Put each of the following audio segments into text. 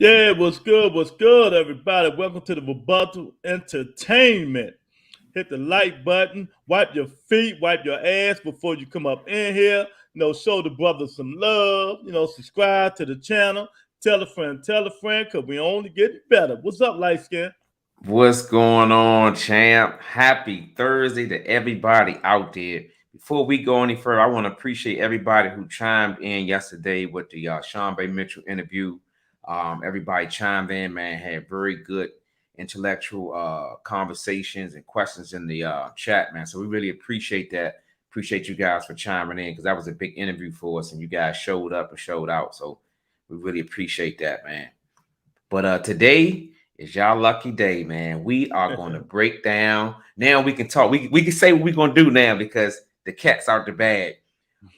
Yeah, what's good? What's good, everybody? Welcome to the Rebuttal Entertainment. Hit the like button, wipe your feet, wipe your ass before you come up in here. Show the brothers some love. Subscribe to the channel. Tell a friend, because we only getting better. What's up, light skin? What's going on, champ? Happy Thursday to everybody out there. Before we go any further, I want to appreciate everybody who chimed in yesterday with the Sean Bay Mitchell interview. Everybody chimed in, man, had very good intellectual conversations and questions in the chat, man. So we really appreciate that. Appreciate you guys for chiming in because that was a big interview for us and you guys showed up and showed out. So we really appreciate that, man. But today is y'all lucky day, man. We are going to break down. Now we can talk. We can say what we're going to do now because the cat's out the bag.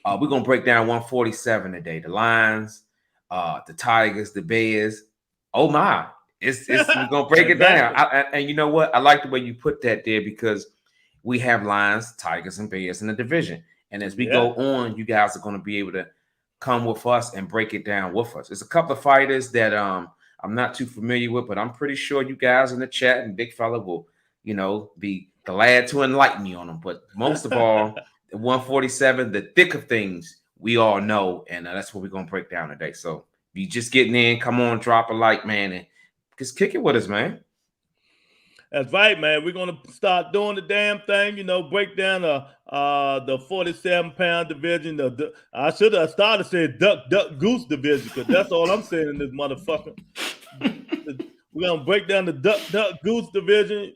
We're going to break down 147 today. The Lions, the Tigers, the Bears. Oh, my. We're going to break it down. And you know what? I like the way you put that there because we have Lions, Tigers, and Bears in the division. And as we go on, you guys are going to be able to come with us and break it down with us. There's a couple of fighters that I'm not too familiar with, but I'm pretty sure you guys in the chat and Big Fella will, be glad to enlighten me on them. But most of all, the 147, the thick of things, we all know, and that's what we're going to break down today. So if you just getting in, come on, drop a like, man, and just kick it with us, man. That's right, man. We're gonna start doing the damn thing. Break down the 47-pound division. I should have started saying duck goose division because that's all I'm saying in this motherfucker. We're gonna break down the duck goose division.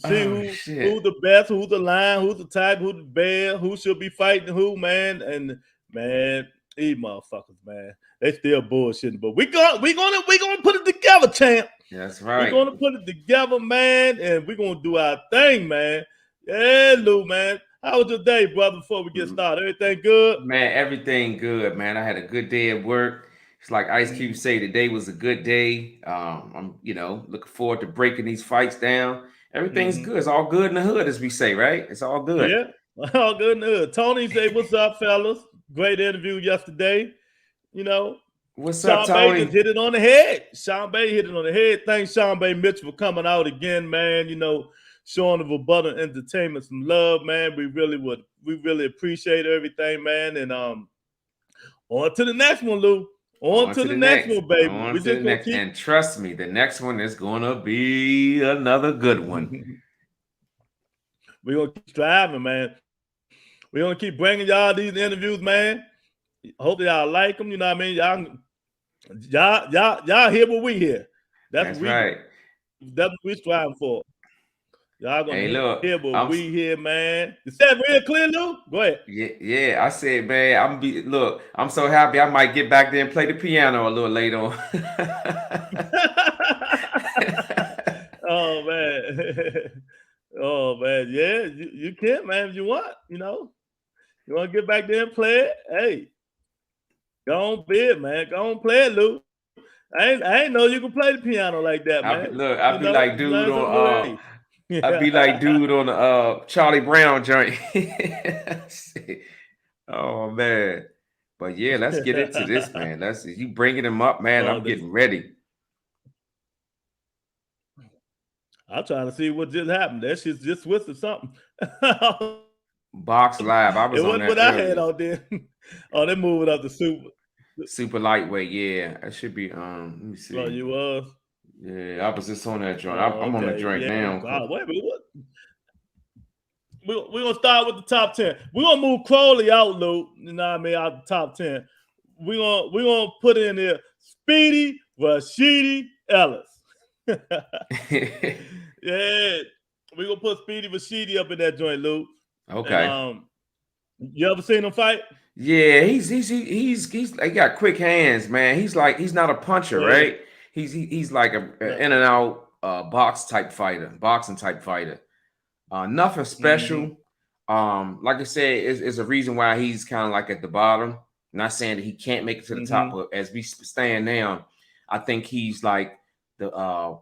See who's the best, who's the lion, who's the tiger, who's the bear, who should be fighting who, man. And man, these motherfuckers, man, they still bullshitting. But we gonna put it together, champ. That's right. We're gonna put it together, man, and we're gonna do our thing, man. Yeah, Lou, man. How was your day, brother? Before we get started, everything good? Man, everything good, man. I had a good day at work. It's like Ice Cube say, today was a good day. I'm, looking forward to breaking these fights down. Everything's good. It's all good in the hood, as we say, right? It's all good. Yeah, all good in the hood. Tony say, "What's up, fellas? Great interview yesterday." What's Sean up, Tony? Bay just hit it on the head. Sean Bay hit it on the head. Thanks, Sean Bay Mitchell, for coming out again, man. Showing the Rebuttal Entertainment some love, man. We really appreciate everything, man. And on to the next one, Lou. On to the next one, baby. On to the next. And trust me, the next one is gonna be another good one. We're gonna keep striving, man. We're gonna keep bringing y'all these interviews, man. Hope y'all like them. You know what I mean? Y'all hear what we hear. That's right. That's what we striving for. Y'all gonna hear what we hear, man. Is that real clear, Lou? Go ahead. Yeah. I said, man, I'm so happy I might get back there and play the piano a little later on. Oh man. Oh man, yeah, you can, man, if you want, you want to get back there and play it, hey, go on bid, man, go on play it, Lou. I ain't know you can play the piano like that, man. I'd be like dude on the Charlie Brown joint. Oh man, but yeah, let's get into this, man. You bringing him up, man. I'm getting ready. I'm trying to see what just happened. That shit's just switched or something. Box Live. I was on that. What I had out there. Oh, they moving up the super lightweight. Yeah, that should be. Let me see. Oh, you was. Yeah, I was just on that joint. I'm on the drink now. God, wait a minute. What? We're gonna start with the top 10. We're gonna move Crowley out, Lou. You know what I mean? Out the top 10. We're gonna put in there Speedy Rashidi Ellis. Yeah, we're gonna put Speedy Rashidi up in that joint, Lou. Okay. And, you ever seen him fight? Yeah, he's got quick hands, man. He's not a puncher, right? He's like an in and out boxing type fighter. Nothing special. Like I said, is a reason why he's kind of like at the bottom. Not saying that he can't make it to the top, but as we stand now, I think he's like the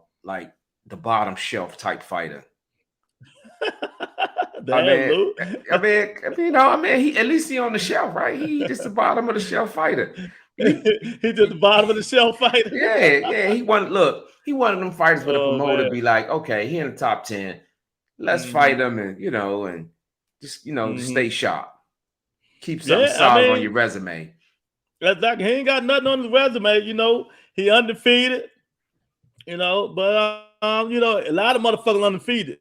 bottom shelf type fighter. He at least he on the shelf, right? He just the bottom of the shelf fighter. He just the bottom of the shelf fighter. Yeah. He wanted one of them fighters where the Oh, promoter man. be like, okay, he in the top 10. Let's fight him and just stay sharp. Keep something Yeah, I solid on mean, your resume. exactly. He ain't got nothing on his resume. He undefeated. But a lot of motherfuckers undefeated.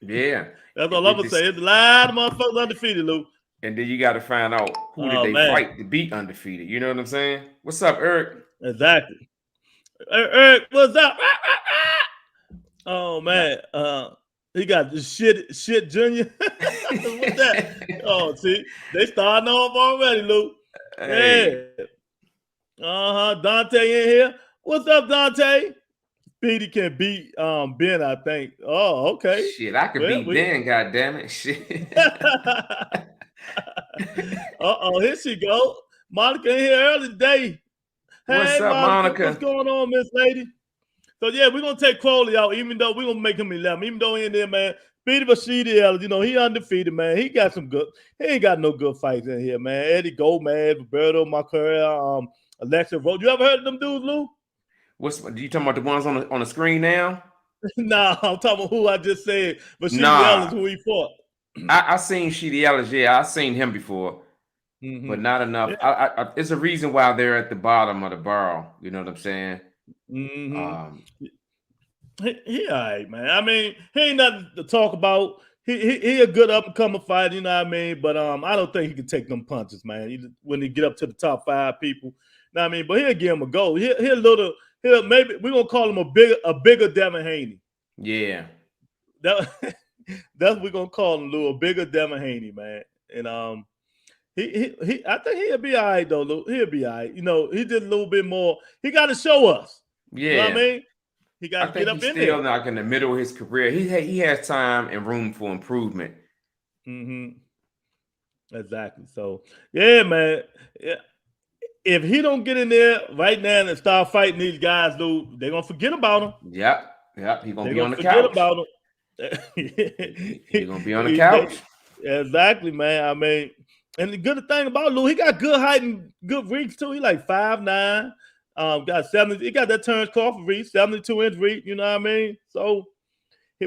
Yeah. That's all I'm gonna say. It's a lot of motherfuckers undefeated, Lou. And then you got to find out who did they fight to beat undefeated. You know what I'm saying? What's up, Eric? Exactly. Eric, what's up? Oh man, he got the shit junior. What's that? Oh, see, they starting off already, Lou. Hey. Yeah. Dante in here. What's up, Dante? Speedy can beat Ben, I think. Oh, okay. Shit, I could beat Ben, goddammit. Shit. Here she go. Monica in here early today. What's up, Monica? What's going on, Miss Lady? So yeah, we're gonna take Crowley out, even though we're gonna make him 11. Even though he in there, man. Speedy Rashidi Ellis, he undefeated, man. He got some good. He ain't got no good fights in here, man. Eddie Gomez, Roberto Marquera, Alexa Rose. You ever heard of them dudes, Lou? You talking about the ones on the screen now? Nah, I'm talking about who I just said. But Sheedy Ellis, who he fought. I seen Sheedy Ellis. Yeah, I seen him before, but not enough. Yeah. It's a reason why they're at the bottom of the barrel. You know what I'm saying? He all right, man. I mean, he ain't nothing to talk about. He a good up and coming fighter, you know what I mean? But I don't think he can take them punches, man. When he get up to the top 5 people, you know what I mean? But he'll give him a go. Maybe we're gonna call him a bigger Devin Haney. Yeah. That's what we're gonna call him, Lou, a bigger Devin Haney, man. And I think he'll be all right though, Lou. He'll be all right. He did a little bit more. He got to show us. Yeah. You know what I mean? He got to get up in there. Still like in the middle of his career. He has time and room for improvement. Exactly. So yeah, man. Yeah. If he don't get in there right now and start fighting these guys, dude, they're gonna forget about him. Yep. He's gonna be on the couch. About him. He's gonna be on the couch. Exactly, man. I mean, and the good thing about Lou, he got good height and good reach too. He like 5'9". Got 70. He got that Terrence Crawford reach, 72-inch reach. You know what I mean? So,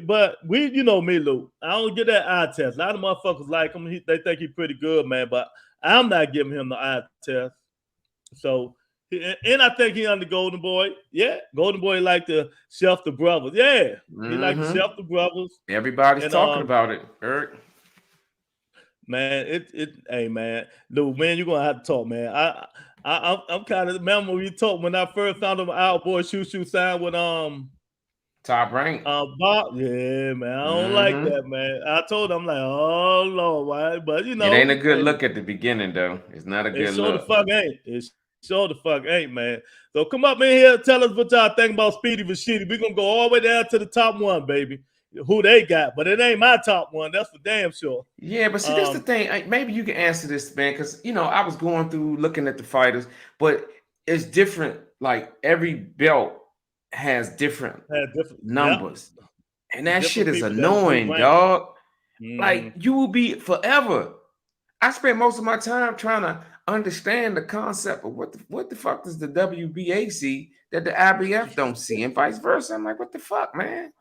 but me, Lou. I don't get that eye test. A lot of motherfuckers like him. They think he's pretty good, man. But I'm not giving him the eye test. So, and I think he on the Golden Boy. Yeah, Golden Boy like to shelf the brothers. Yeah, he like to shelf the brothers. Everybody's talking about it, Eric. Man, hey man, Lou, man, you're gonna have to talk, man. I'm kind of remember when you talked when I first found him out, boy, shoot sign with Top Rank. Bob, yeah, man, I don't like that, man. I told him, I'm like, oh Lord, why? But it ain't a good look at the beginning, though. It's not a good look. It sure the fuck ain't, man. So come up in here, tell us what y'all think about Speedy Rashidi. We're gonna go all the way down to the top 1, baby. Who they got, but it ain't my top 1. That's for damn sure. Yeah, but see, that's the thing. Maybe you can answer this, man, because I was going through looking at the fighters, but it's different. Like every belt has different numbers, and that shit is annoying, dog. Like you will be forever. I spent most of my time trying to understand the concept of what the fuck does the WBA see that the IBF don't see, and vice versa. I'm like, what the fuck, man?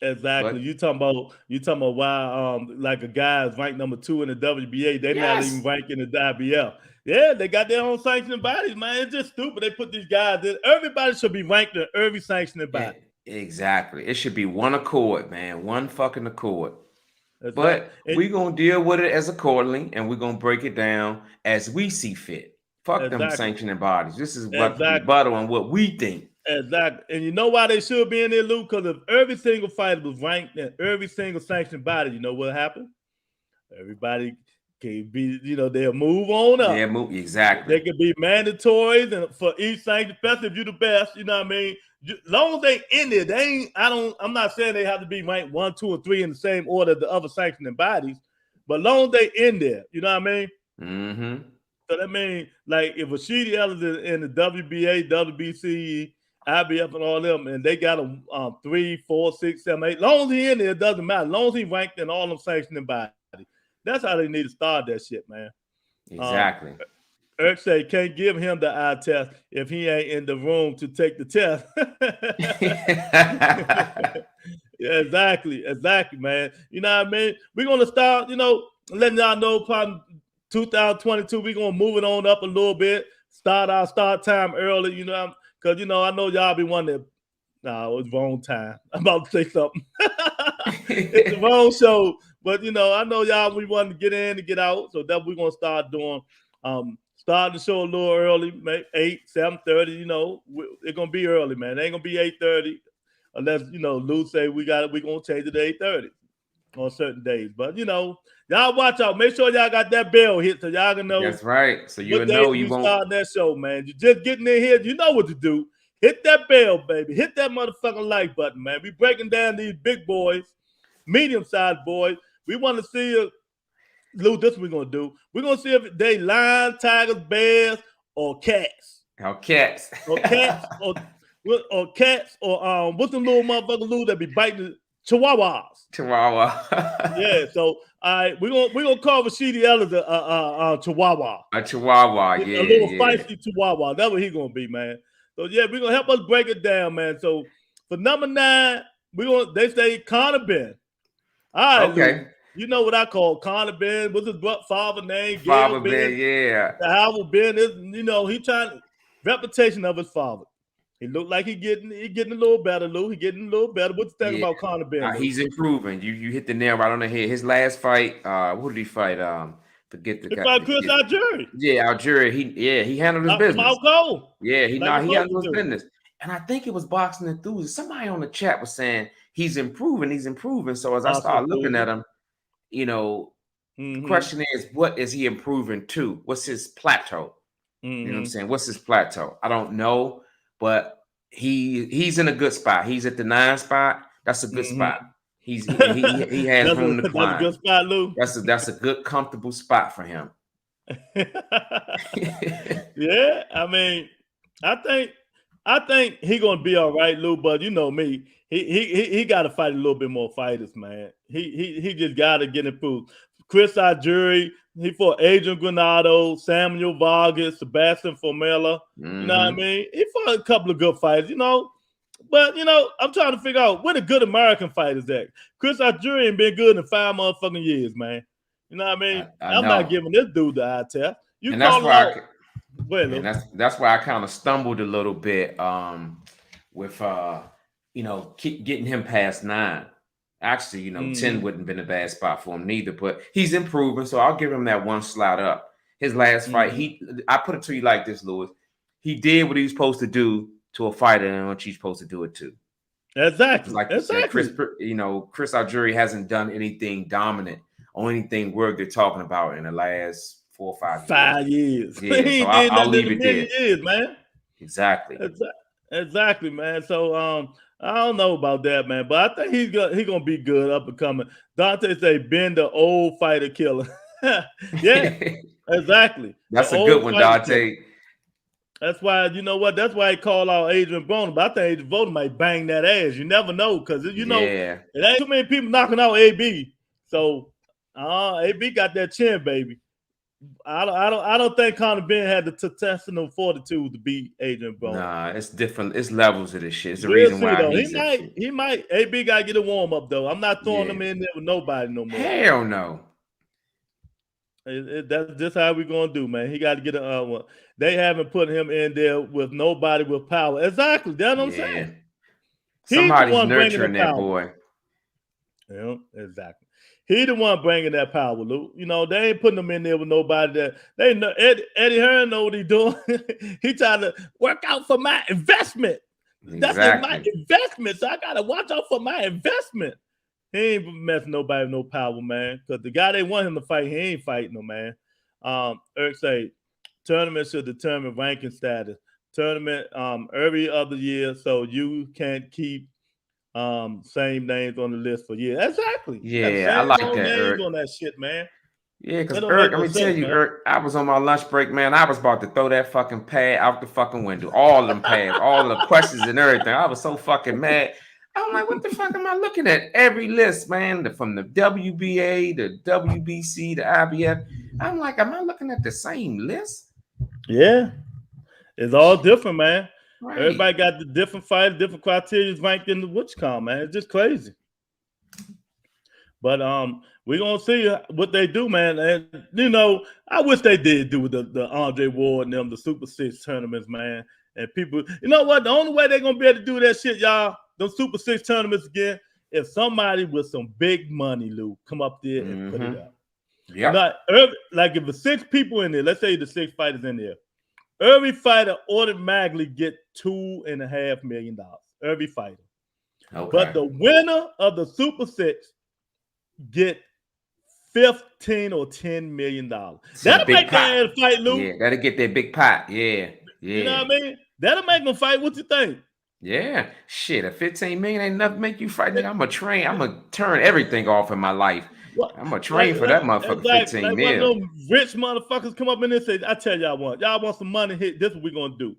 Exactly. You talking about why like a guy is ranked number 2 in the WBA, they're not even ranking the IBF. Yeah, they got their own sanctioning bodies, man. It's just stupid. They put these guys in. Everybody should be ranked in every sanctioning body. Exactly. It should be one accord, man. One fucking accord. But we're gonna deal with it as accordingly, and we're gonna break it down as we see fit. Fuck them sanctioning bodies. This is what rebuttal and what we think. Exactly. And you know why they should be in there, Lou? Because if every single fighter was ranked in every single sanctioned body, you know what happened? Everybody can be, they'll move on up. Yeah, exactly. They could be mandatories and for each sanction, especially if you're the best, you know what I mean? As long as they in there, I'm not saying they have to be ranked 1, 2, or 3 in the same order as the other sanctioning bodies, but as long as they in there, you know what I mean? So that means, like, if Rashidi Ellis is in the WBA, WBC, IBF, and all them, and they got them 3, 4, 6, 7, 8. As long as he in there, it doesn't matter. As long as he ranked in all them sanctioning bodies. That's how they need to start that shit, man. Exactly. Eric say can't give him the eye test if he ain't in the room to take the test. Yeah, exactly, man. You know what I mean? We're gonna start, letting y'all know probably 2022. We're gonna move it on up a little bit. Start our start time early, because I know y'all be wanting. No, it's wrong time. I'm about to say something. It's the wrong show, but I know y'all we want to get in and get out, so that we're gonna start doing. Start the show a little early, 8, 7:30. It's gonna be early, man. It ain't gonna be 8:30 unless Lou say we're gonna change it to 8:30 on certain days. But y'all watch out. Make sure y'all got that bell hit so y'all can know. That's right. So you know you won't start that show, man. You just getting in here, you know what to do. Hit that bell, baby. Hit that motherfucking like button, man. We breaking down these big boys, medium-sized boys. We want to see Lou, this we're gonna do. We're gonna see if they lions, tigers, bears, or cats. Or cats. Or cats, or cats, or what's the little motherfucker Lou that be biting chihuahuas? Chihuahua. Yeah, so all right, we're gonna call Rashidi Ellis a chihuahua. A chihuahua, a little feisty chihuahua. That's what he's gonna be, man. So yeah, we're gonna help us break it down, man. So for number 9, they say Conor Ben. All right, okay. Lou. You know what I call Conor Ben. What's his father name? Father Ben, yeah. Howard Ben is, he trying reputation of his father. He look like he getting a little better, Lou. He getting a little better. What you think about Conor Ben? He's improving. You hit the nail right on the head. His last fight, who did he fight? Forget the guy. Chris Algieri. Yeah, Algieri. He handled his business. Yeah, he handled his business. And I think it was Boxing Enthusiast. Somebody on the chat was saying he's improving. So as I started looking at him, the question is, what is he improving to? What's his plateau? You know what I'm saying? What's his plateau? I don't know, but he's in a good spot. He's at the 9 spot. That's a good spot. He has room to climb. That's a good spot, Lou. That's a good, comfortable spot for him. Yeah, I mean, I think he's gonna be all right, Lou. But you know me, he got to fight a little bit more fighters, man. He just got to get improved. Chris Algieri, he fought Adrian Granado, Samuel Vargas, Sebastian Formella. You know what I mean? He fought a couple of good fighters, But I'm trying to figure out where the good American fighters at. Chris Algieri ain't been good in 5 motherfucking years, man. You know what I mean? I'm not giving this dude the eye test. You call it out. That's why I kind of stumbled a little bit with getting him past 9. Actually, 10 wouldn't have been a bad spot for him neither, but he's improving, so I'll give him that 1 slot up. His last fight, I put it to you like this, Lewis. He did what he was supposed to do to a fighter and what he's supposed to do it to. Exactly. Like you said, Chris Algieri hasn't done anything dominant or anything worth they're talking about in the last 4 or 5 years. 5 years. Yeah, so I'll leave it there. Years, man. Exactly, man. So I don't know about that, man, but I think he's gonna be good up and coming. Dante say Ben the old fighter killer. Yeah, exactly. That's a good one, Dante. That's why that's why he called out Adrian Broner. But I think Adrian Broner might bang that ass. You never know, because it ain't too many people knocking out AB. So AB got that chin, baby. I don't think Conor Ben had the intestinal fortitude to beat Adrian Broner. Nah, it's different. It's levels of this shit. It's the reason why he might. AB got to get a warm up though. I'm not throwing him in there with nobody no more. Hell no. That's just how we're gonna do, man. He got to get a one. They haven't put him in there with nobody with power. Exactly. That's what I'm saying. Somebody's nurturing that boy. Yeah, exactly. He the one bringing that power, Lou. They ain't putting him in there with nobody that they know. Eddie Hearn know what he doing. He trying to work out for my investment. That's my investment, so I gotta watch out for my investment. He ain't messing nobody with no power, man. Because the guy they want him to fight, he ain't fighting no man. Eric say tournament should determine ranking status. Tournament every other year, so you can't keep same names on the list for years. Exactly. Yeah, I like that. Eric. On that shit, man. Yeah, because Eric, let me tell you, Eric, I was on my lunch break, man. I was about to throw that fucking pad out the fucking window. All them pads, all the questions and everything. I was so fucking mad. I'm like, what the fuck am I looking at? Every list, man, from the WBA, the WBC, the IBF. I'm like, am I looking at the same list? Yeah, it's all different, man. Right. Everybody got the different fighters, different criteria ranked in the what you call, man. It's just crazy. But we're gonna see what they do, man. And I wish they did do the Andre Ward and them, the Super 6 tournaments, man. And people, you know what? The only way they're gonna be able to do that shit, y'all, those Super 6 tournaments again, if somebody with some big money, Lou, come up there and put it up. Yeah. Like if the 6 people in there, let's say the 6 fighters in there, every fighter automatically get $2.5 million. Every fighter. Okay. But the winner of the Super 6 get $15 or $10 million. That'll make that fight, Lou. Yeah, that'll get that big pot. Yeah. You know what I mean? That'll make them fight. What you think? Yeah. Shit, a 15 million ain't enough to make you fight, nigga. I'm gonna turn everything off in my life. I'm gonna train for that motherfucker 15 million. One of them rich motherfuckers come up in there and say, I tell y'all what, y'all want some money hit, this is what we're gonna do.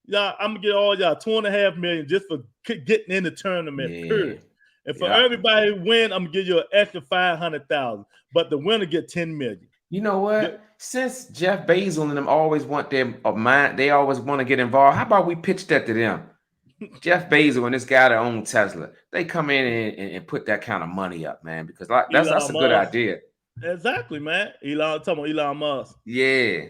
Y'all, I'm gonna get all y'all $2.5 million just for getting in the tournament, period. And for everybody who win, I'm gonna give you an extra 500,000. But the winner get 10 million. You know what? Since Jeff Bezos and them always want their mind, they always want to get involved. How about we pitch that to them? Jeff Bezos and this guy that owns Tesla, they come in and put that kind of money up, man, because that's a good idea. Exactly, man. Talking about Elon Musk. Yeah.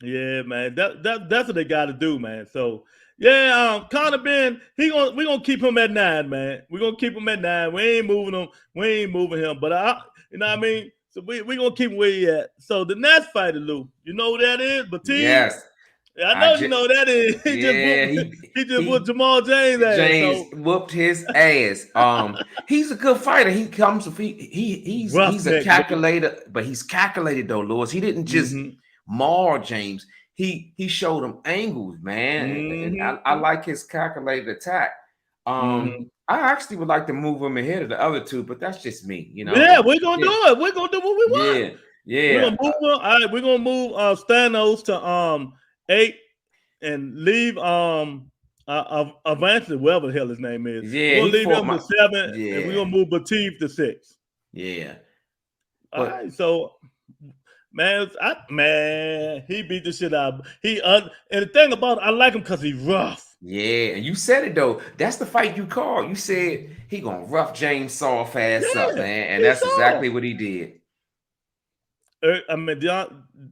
Yeah, man. That's what they got to do, man. So yeah, Conor Ben, we're gonna keep him at 9, man. We're gonna keep him at 9. We ain't moving him. We ain't moving him. But you know what I mean? So we gonna keep him where he at. So the next fighter, Lou, you know who that is? Batiste? Yes. I know you know that is. He just whooped Jamal James' ass. James whooped his ass. He's a good fighter. He comes he's a calculator, but he's calculated though, Lewis. He didn't just maul James. He showed him angles, man. And I like his calculated attack. I actually would like to move him ahead of the other two, but that's just me, you know. Yeah, we're gonna do it. We're gonna do what we want. Yeah. We're gonna move all right, we're gonna move Stanos to 8 and leave Evangeline, whatever the hell his name is. Yeah, we'll leave him to 7 and we're gonna move Batiste to 6. Yeah. All right, so man, he beat the shit out. And the thing about it, I like him because he's rough. Yeah, and you said it though. That's the fight you called. You said he gonna rough James soft ass up, man, and that's exactly what he did. I mean,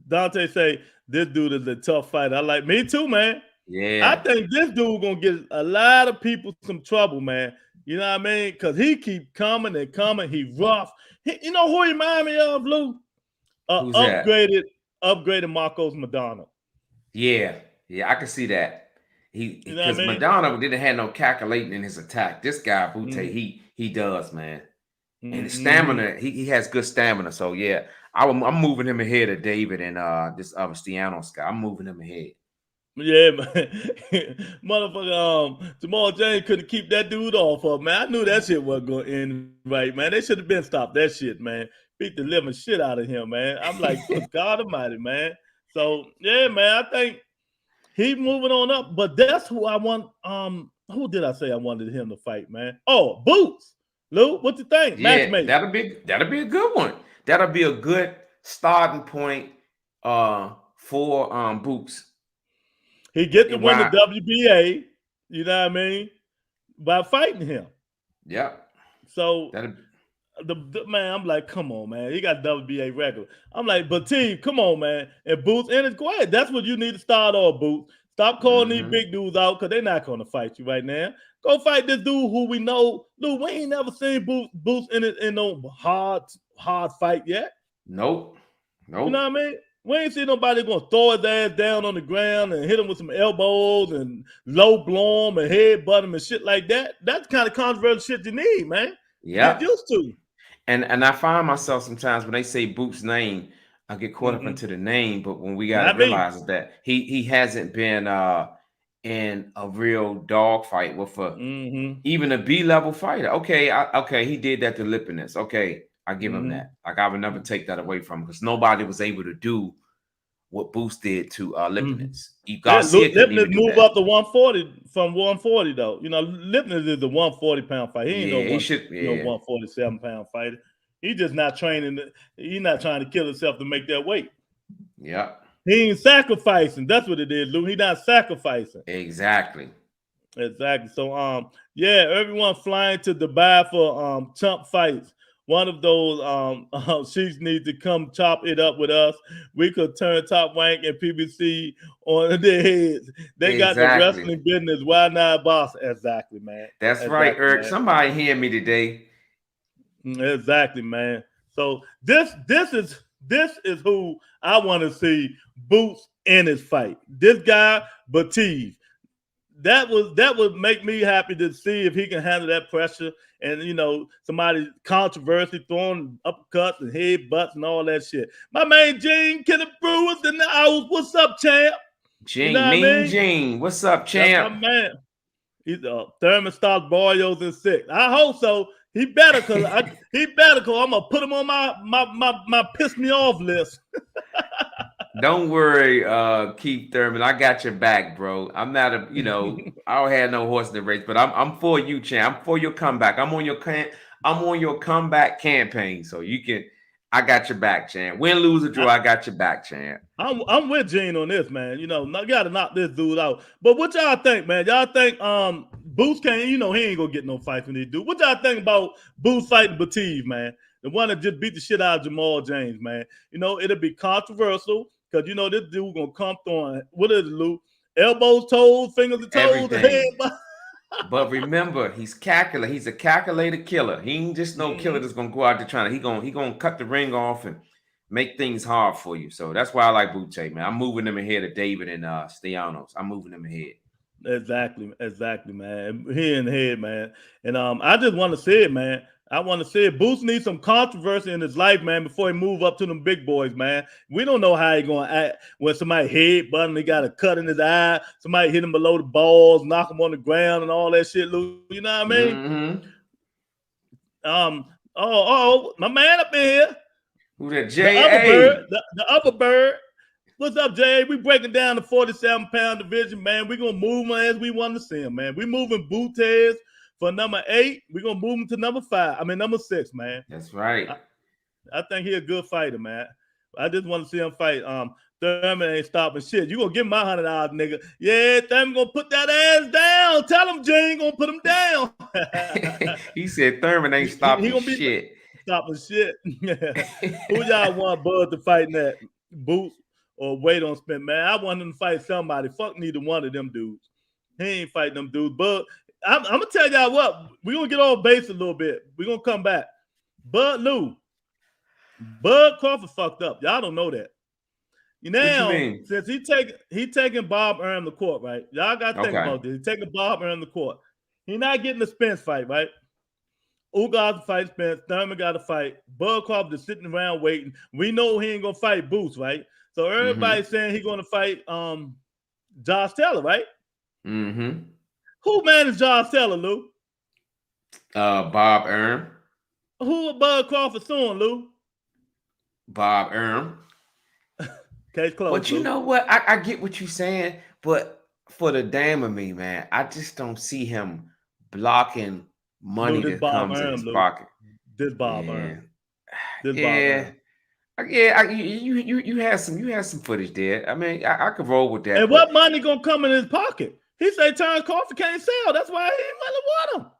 Dante say this dude is a tough fighter. I like me too, man. Yeah, I think this dude gonna get a lot of people some trouble, man. You know what I mean? Because he keep coming and coming. He rough. You know who he remind me of, Lou? Upgraded Marcos Madonna. Yeah, I can see that. Because Madonna didn't have no calculating in his attack. This guy, Butte, he does, man. And his stamina, he has good stamina. So yeah, I'm moving him ahead of David and this other Stianos guy. I'm moving him ahead. Yeah, man. Motherfucker, Jamal James couldn't keep that dude off of, man. I knew that shit wasn't gonna end right, man. They should have been stopped that shit, man. Beat the living shit out of him, man. I'm like, good God Almighty, man. So yeah, man, I think he's moving on up, but that's who I want. Who did I say I wanted him to fight, man? Oh, Boots. Lou, what you think? Yeah, that'll be a good one. That'll be a good starting point for Boots. He get to win the WBA, you know what I mean, by fighting him. Yeah. So the man, I'm like, come on, man. He got WBA record. I'm like, but T, come on, man. And Boots, and it's quiet. That's what you need to start off, Boots. Stop calling these big dudes out because they're not going to fight you right now. Go fight this dude who we know. Lou, we ain't never seen Boots in no hard fight yet. Nope. You know what I mean? We ain't seen nobody going to throw his ass down on the ground and hit him with some elbows and low blow him and headbutt him and shit like that. That's the kind of controversial shit you need, man. Yeah. Get used to. And I find myself sometimes when they say Boots' name, I get caught up into the name, but when we got to realize that he hasn't been in a real dog fight with even a B-level fighter. Okay, he did that to Lipinets. Okay, I give him that. Like I would never take that away from him because nobody was able to do what Boots did to Lipinets. Lipinets move up to 140 from 140 though. You know, Lipinets is the 140-pound fight. He ain't no 147-pound fighter. He's just not training. He's not trying to kill himself to make that weight. Yeah. He ain't sacrificing. That's what it is, Lou. He not sacrificing. Exactly. Exactly. So yeah, everyone flying to Dubai for chump fights. One of those sheets need to come chop it up with us. We could turn Top Rank and PBC on their heads. They got the wrestling business. Why not, boss? Exactly, man. That's exactly, right, Eric. Man. Somebody hear me today. Exactly, man. So this is who I want to see Boots in his fight. This guy, Batiste. That would make me happy to see if he can handle that pressure and somebody controversy throwing uppercuts and headbutts and all that shit. My man Gene Kenneth Brewers in the house. What's up, champ? Gene, mean Gene. What's up, champ? That's my man. He's Thurman starts Barrios in 6. I hope so. He better cause I'm gonna put him on my piss me off list. Don't worry, Keith Thurman. I got your back, bro. I'm not I don't have no horse in the race, but I'm for you, champ. I'm for your comeback. I'm on your comeback campaign. So I got your back, champ. Win, lose, or draw, I got your back, champ. I'm with Gene on this, man. You gotta knock this dude out. But what y'all think, man? Y'all think Boots can't, he ain't gonna get no fight from this dude. What y'all think about Boots fighting Batiste, man? The one that just beat the shit out of Jamal James, man. It'll be controversial. Because this dude gonna come throwing, what is it, Lou? Elbows, toes, fingers and toes, head. But remember, he's calculated. He's a calculated killer. He ain't just no killer that's gonna go out there trying to. He gonna cut the ring off and make things hard for you. So that's why I like Butte, man. I'm moving them ahead of David and Steanos. I'm moving them ahead. Exactly, man. He in the head, man. And I just want to say it, man. I want to say Boots needs some controversy in his life, man, before he move up to them big boys, man. We don't know how he going to act when somebody headbutt him, he got a cut in his eye, somebody hit him below the balls, knock him on the ground and all that shit, Lou. You know what I mean? Mm-hmm. My man up in here. Who that, J.A.? The upper bird. What's up, Jay? We breaking down the 47-pound division, man. We're going to move him as we want to see him, man. We moving Bootes for number 8, we're gonna move him to number 6, man. That's right. I think he's a good fighter, man. I just want to see him fight. Thurman ain't stopping shit. You gonna give him my $100, nigga? Yeah, Thurman gonna put that ass down. Tell him Gene gonna put him down. He said Thurman ain't stopping shit. Stopping shit. Who y'all want Bud to fight that? Boots or Wait on Spin, man? I want him to fight somebody. Fuck neither one of them dudes. He ain't fighting them dudes, but. I'm gonna tell y'all what, we're gonna get off base a little bit. We're gonna come back. Bud Crawford fucked up. Y'all don't know that. Since he taking Bob Arum to court, right? Y'all gotta think about this. He taking Bob Arum to court. He not getting the Spence fight, right? Who got to fight Spence? Thurman got to fight. Bud Crawford is sitting around waiting. We know he ain't gonna fight Boots, right? So everybody's saying he's gonna fight Josh Taylor, right? Mm-hmm. Who managed Josh Taylor, Lou? Bob Arum. Who Bud Crawford suing, Lou? Bob Arum. Case closed. But you know what? I get what you're saying, but for the damn of me, man, I just don't see him blocking money that comes in his pocket. This Bob Arum. Yeah. You had some footage there. I mean, I could roll with that. And what money gonna come in his pocket? He said Terrence Crawford can't sell. That's why he ain't really want him.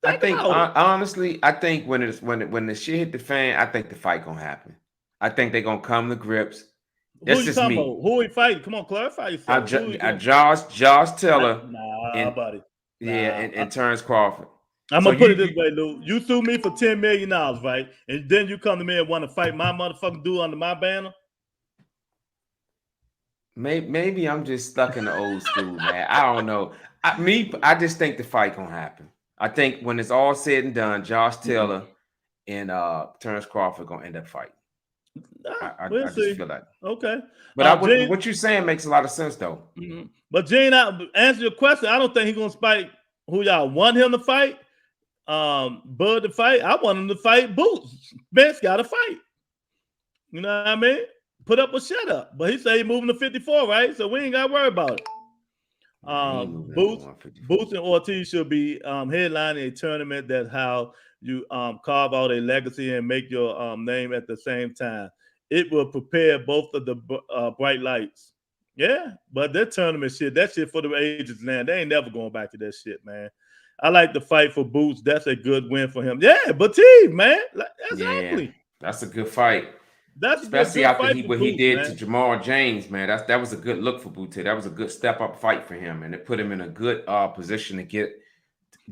I think honestly, I think when the shit hit the fan, I think the fight gonna happen. I think they're gonna come to grips. That's just me. Who he fighting? Come on, clarify yourself. Josh Taylor. Buddy. And Terrence Crawford. I'm gonna put it this way, Lou. You sue me for $10 million, right? And then you come to me and want to fight my motherfucking dude under my banner. Maybe I'm just stuck in the old school, man. I don't know. I just think the fight gonna happen. I think when it's all said and done, Josh Taylor and Terrence Crawford gonna end up fighting. I just feel like. Okay. But what you're saying makes a lot of sense, though. Mm-hmm. But Gene, answer your question. I don't think he's gonna fight who y'all want him to fight. Bud to fight. I want him to fight Boots. Ben's got to fight. You know what I mean? Put up or shut up. But he said he's moving to 54, right? So we ain't got to worry about it. Boots and Ortiz should be headlining a tournament. That's how you carve out a legacy and make your name at the same time. it will prepare both of the bright lights. Yeah, but that tournament shit, that shit for the ages now. They ain't never going back to that shit, man. I like the fight for Boots. That's a good win for him. Yeah, Batiste, man. Yeah, Exactly. that's a good fight. That's a Especially good after fight for what he Boots, did to man. Jamal James, man. That was a good look for Boots. That was a good step up fight for him, and it put him in a good position to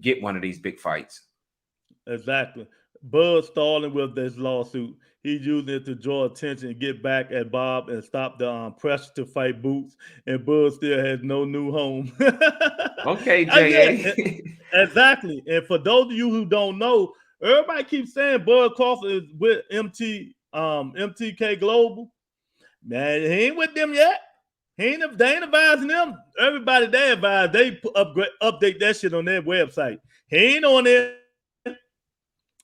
get one of these big fights. Exactly. Bud stalling with this lawsuit. He's using it to draw attention and get back at Bob and stop the pressure to fight Boots. And Bud still has no new home. Okay, Yeah, J.A. exactly. And for those of you who don't know, everybody keeps saying Bud Crawford is with MTK Global. Man, he ain't with them yet. They ain't advising them. Everybody they advise, they update that shit on their website. He ain't on there.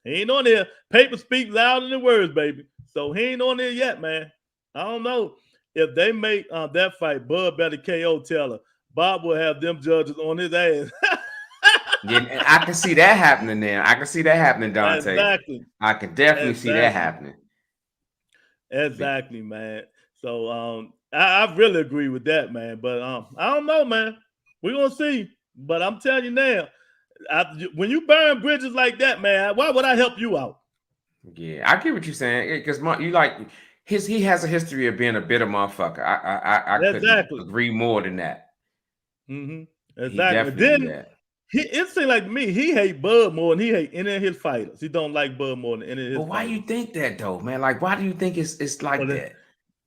He ain't on there. Paper speak louder than words, baby. So he ain't on there yet, man. I don't know. If they make that fight, Bud better KO Taylor. Bob will have them judges on his ass. Yeah, I can see that happening there. I can see that happening, Dante. Exactly. I can definitely see that happening. Exactly, man. So I really agree with that, man. But I don't know, man. We're gonna see. But I'm telling you now, when you burn bridges like that, man, why would I help you out? Yeah, I get what you're saying. Because you like he has a history of being a bitter motherfucker. I couldn't agree more than that. Mm-hmm. He Exactly. definitely do Then that. it seems like to me he hate Bud more than he hate any of his fighters. He don't like Bud more than any of his But why fighters. you think that though, man? Like, why do you think it's like that?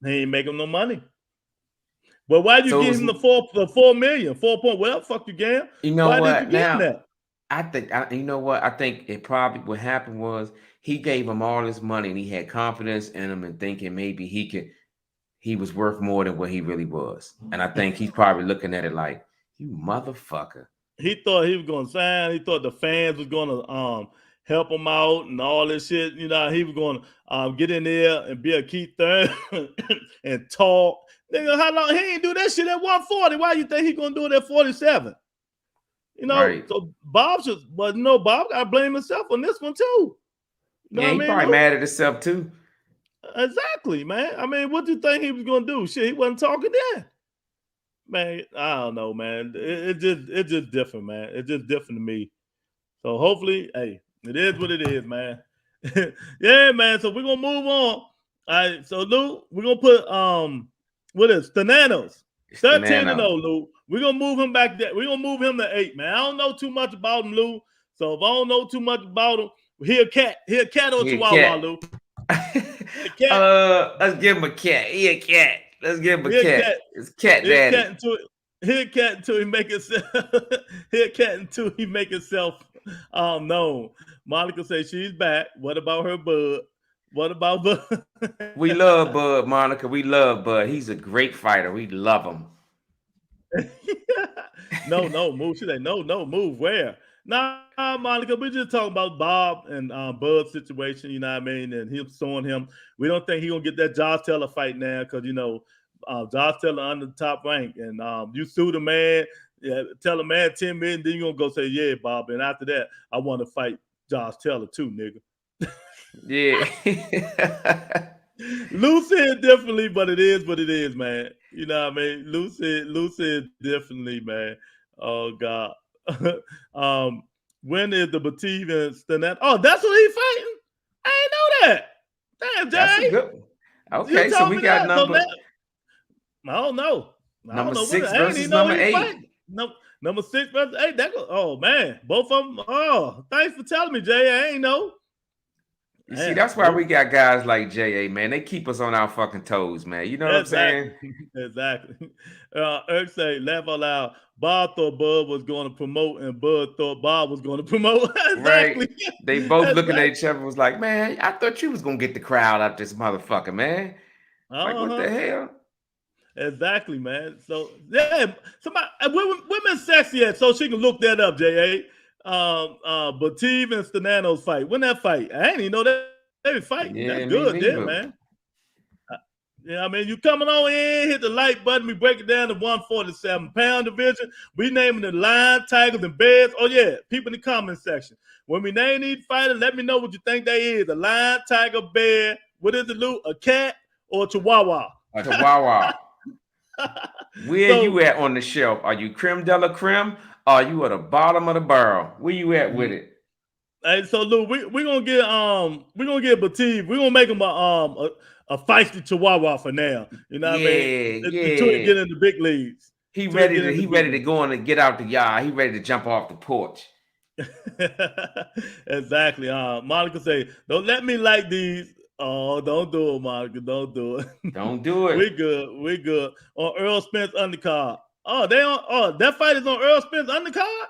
He ain't making no money. But why you give him the 4 million? 4 point? Well, fuck you, Gam. You know why what? did you give him that? I think you know what? I think it probably what happened was he gave him all his money and he had confidence in him and thinking maybe he was worth more than what he really was. And I think he's probably looking at it like, you motherfucker. He thought he was gonna sign. He thought the fans was gonna help him out and all this shit. You know, he was gonna get in there and be a key third and talk. Nigga, how long he ain't do that shit at 140? Why you think he gonna do it at 47? You know, right. So Bob should, but no, Bob gotta blame himself on this one too. You know he probably mad at himself too. Exactly, man. I mean, what do you think he was gonna do? Shit, he wasn't talking then. Man, I don't know, man. It's just different, man. It's just different to me. So hopefully, hey, it is what it is, man. Yeah, man. So we're gonna move on. All right. So Lou, we're gonna put what is Stananos? 13-0, Lou. We're gonna move him back there. We're gonna move him to 8, man. I don't know too much about him, Lou. So if I don't know too much about him, he a cat or Chihuahua, Lou. Let's give him a cat. He a cat. Let's give him a cat. It's cat daddy. He a cat until he make himself. He a cat until he make himself known. Monica says she's back. What about her Bud? What about Bud? We love Bud, Monica. We love Bud. He's a great fighter. We love him. No, move. She like, no, move. Where? Nah, Monica, we're just talking about Bob and Bud's situation, you know what I mean? And him suing him. We don't think he's going to get that Josh Taylor fight now because, you know, Josh Taylor under the top rank. And you sue the man, tell the man 10 million, then you're going to go say, yeah, Bob. And after that, I want to fight Josh Taylor too, nigga. Yeah. Lou said differently, but it is what it is, man. You know what I mean? Lou said differently, man. Oh, God. When is the Batiste and Stinnett? Oh, that's what he's fighting? I didn't know that. Damn, Jay. That's a good one. Okay, so we got number. I don't know. Number 6 versus number 8. Number 6 versus 8. Oh, man. Both of them. Oh, thanks for telling me, Jay. I ain't know. You see, that's why we got guys like J.A., man. They keep us on our fucking toes, man. You know what I'm saying? Exactly. Eric say, laugh out loud. Bob thought Bud was going to promote, and Bud thought Bob was going to promote. Exactly. Right. They both looking at each other was like, man, I thought you was going to get the crowd out this motherfucker, man. Like, what the hell? Exactly, man. So, yeah, somebody, women sexy at, so she can look that up, J.A. Batiste and Stananos fight. When that fight? I didn't even know that they were fighting. Yeah, that's good, there, man. Yeah, I mean, you coming on in, hit the like button. We break it down to 147-pound division. We naming the Lion, Tigers, and Bears. Oh, yeah, people in the comment section. When we name these fighters, let me know what you think they is. A lion, tiger, bear. What is it, Lou? A cat or Chihuahua? Chihuahua. Where So, you at on the shelf? Are you creme de la creme? Are you at the bottom of the barrel? Where you at with it? hey, so Lou, we're gonna get Batiste. We're gonna make him a feisty Chihuahua for now. You know what I mean? Until he get in the big leagues. He ready to go on and get out the yard. He ready to jump off the porch. Exactly. Monica say, "Don't let me like these." Oh, don't do it, Monica. Don't do it. Don't do it. We good. We good. On Earl Spence undercard. Oh, they on. Oh, that fight is on Earl Spence undercard.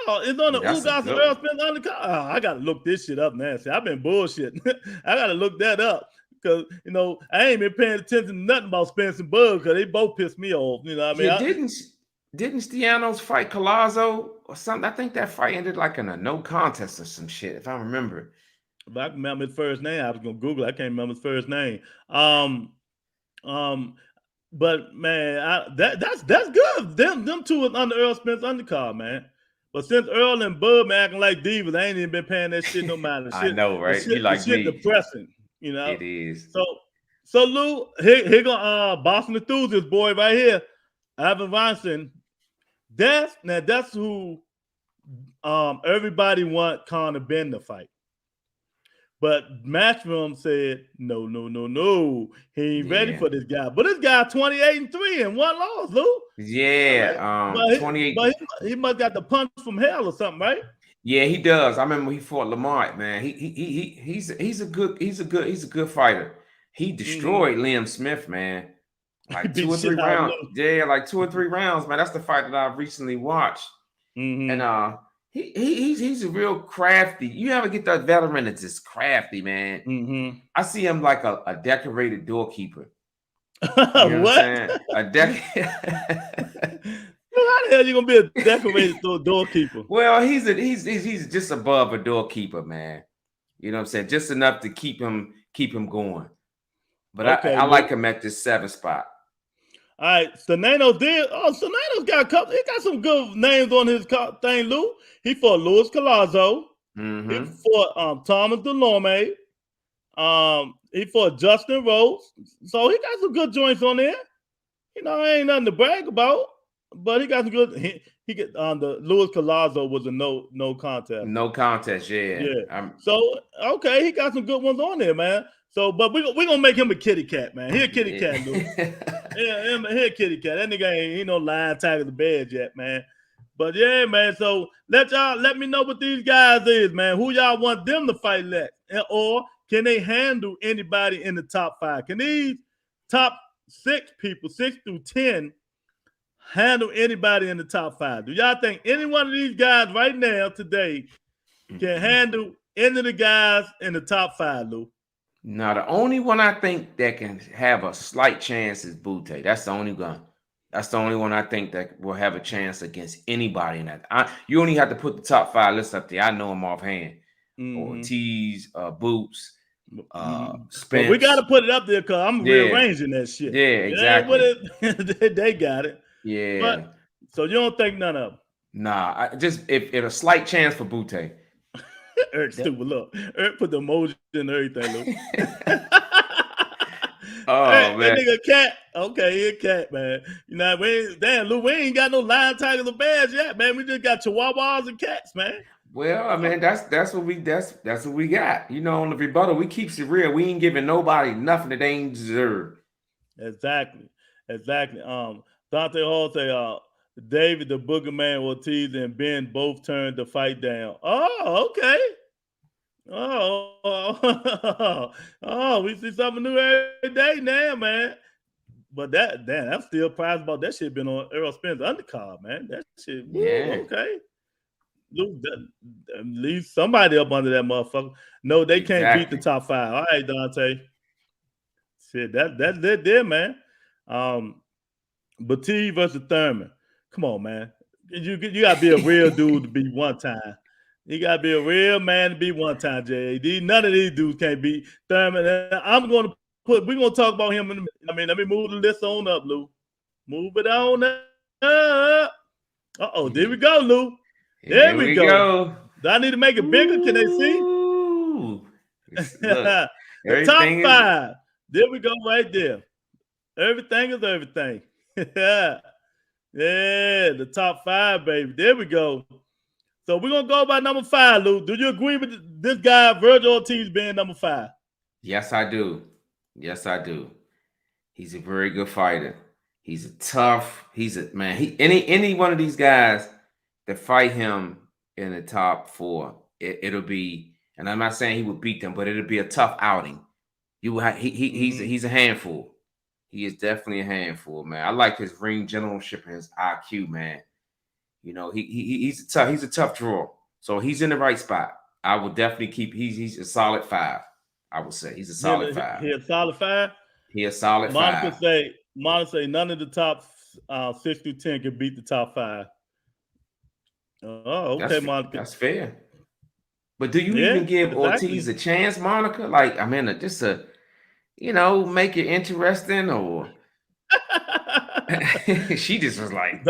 Oh, it's on the Ugas Earl Spence undercard. Oh, I gotta look this shit up, man. See, I've been bullshitting. I gotta look that up because I ain't been paying attention to nothing about Spence and Bug because they both pissed me off. You know what I mean? Didn't Stianos fight Collazo or something? I think that fight ended like in a no contest or some shit, if I remember. But I can remember his first name. I was gonna Google it. I can't remember his first name. But man, that's good. Them two is under Earl Spence undercard, man. But since Earl and Bub acting like divas, I ain't even been paying that shit no matter. I know, right? You like me. Depressing, you know. It is. So Lou, here go Boston enthusiast boy right here, Ivan Weinstein. That's who everybody want Conor Ben to fight. But Matchroom said, no. He ain't ready for this guy. But this guy 28-3 and 1 loss, Lou. Yeah. 28. But he must got the punch from hell or something, right? Yeah, he does. I remember he fought Lamont, man. He's a good fighter. He destroyed Liam Smith, man. Like 2 or 3 rounds. Yeah, like 2 or 3 rounds, man. That's the fight that I recently watched. And he's a real crafty. You ever get that veteran that's just crafty, man? I see him like a decorated doorkeeper. You know what? A how the hell you gonna be a decorated doorkeeper? Well, he's just above a doorkeeper, man. You know what I'm saying? Just enough to keep him going. But okay, I like him at this 7th spot. All right, Stenano did. Oh, Stenano's got a couple. He got some good names on his thing, Lou. He fought Luis Collazo. He fought Thomas Delorme. He fought Justin Rhodes. So he got some good joints on there. Ain't nothing to brag about, but he got some good. He get the Luis Collazo was a no contest. No contest, yeah. So okay, he got some good ones on there, man. So, but we're gonna make him a kitty cat, man. He a kitty cat, Lou. Yeah, he a kitty cat. That nigga ain't no lion tiger the bed yet, man. But yeah, man. So let me know what these guys is, man. Who y'all want them to fight next, or can they handle anybody in the top 5? Can these top 6 people, 6 through 10, handle anybody in the top 5? Do y'all think any one of these guys right now today can handle any of the guys in the top 5, Lou? Now, the only one I think that can have a slight chance is Butte. That's the only one. That's the only one I think that will have a chance against anybody in that. You only have to put the top 5 list up there. I know them offhand. Ortiz, Boots, Spence. But we got to put it up there because I'm rearranging that shit. Yeah, exactly. They got it. Yeah. But, so you don't think none of them? Nah, if a slight chance for Butte. Eric stupid. Look, Eric put the emoji in everything. Look. Oh, man, that nigga cat. Okay, he a cat, man. Lou, we ain't got no lion, tigers, or bears yet, man. We just got chihuahuas and cats, man. Well, I mean, that's what we got. On the rebuttal, we keeps it real. We ain't giving nobody nothing that they ain't deserve. Exactly. Dante Hall say, David the Boogerman Ortiz and Ben both turned the fight down. Oh, okay. Oh, we see something new every day now, man. But I'm still surprised about that shit been on Earl Spence undercard, man. That shit, okay. Leave somebody up under that motherfucker. No, they can't beat the top 5. All right, Dante. Shit, that's it there, man. Batiste versus Thurman. Come on, man. You gotta be a real dude to be one time. You gotta be a real man to be one time, J.A.D. None of these dudes can't beat Thurman. We're gonna talk about him in a minute. I mean, let me move the list on up, Lou. Move it on up. There we go, Lou. There we go. Do I need to make it bigger? Can they see? Look. The top Everything is. 5. There we go right there. Everything is everything. Yeah. Yeah, the top 5, baby. There we go. So we're gonna go by number 5, Lou. Do you agree with this guy, Virgil Ortiz, being number 5? Yes, I do. Yes, I do. He's a very good fighter. He's a tough. He's a man. Any one of these guys that fight him in the top 4, it'll be. And I'm not saying he would beat them, but it'll be a tough outing. He's a handful. He is definitely a handful, man. I like his ring generalship and his IQ, man. You know, he's a tough draw. So he's in the right spot. I would definitely keep. He's a solid 5. I would say he's a solid 5. He a solid 5. He a solid 5. Monica say none of the top 6 through 10 can beat the top 5. Oh, okay, Monica. That's fair. But do you even give Ortiz a chance, Monica? Like, I mean, just a, make it interesting, or she just was like,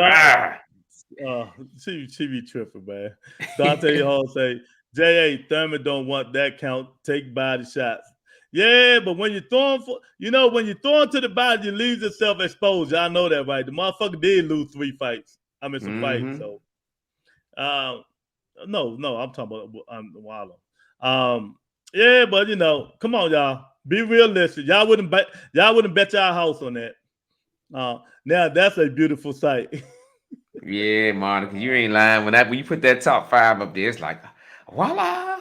she be tripping, man. Dante Hall say, J.A. Thurman don't want that count. Take body shots. Yeah, but when you're throwing when you're throwing to the body, you leave yourself exposed. Y'all know that, right? The motherfucker did lose 3 fights. I mean, some fights. So, no, I'm talking about Wilder. Yeah, but come on, y'all. Be realistic. Y'all wouldn't bet y'all house on that. Now that's a beautiful sight. Yeah, Monica, you ain't lying. When you put that top 5 up there, it's like, voila.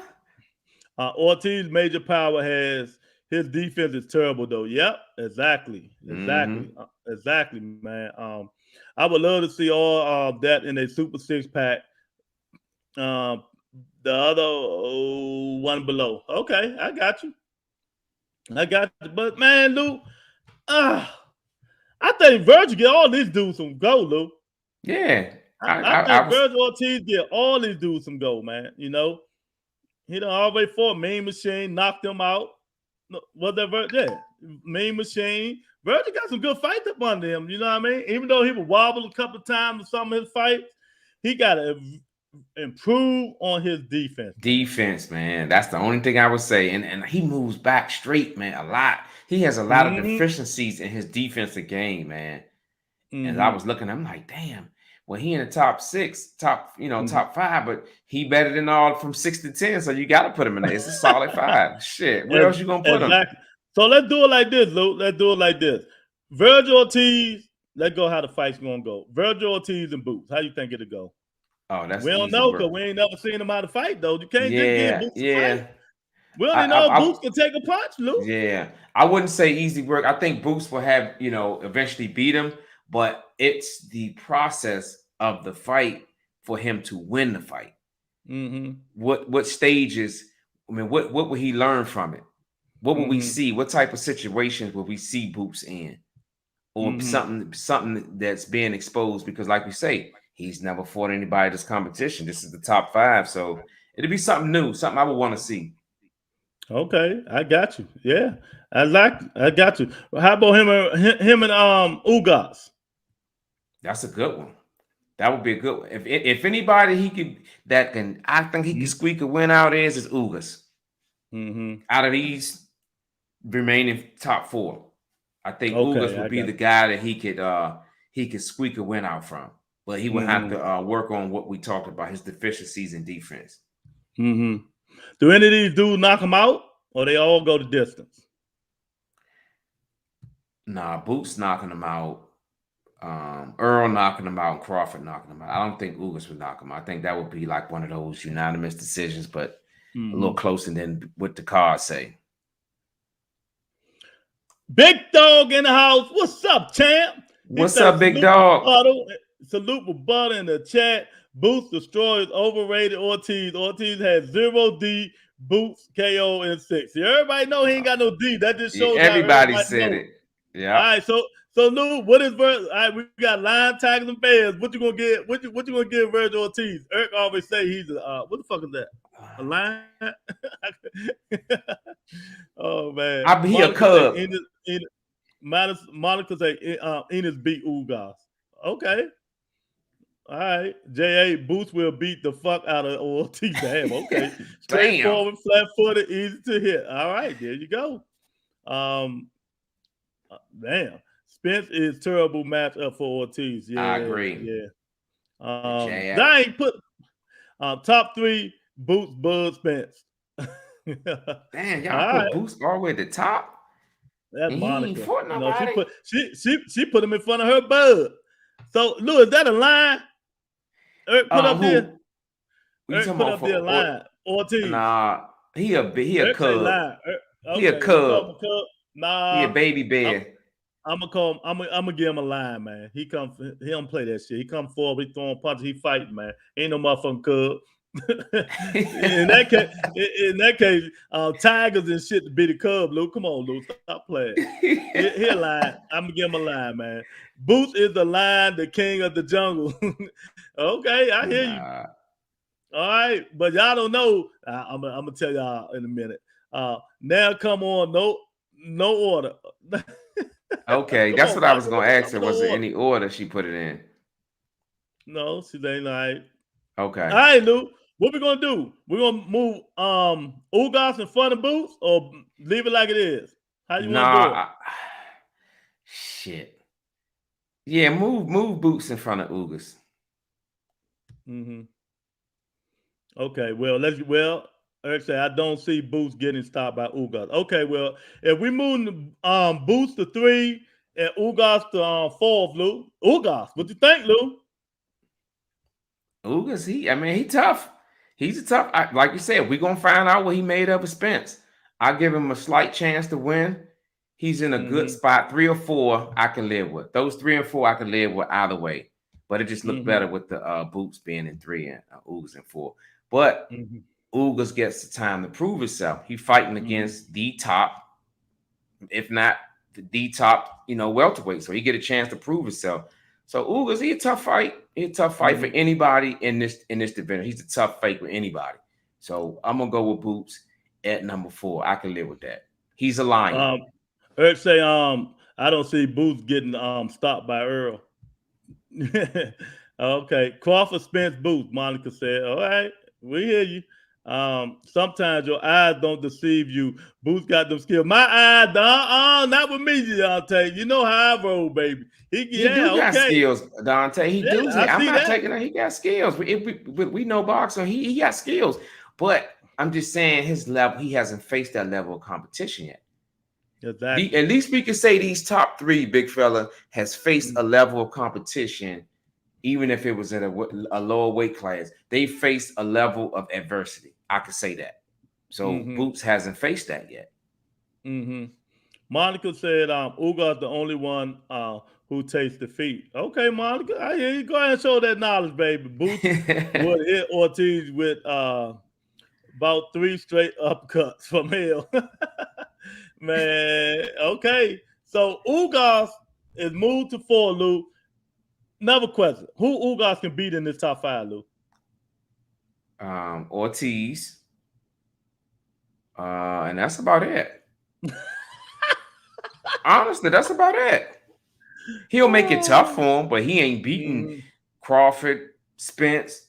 Ortiz major power has his defense is terrible though. Yep, exactly, exactly, man. I would love to see all that in a Super 6-pack. The other one below. Okay, I got you. But man, Lou, I think Virgil get all these dudes some gold, Lou. Yeah, I think Virgil Ortiz get all these dudes some gold, man. He done already fought Mean Machine, knocked him out. Whatever, yeah, Mean Machine. Virgil got some good fights up under him. You know what I mean? Even though he would wobble a couple of times in some of his fights, he got to improve on his defense. Defense, man. That's the only thing I would say. And he moves back straight, man, a lot. He has a lot of deficiencies in his defensive game, man. And I was looking, I'm like, damn. Well, he in the top 6, top 5, but he better than all from 6 to 10. So you got to put him in there. It's a solid 5. Shit. Where else you gonna put him? So let's do it like this, Luke. Let's do it like this. Virgil Ortiz. Let's go how the fight's gonna go. Virgil Ortiz and Boots. How you think it'll go? Oh, that's we don't know because we ain't never seen him out of fight though. You can't just get Boots to fight. We only know Boots can take a punch, Luke. Yeah, I wouldn't say easy work. I think Boots will have eventually beat him. But it's the process of the fight for him to win the fight. What stages? I mean, what will he learn from it? What will we see? What type of situations will we see Boots in, or something that's being exposed? Because, like we say, he's never fought anybody this competition. This is the top 5, so it'll be something new, something I would want to see. Okay, I got you. Yeah, I got you. How about him and Ugas? That's a good one. That would be a good one. If anybody I think he can squeak a win out is Ugas. Out of these remaining top 4, I think Ugas would be the guy that he could squeak a win out from. But he would have to work on what we talked about, his deficiencies in defense. Do any of these dudes knock him out, or they all go the distance? Nah, Boots knocking him out. Earl knocking him out and Crawford knocking him out. I don't think Ugas would knock him out. I think that would be like one of those unanimous decisions, but a little closer than what the cards say. Big Dog in the house. What's up, champ? What's up, Big Dog? Salute for Butter in the chat. Boots destroys overrated Ortiz. Ortiz has 0 D. Boots KO in 6. Everybody know he ain't got no D. That just shows everybody said it. Yeah. All right, so Lou, what is Virgil? All right, we got lion, tigers, and bears. What you gonna get? What you gonna give Virgil Ortiz? Eric always say he's a what the fuck is that? A lion? Oh man, I'll be a cub. Monica say Enos beat Ugas. Okay. All right. J.A. Boots will beat the fuck out of Ortiz. Damn, okay. Damn. Straightforward, flat-footed, easy to hit. All right, there you go. Damn. Spence is terrible matchup for Ortiz. Yeah, I agree. yeah. Jab. I ain't put top 3 Boots, Bud, Spence. Damn, y'all All put right. Boots all the way at the top. That's And he ain't Monica. fought You know, nobody. she put him in front of her Bud. So, Lou, is that a line? Eric put up there. Who you Eric talking put about up there a line. Ortiz. Nah, he a Eric say cub. line. He a Okay, you call him cub. a cub? Nah. He a baby bear. I'm gonna give him a line, man. He don't play that shit. He come forward, he throwing punches, he fighting, man. Ain't no motherfucking cub. in that case, Tigers and shit to be the cub, Lou. Come on, Lou. Stop playing. Here line. I'm gonna give him a line, man. Boots is the lion, the king of the jungle. Okay, I hear you. All right, but y'all don't know. I'm gonna tell y'all in a minute. Now come on, no order. Okay, that's what I was gonna ask her. Was there any order she put it in? No, she ain't like. Okay. All right, Lou. What we gonna do? We're gonna move Ugas in front of Boots or leave it like it is? How you wanna do it? Shit. Yeah, move Boots in front of Ugas. Okay, Eric said I don't see Boots getting stopped by Ugas. Okay, well, if we move Boots to 3 and Ugas to 4th, Lou. Ugas, what you think, Lou? Ugas, he tough. He's a tough. Like you said, we're gonna find out what he made of with Spence. I give him a slight chance to win. He's in a good spot. 3 or 4, I can live with. Those 3 and 4, I can live with either way. But it just looked better with the Boots being in 3 and Ugas in 4. But Ugas gets the time to prove himself. He's fighting against the top, if not the top, welterweight. So he get a chance to prove himself. So Ugas, he a tough fight. He a tough fight for anybody in this division. He's a tough fight with anybody. So I'm gonna go with Boots at number 4. I can live with that. He's a lion. Eric say, I don't see Boots getting stopped by Earl. Okay, Crawford, Spence, Boots. Monica said, all right, we hear you. Sometimes your eyes don't deceive you. Boots got them skills. My eyes, not with me, Dante. You know how I roll, baby. He got skills, Dante. I'm not taking it. He got skills. We know boxing. He got skills. But I'm just saying his level, he hasn't faced that level of competition yet. Exactly. At least we can say these top 3, big fella, has faced a level of competition, even if it was at a lower weight class. They faced a level of adversity. I could say that. So Boots hasn't faced that yet. Monica said, Ugas the only one who tastes defeat. Okay, Monica, I hear you. Go ahead and show that knowledge, baby. Boots would hit Ortiz with about 3 straight upcuts from hell. Man, okay. So Ugas is moved to 4, Lou. Another question. Who Ugas can beat in this top 5, Lou? Ortiz. And that's about it. Honestly, that's about it. He'll make it tough for him, but he ain't beating Crawford, Spence,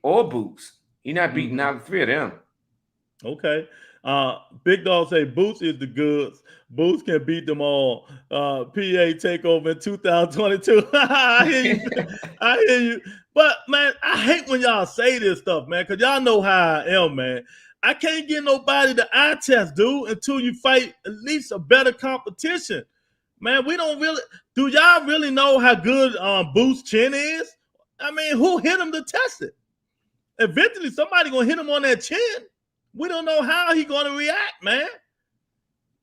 or Boots. He's not beating out of 3 of them. Okay. Big Dog say Boots is the goods. Boots can beat them all. PA takeover in 2022. I hear you. I hear you. But man, I hate when y'all say this stuff, man, because y'all know how I am, man. I can't get nobody to eye test, dude, until you fight at least a better competition. Man, we don't really. Do y'all really know how good Boots' chin is? I mean, who hit him to test it? Eventually, somebody gonna hit him on that chin. We don't know how he gonna react, man.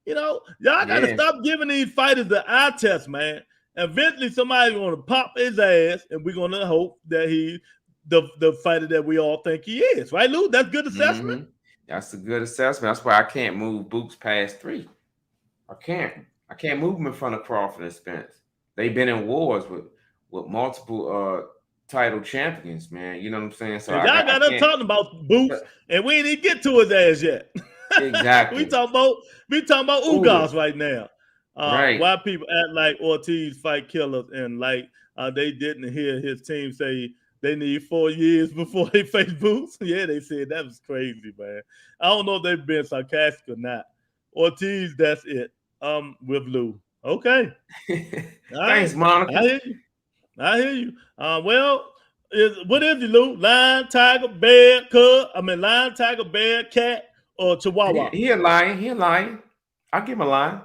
Y'all gotta stop giving these fighters the eye test, man. Eventually, somebody's gonna pop his ass, and we're gonna hope that he's the fighter that we all think he is, right, Lou? That's good assessment. That's a good assessment. That's why I can't move Boots past 3. I can't move him in front of Crawford and Spence. They've been in wars with multiple title champions, man. You know what I'm saying? So y'all got us talking about Boots, and we ain't even get to his ass yet. Exactly. we talking about Ugas right now. Right. Why people act like Ortiz fight killers and like they didn't hear his team say they need 4 years before they face Boots. Yeah, they said that was crazy, man. I don't know if they've been sarcastic or not. Ortiz, that's it. With Lou. Okay. All Thanks, right. Monica. I hear you. I hear you. Well, what is it, Lou? Lion, tiger, bear, cub? I mean, lion, tiger, bear, cat, or chihuahua? He a lion. He a lion. I give him a lion.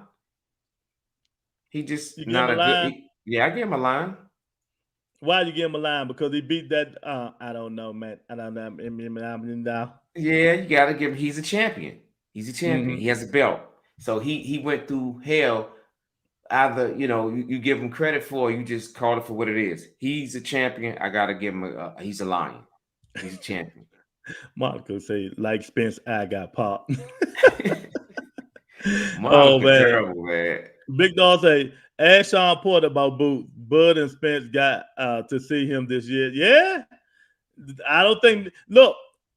He just You give him not a a good. lion? Yeah, I give him a lion. Why you give him a lion? Because he beat that. I don't know, man. I don't know. Yeah, you gotta give him. He's a champion. He's a champion. Mm-hmm. He has a belt. So he went through hell. Either you give him credit for, or you just call it for what it is. He's a champion. I gotta give him he's a lion. He's a champion. Monica say, like Spence, I got popped. Oh man, terrible, man. Big Dog say, ask Sean Porter about Boots. Bud and Spence got to see him this year. Yeah, I don't think. Look,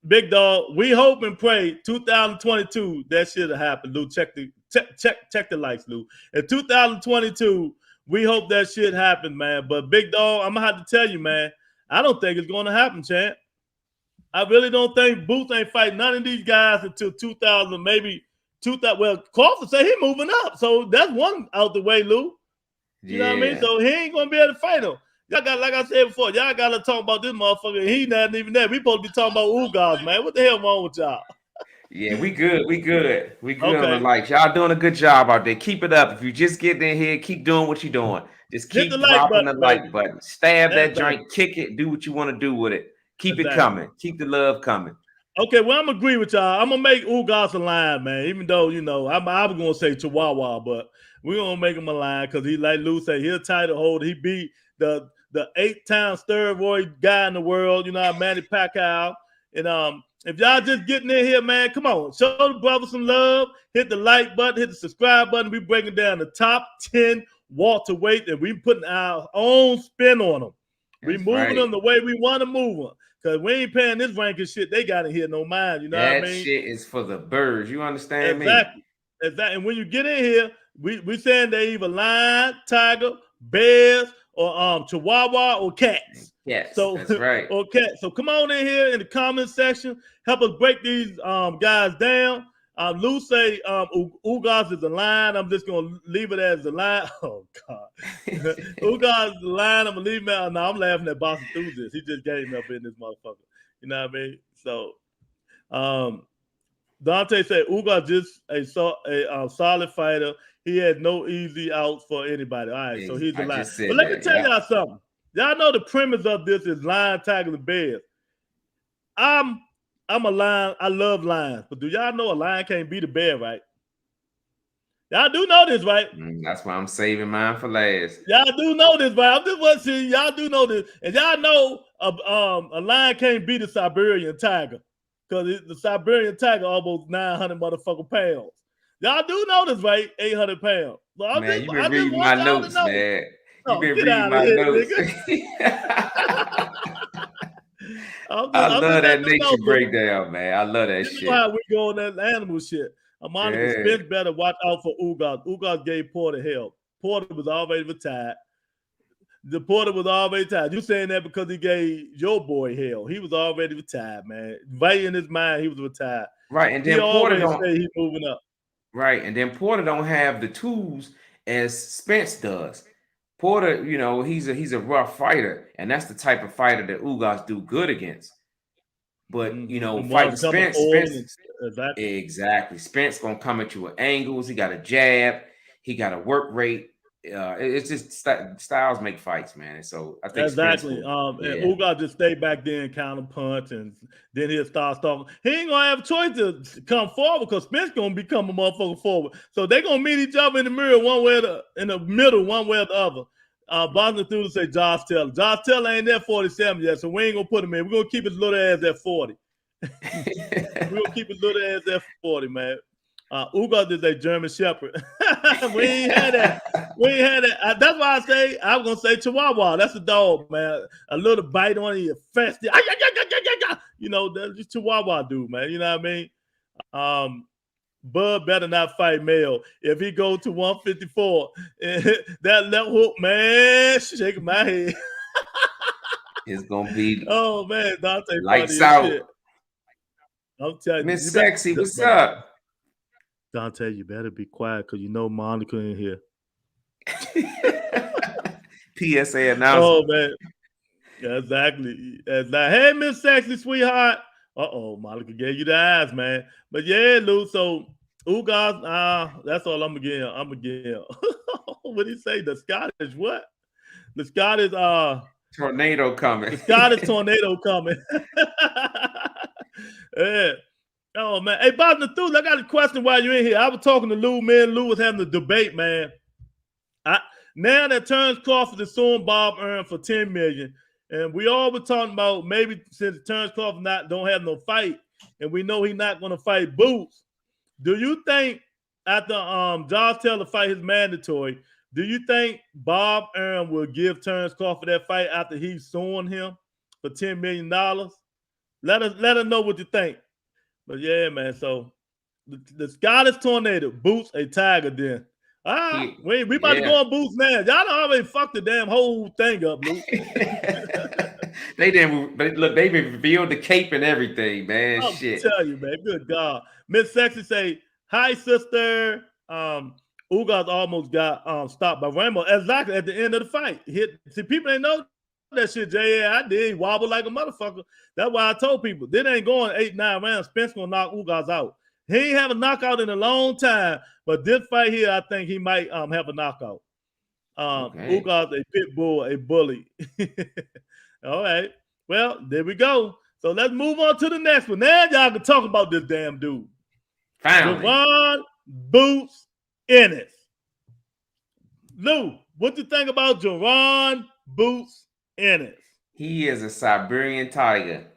Big Dog, we hope and pray 2022 that should have happened. Lou, check the lights, Lou. In 2022, we hope that shit happen, man. But Big Dog, I'm gonna have to tell you, man, I don't think it's gonna happen, champ. I really don't think Boots ain't fighting none of these guys until 2000, maybe 2000. Well, Crawford say he moving up, so that's one out the way, Lou. You know what I mean? So he ain't gonna be able to fight him. Y'all got, like I said before, y'all gotta talk about this motherfucker. He not even there. We supposed to be talking about Ugas, man. What the hell wrong with y'all? Yeah, we good. We good on the likes. Y'all doing a good job out there. Keep it up. If you just get in here, keep doing what you're doing. Just keep dropping the like button. Stab that joint, kick it, do what you want to do with it. Keep it coming. Keep the love coming. Okay, well, I'm gonna agree with y'all. I'm gonna make Ugas a lion, man. Even though I was gonna say Chihuahua, but we're gonna make him a lion because he, like Lou said, he's a title holder. He beat the 8-time steroid guy in the world, Manny Pacquiao. And if y'all just getting in here, man, come on, show the brother some love. Hit the like button, hit the subscribe button. We breaking down the top 10 welterweight, and we putting our own spin on them. We moving them the way we want to move them. Because we ain't paying this ranking shit they got in here no mind. You know what I mean? That shit is for the birds. You understand me? Exactly. And when you get in here, we saying they either lion, tiger, bears, or Chihuahua or cats. Yes, so, that's right. Or cats. So come on in here in the comment section. Help us break these guys down. Lou say Ugas is a lion. I'm just gonna leave it as a lion. Oh God, Ugas is a lion. I'm gonna leave him out. No, I'm laughing at Boston Enthusiast. He just gave me up in this motherfucker. You know what I mean? So, Dante said Ugas just a solid fighter. He had no easy outs for anybody. All right, so he's a lion. But let me tell y'all something. Y'all know the premise of this is lion, tiger, and bears. I'm a lion. I love lions. But do y'all know a lion can't beat a bear, right? Y'all do know this, right? That's why I'm saving mine for last. Y'all do know this, right? I'm just want to see. Y'all do know this. And y'all know a lion can't beat a Siberian tiger. Because the Siberian tiger almost 900 motherfucking pounds. Y'all do know this, right? 800 pounds. So man, you've been reading my notes, man. You've been reading my notes. I love that nature breakdown, man. I love that shit. You know how we go on that animal shit. Monica Spence better watch out for Ugas. Ugas gave Porter hell. Porter was already retired. The Porter was already retired. You saying that because he gave your boy hell. He was already retired, man. Right in his mind, he was retired. Right, and then Porter don't say he's moving up. Right, and then Porter don't have the tools as Spence does. Porter, he's a rough fighter, and that's the type of fighter that Ugas do good against. But fighting Spence, exactly. Spence gonna come at you with angles. He got a jab. He got a work rate. It's just styles make fights, man. And so I think exactly. And Ugas just stay back there and counter punch, and then he'll start stalking. He ain't gonna have a choice to come forward because Spence gonna become a motherfucker forward. So they gonna meet each other in the mirror one way or in the middle, one way or the other. Boston Enthusiast say Josh Taylor. Josh Taylor ain't there 47 yet, so we ain't gonna put him in. We're gonna keep his little ass at 40. We're gonna keep his little ass at 40, man. Ugas is a German Shepherd. We ain't had that. We ain't had that. That's why I was gonna say Chihuahua. That's a dog, man. A little bite on it, festive. That's just Chihuahua dude, man. You know what I mean? Bud better not fight Mel. If he go to 154, that left hook, man, shaking my head. It's gonna be Oh man, Dante lights funny as out. shit. I'm telling you, Miss Sexy, what's up? Dante, you better be quiet because you know Monica in here. PSA Oh announcement. man, yeah, exactly. Hey, Miss Sexy, sweetheart. Monica gave you the eyes, man. But yeah, Lou. So, guys, that's all I'm gonna get. What did he say? The Scottish what? The Scottish Tornado coming. the Scottish tornado coming. Yeah. Oh man. Hey, Bob Nathula, I got a question while you're in here. I was talking to Lou, man. Lou was having a debate, man. Now that Terrence Crawford is suing Bob Earn for $10 million, and we all were talking about maybe since Terrence Crawford don't have no fight, and we know he's not going to fight Boots. Do you think after Josh Taylor fight is mandatory, do you think Bob Earn will give Terrence Crawford that fight after he's suing him for $10 million? Let us know what you think. But yeah, man. So the Scottish tornado Boots a tiger then. We about to go on Boots now. Y'all done already fucked the damn whole thing up, Luke. They didn't. But look, they revealed the cape and everything, man. I'll Shit. tell you, man. Good God. Miss Sexy say, "Hi, sister." Ugas almost got stopped by Rambo exactly at the end of the fight. See, people ain't know that shit. I did wobble like a motherfucker. That's why I told people this ain't going 8-9 rounds. Spence gonna knock Ugas out. He ain't have a knockout in a long time, but this fight here, I think he might have a knockout. Ugas a pit bull, a bully. All right. Well, there we go. So let's move on to the next one. Now y'all can talk about this damn dude. Javon Boots Ennis. Lou, what you think about Javon Boots Ennis? He is a Siberian tiger.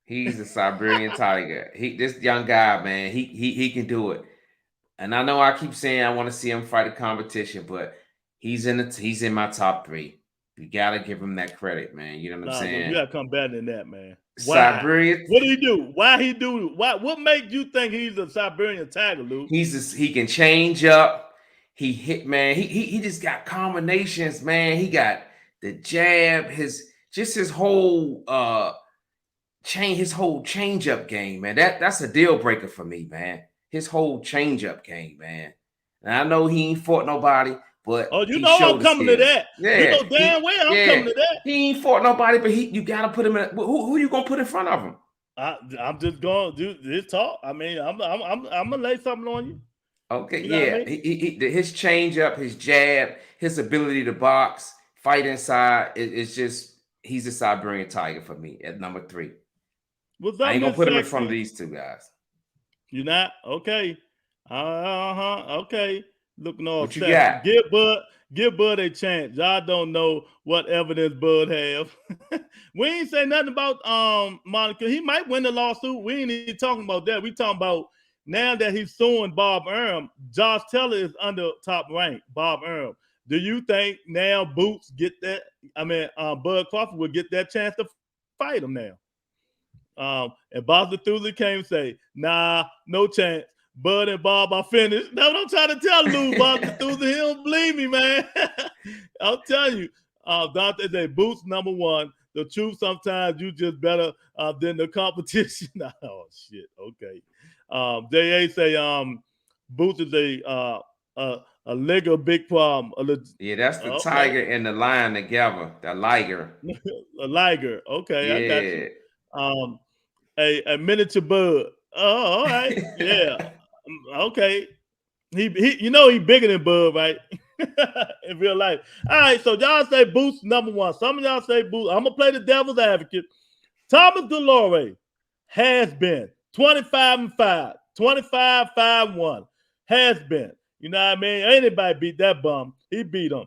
He's a Siberian tiger. This young guy, man, he can do it. And I know I keep saying I want to see him fight a competition, but he's in my top 3. You gotta give him that credit, man. You know what I'm saying? You gotta come better than that, man. Why? Siberian. What did he do? Why he do? What makes you think he's a Siberian tiger, Lou? He can change up. He hit, man. He just got combinations, man. He got the jab, his whole change up game, man. That's a deal breaker for me, man. His whole change up game, man. And I know he ain't fought nobody, but you know I'm coming to that. Yeah, you know damn well I'm coming to that. He ain't fought nobody, but you gotta put him in. Who you gonna put in front of him? I'm just gonna do this talk. I mean, I'm gonna lay something on you. Okay, I mean? His change up, his jab, his ability to box, fight inside. It's just he's a Siberian tiger for me at number 3. I ain't gonna put him in front of these two guys. You're not? Okay. Okay. Looking all what you got? Give Bud a chance. Y'all don't know what evidence Bud have. We ain't say nothing about Monica. He might win the lawsuit. We ain't even talking about that. We talking about now that he's suing Bob Earl. Josh Taylor is under top rank. Bob Earl. Do you think now Boots get that? I mean, Bud Crawford will get that chance to fight him now? And Bob Nathula came and say, nah, no chance. Bud and Bob are finished. That's what I'm trying to tell Lou. Bob Nathula, he don't believe me, man. I'll tell you. Dante say, Boots number 1. The truth, sometimes you just better than the competition. Oh, shit. Okay. J.A. say, Boots is a Lego big problem. That's the tiger and the lion together. The liger. A liger. Okay, I got you. A miniature Bud. Oh, all right. Yeah. Okay. He he bigger than Bud, right? In real life. All right, so y'all say Boots number 1. Some of y'all say Boots. I'm gonna play the devil's advocate. Thomas Delore has been 25-5, 25-5-1. Has been. You know what I mean? Anybody beat that bum. He beat him.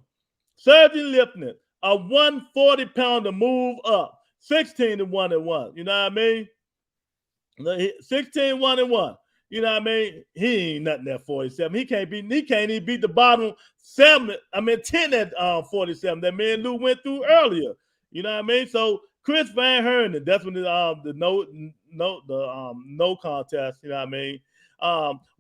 Sergey Lipnick, a 140-pounder move up. 16-1-1. You know what I mean? 16-1-1. You know what I mean? He ain't nothing at 47. He can't even beat the bottom 7. I mean 10 at 47. That man Lou went through earlier. You know what I mean? So Chris Van Hernen, that's when the no contest. You know what I mean?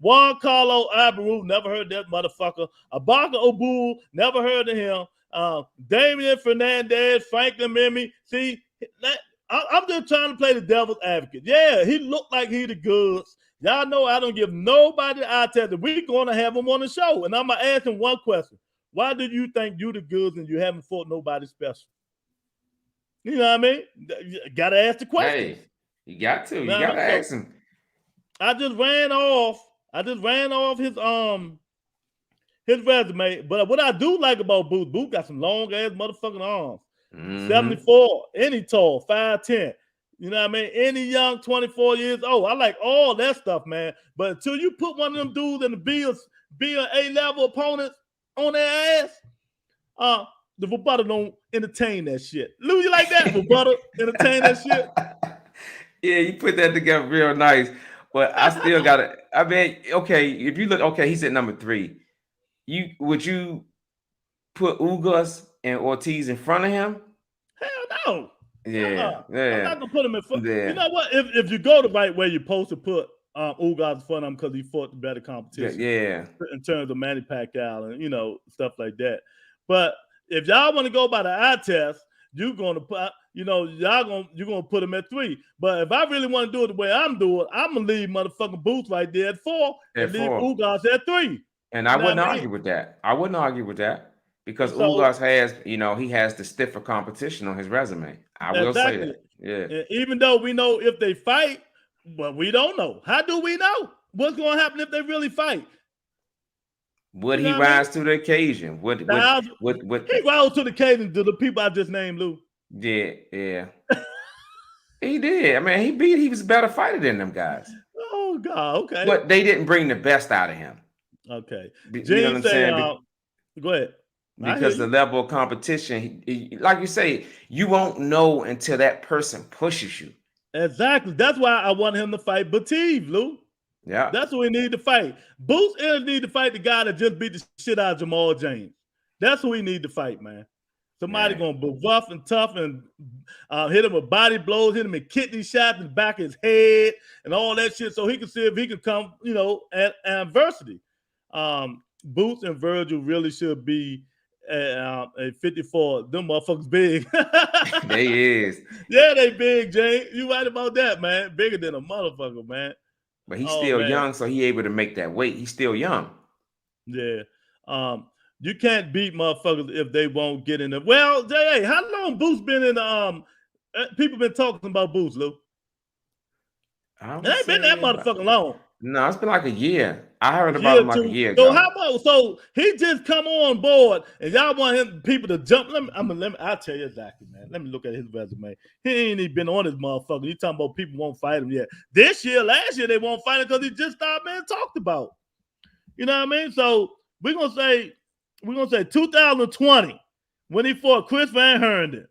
Juan Carlo Abaru, never heard that motherfucker. Abaka Obu, never heard of him. Damian Fernandez, Franklin Mimi. See, I'm just trying to play the devil's advocate. Yeah, he looked like he the goods. Y'all know I don't give nobody the eye test. We're going to have him on the show. And I'm going to ask him one question. Why do you think you the goods and you haven't fought nobody special? You know what I mean? You got to ask the question. Hey, you got to. You got to ask him. I just ran off his resume. But what I do like about Booth got some long ass motherfucking arms. 74, any tall, 5'10". You know what I mean? Any young 24 years old. I like all that stuff, man. But until you put one of them dudes in the be an A-level opponents on their ass, the Rebuttal don't entertain that shit. Lou, you like that? Rebuttal entertain that shit? Yeah, you put that together real nice. But I still got to, I mean, okay, if you look, okay, he's at number 3. Would you put Ugas and Ortiz in front of him? Hell no. Yeah. I'm not gonna put him in front. Yeah. You know what? If you go the right way, you're supposed to put Ugas in front of him because he fought the better competition. Yeah. In terms of Manny Pacquiao and stuff like that. But if y'all want to go by the eye test, you're gonna put you're gonna put him at 3. But if I really want to do it the way I'm doing, I'm gonna leave motherfucking Booth right there at 4 and leave Ugas at 3. And I wouldn't argue with that. I wouldn't argue with that. Because Ugas has, he has the stiffer competition on his resume. I will say that. Yeah. And even though we know if they fight, but we don't know. How do we know what's going to happen if they really fight? Would he rise to the occasion? Would he rise to the occasion to the people I just named, Lou? Yeah. He did. I mean, he was a better fighter than them guys. Oh God, okay. But they didn't bring the best out of him. Okay. You know what I'm saying? Go ahead. Because the level of competition, like you say, you won't know until that person pushes you. Exactly. That's why I want him to fight Batiste, Lou. Yeah. That's what we need to fight. Boots need to fight the guy that just beat the shit out of Jamal James. That's who we need to fight, man. Somebody going to be rough and tough and hit him with body blows, hit him in kidney shots in the back of his head and all that shit so he can see if he can come, at adversity. Boots and Virgil really should be a 54. Them motherfuckers big. They is. Yeah, they big, Jane. You right about that, man. Bigger than a motherfucker, man. But he's still young, so he able to make that weight. He's still young. Yeah. You can't beat motherfuckers if they won't get in there. Well, J.A., how long Boots been in people been talking about Boots, Lou? It ain't been that motherfucking long. No, it's been like a year. I heard about him like a year so ago. So he just come on board, and y'all want people to jump. I'll tell you exactly, man. Let me look at his resume. He ain't even been on his motherfucker. You talking about people won't fight him yet? Last year they won't fight him because he just started being talked about. You know what I mean? So we're gonna say 2020 when he fought Chris Van Herndon.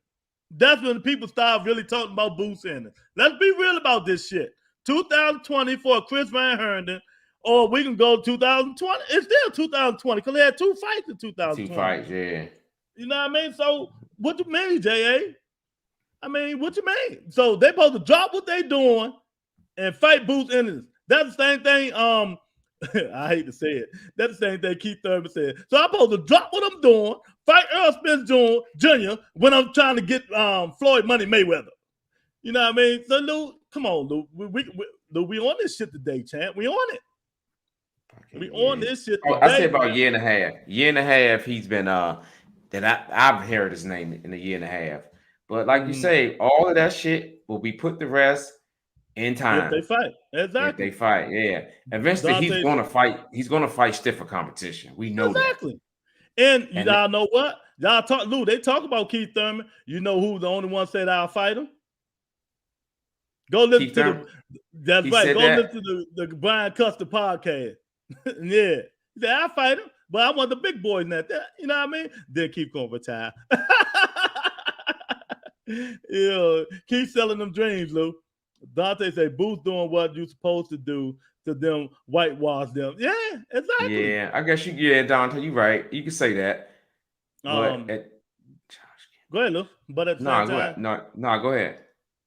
That's when people start really talking about Boots in it. Let's be real about this shit. 2020 for Chris Van Herndon, or we can go 2020. It's still 2020 because they had 2 fights in 2020. 2 fights, yeah. You know what I mean? So what you mean, J.A.? I mean, what you mean? So they supposed to drop what they doing and fight Boots in it. That's the same thing. I hate to say it. That's the same thing Keith Thurman said. So I'm supposed to drop what I'm doing, fight Earl Spence Jr. when I'm trying to get Floyd Money Mayweather. You know what I mean? So Lou, come on, Lou. We on this shit today, champ. We on it. We on this shit today. I said about a year and a half. Year and a half he's been that I've heard his name in a year and a half. But like you say, all of that shit will be put to rest in time. If they fight. Exactly. If they fight, yeah. Eventually he's gonna fight. He's gonna fight stiffer competition. We know exactly. That. And y'all know what? Y'all talk, Lou, they talk about Keith Thurman. You know who's the only one said I'll fight him? Go listen to that's right. Go listen to the Brian Custer podcast. Yeah. He said, I'll fight him, but I want the big boys in that. You know what I mean? Then keep going retire. Keep selling them dreams, Lou. Dante say Boots doing what you supposed to do to them whitewash them. Yeah, exactly. Yeah, I guess Dante, you right. You can say that. Go ahead, Lou. But at the same time, go ahead.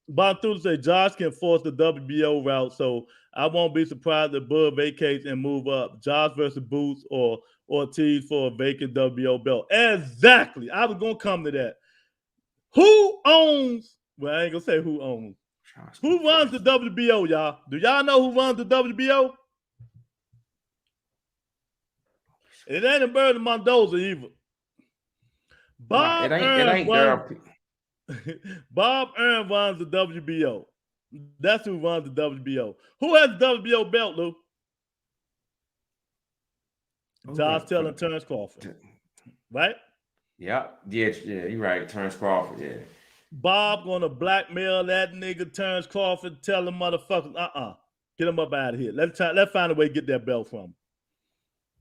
Bob Thula say Josh can force the WBO route, so I won't be surprised if Bud vacates and move up. Josh versus Boots or Ortiz for a vacant WBO belt. Exactly. I was gonna come to that. Who owns? Well, I ain't gonna say who owns. Who runs the WBO, y'all? Do y'all know who runs the WBO? It ain't a Bird of Mendoza either. Bob Bob Aaron runs the WBO. That's who runs the WBO. Who has the WBO belt, Lou? Josh Taylor and Terrence Crawford. Right? Yeah, you're right. Terrence Crawford, yeah. Bob gonna blackmail that nigga Terrence Crawford, tell him motherfuckers, get him up out of here. Let's find a way to get that belt from him.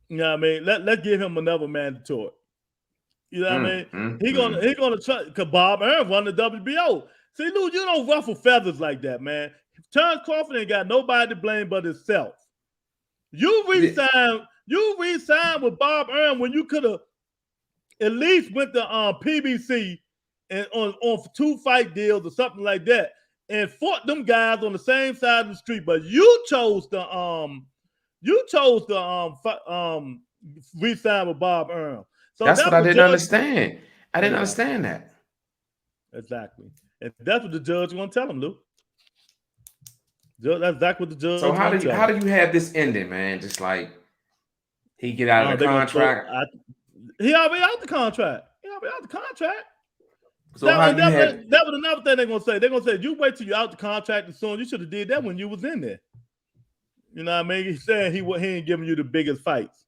You know what I mean? Let's give him another mandatory. You know what I mean? He gonna try, because Bob Aaron run the WBO. See, Lou, you don't ruffle feathers like that, man. Terrence Crawford ain't got nobody to blame but himself. You re-signed with Bob Aaron when you could have at least went to PBC and on 2 fight deals or something like that, and fought them guys on the same side of the street. But you chose to re-sign with Bob Aaron. So that's what I didn't understand. I didn't understand that. Exactly. And that's what the judge gonna tell him, Lou. That's exactly what the judge. So how do you have this ending, man? Just like he get out of the contract. He already out the contract. So that was another thing they're gonna say. They're gonna say, you wait till you out the contract and soon. You should have did that when you was in there. You know what I mean? He's saying he ain't giving you the biggest fights.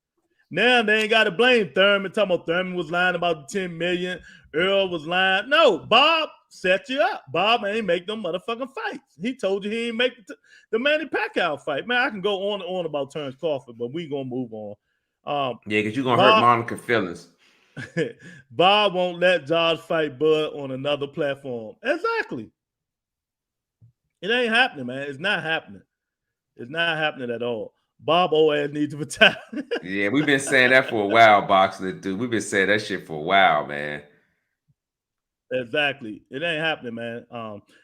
Now they ain't got to blame Thurman. Talking about Thurman was lying about the 10 million. Earl was lying. No, Bob set you up. Bob ain't make them motherfucking fights. He told you he ain't make the Manny Pacquiao fight. Man, I can go on and on about Terrence Crawford, but we gonna move on. Yeah, because you're gonna hurt Monica's feelings. Bob won't let Josh fight Bud on another platform. Exactly. It ain't happening, man. It's not happening. It's not happening at all. Bob ass needs to retire. Yeah, we've been saying that for a while, Boxer, dude. We've been saying that shit for a while, man. Exactly. It ain't happening, man.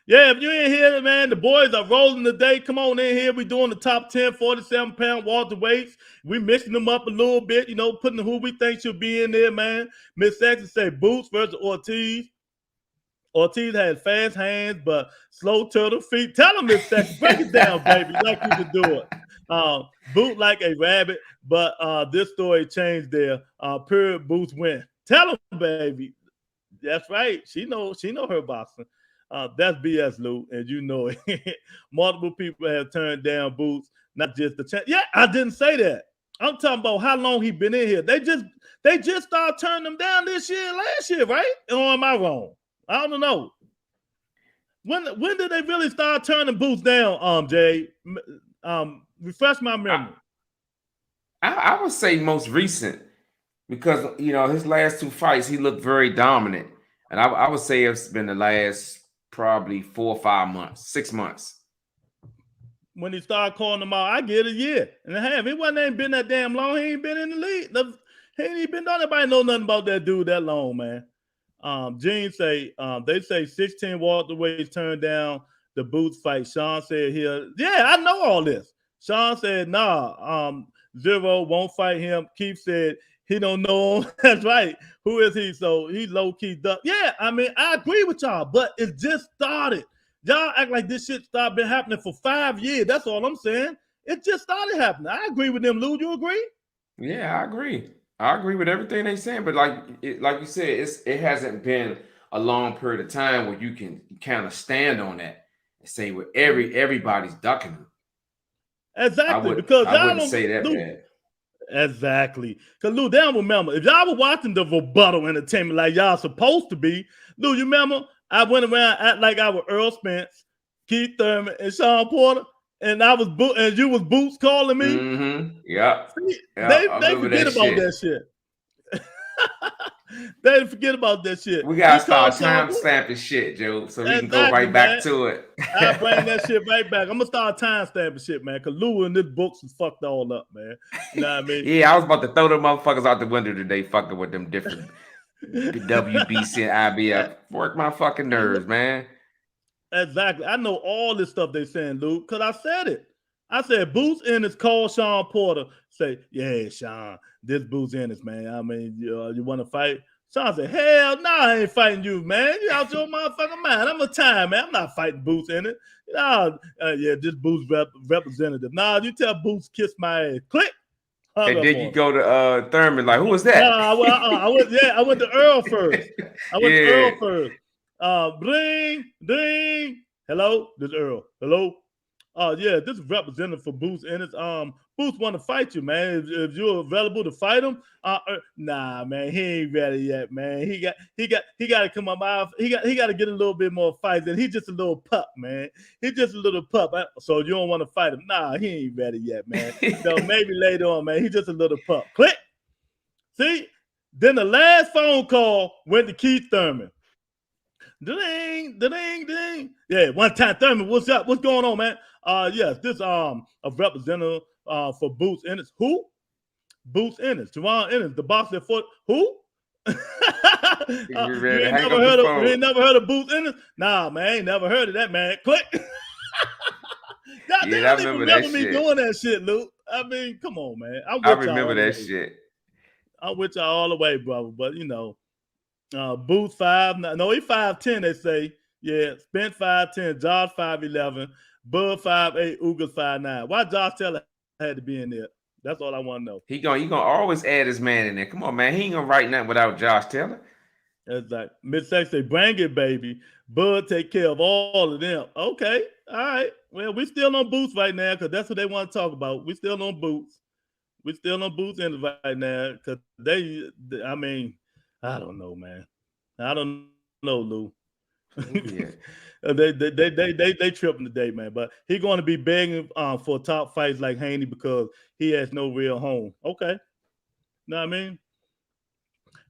Yeah, if you ain't here, man, the boys are rolling today. Come on in here. We doing the top 10 47-pound welterweights. We mixing them up a little bit, you know, putting who we think should be in there, man. Miss Saxon say Boots versus Ortiz. Ortiz has fast hands, but slow turtle feet. Tell him, Miss Saxon, break it down, baby, like you can do it. Boot like a rabbit, but this story changed there. Period. Boots win. Tell him, baby. That's right. She know her boxing. That's BS, Lou, and you know it. Multiple people have turned down Boots, not just the chance. Yeah, I didn't say that. I'm talking about how long he been in here. They just started turning them down this year, last year, right? Or am I wrong? I don't know. When did they really start turning Boots down, Jay? Refresh my memory. I would say most recent, because you know his last 2 fights he looked very dominant, and I would say it's been the last probably 4 or 5 months, 6 months. When he started calling them out, I get a year and a half. It ain't been that damn long. He ain't been in the league. He ain't been. Nobody know nothing about that dude that long, man. Gene say they say 16 welterweights turned down the Boots fight. Sean said here, yeah, I know all this. Sean said, nah, Zero won't fight him. Keith said he don't know him. That's right. Who is he? So he low-key duck. Yeah, I mean, I agree with y'all, but it just started. Y'all act like this shit started been happening for 5 years. That's all I'm saying. It just started happening. I agree with them, Lou. You agree? Yeah, I agree. I agree with everything they saying, but like you said, it hasn't been a long period of time where you can kind of stand on that and say, well, everybody's ducking them. Exactly, because I wouldn't say that bad. Exactly, because Lou, they don't remember. If y'all were watching the rebuttal entertainment like y'all supposed to be, Lou, you remember? I went around act like I was Earl Spence, Keith Thurman, and Sean Porter, and and you was Boots calling me. Mm-hmm. Yeah. They forget about that shit. They forget about that shit. We gotta start time stamping shit, Joe, so we can go right back to it. I'll bring that shit right back. I'm gonna start time stamping shit, man, because Lou and this books is fucked all up, man. You know what I mean? Yeah, I was about to throw them motherfuckers out the window today, fucking with them different WBC and IBF. Work my fucking nerves, man. Exactly. I know all this stuff they saying, Luke, because I said it. I said Boots Ennis called Sean Porter, say, yeah, Sean, this Boots Ennis, man. I mean, you want to fight? Sean said, hell no, I ain't fighting you, man. You out your motherfucking mind. I'm a time, man. I'm not fighting Boots Ennis. Yeah, this Boots representative. Nah, you tell Boots kiss my ass. Click. And then you go to Thurman, like, who was that? I went to Earl first. I went to Earl first. Bling, ding. Hello, this is Earl. Hello. Yeah, this is representative for Boots Ennis. Boots want to fight you, man. If you're available to fight him, nah, man, he ain't ready yet, man. He got to come up. He got to get a little bit more fights, and he's just a little pup, man. He's just a little pup. So you don't want to fight him? Nah, he ain't ready yet, man. So maybe later on, man. He's just a little pup. Click. See. Then the last phone call went to Keith Thurman. Ding, ding, ding. Yeah, one time Thurman, what's up? What's going on, man? Yes, this a representative for Boots Ennis. Who? Boots Ennis, Javon Ennis, the boxer for who? You ain't never heard of Boots Ennis? Nah, man, I ain't never heard of that, man. Click. God, they don't even remember me doing that shit, Luke. I mean, come on, man. I remember that shit. I'm with y'all all the way, brother. But you know, Boots 5'9". No, he 5'10", they say. Yeah, Spence 5'10", Josh 5'11", Bud 5'8", Ugas 5'9". Why Josh Taylor had to be in there? That's all I want to know. He gonna always add his man in there. Come on, man. He ain't gonna write nothing without Josh Taylor. That's like Mid-Sex say, bring it, baby. Bud take care of all of them. Okay, all right. Well, we still on Boots right now because that's what they want to talk about. We still on Boots. We still on Boots in right now because I mean, I don't know, man. I don't know, Lou. Yeah. they tripping today, man. But he's going to be begging for top fights like Haney because he has no real home. Okay, you know what I mean?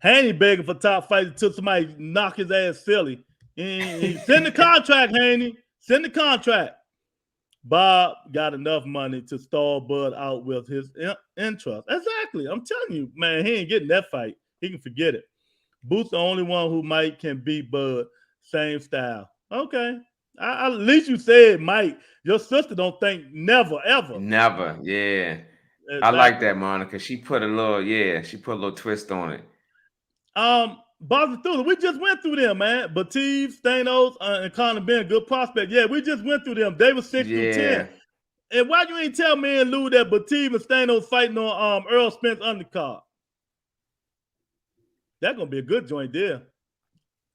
Haney begging for top fights until somebody knock his ass silly. Send the contract, Haney. Send the contract. Bob got enough money to stall Bud out with his interest. Exactly. I'm telling you, man, he ain't getting that fight. He can forget it. Boots the only one who can beat Bud. Same style. Okay. At least you said Mike. Your sister don't think never, ever. Never, yeah. Exactly. I like that, Monica. She put a little twist on it. Boston Thula, we just went through them, man. Batiste, Stanos, and Conor Ben, good prospect. Yeah, we just went through them. They were 6 through 10. And why you ain't tell me and Lou that Batiste and Stanos fighting on Earl Spence undercard? That's gonna be a good joint there.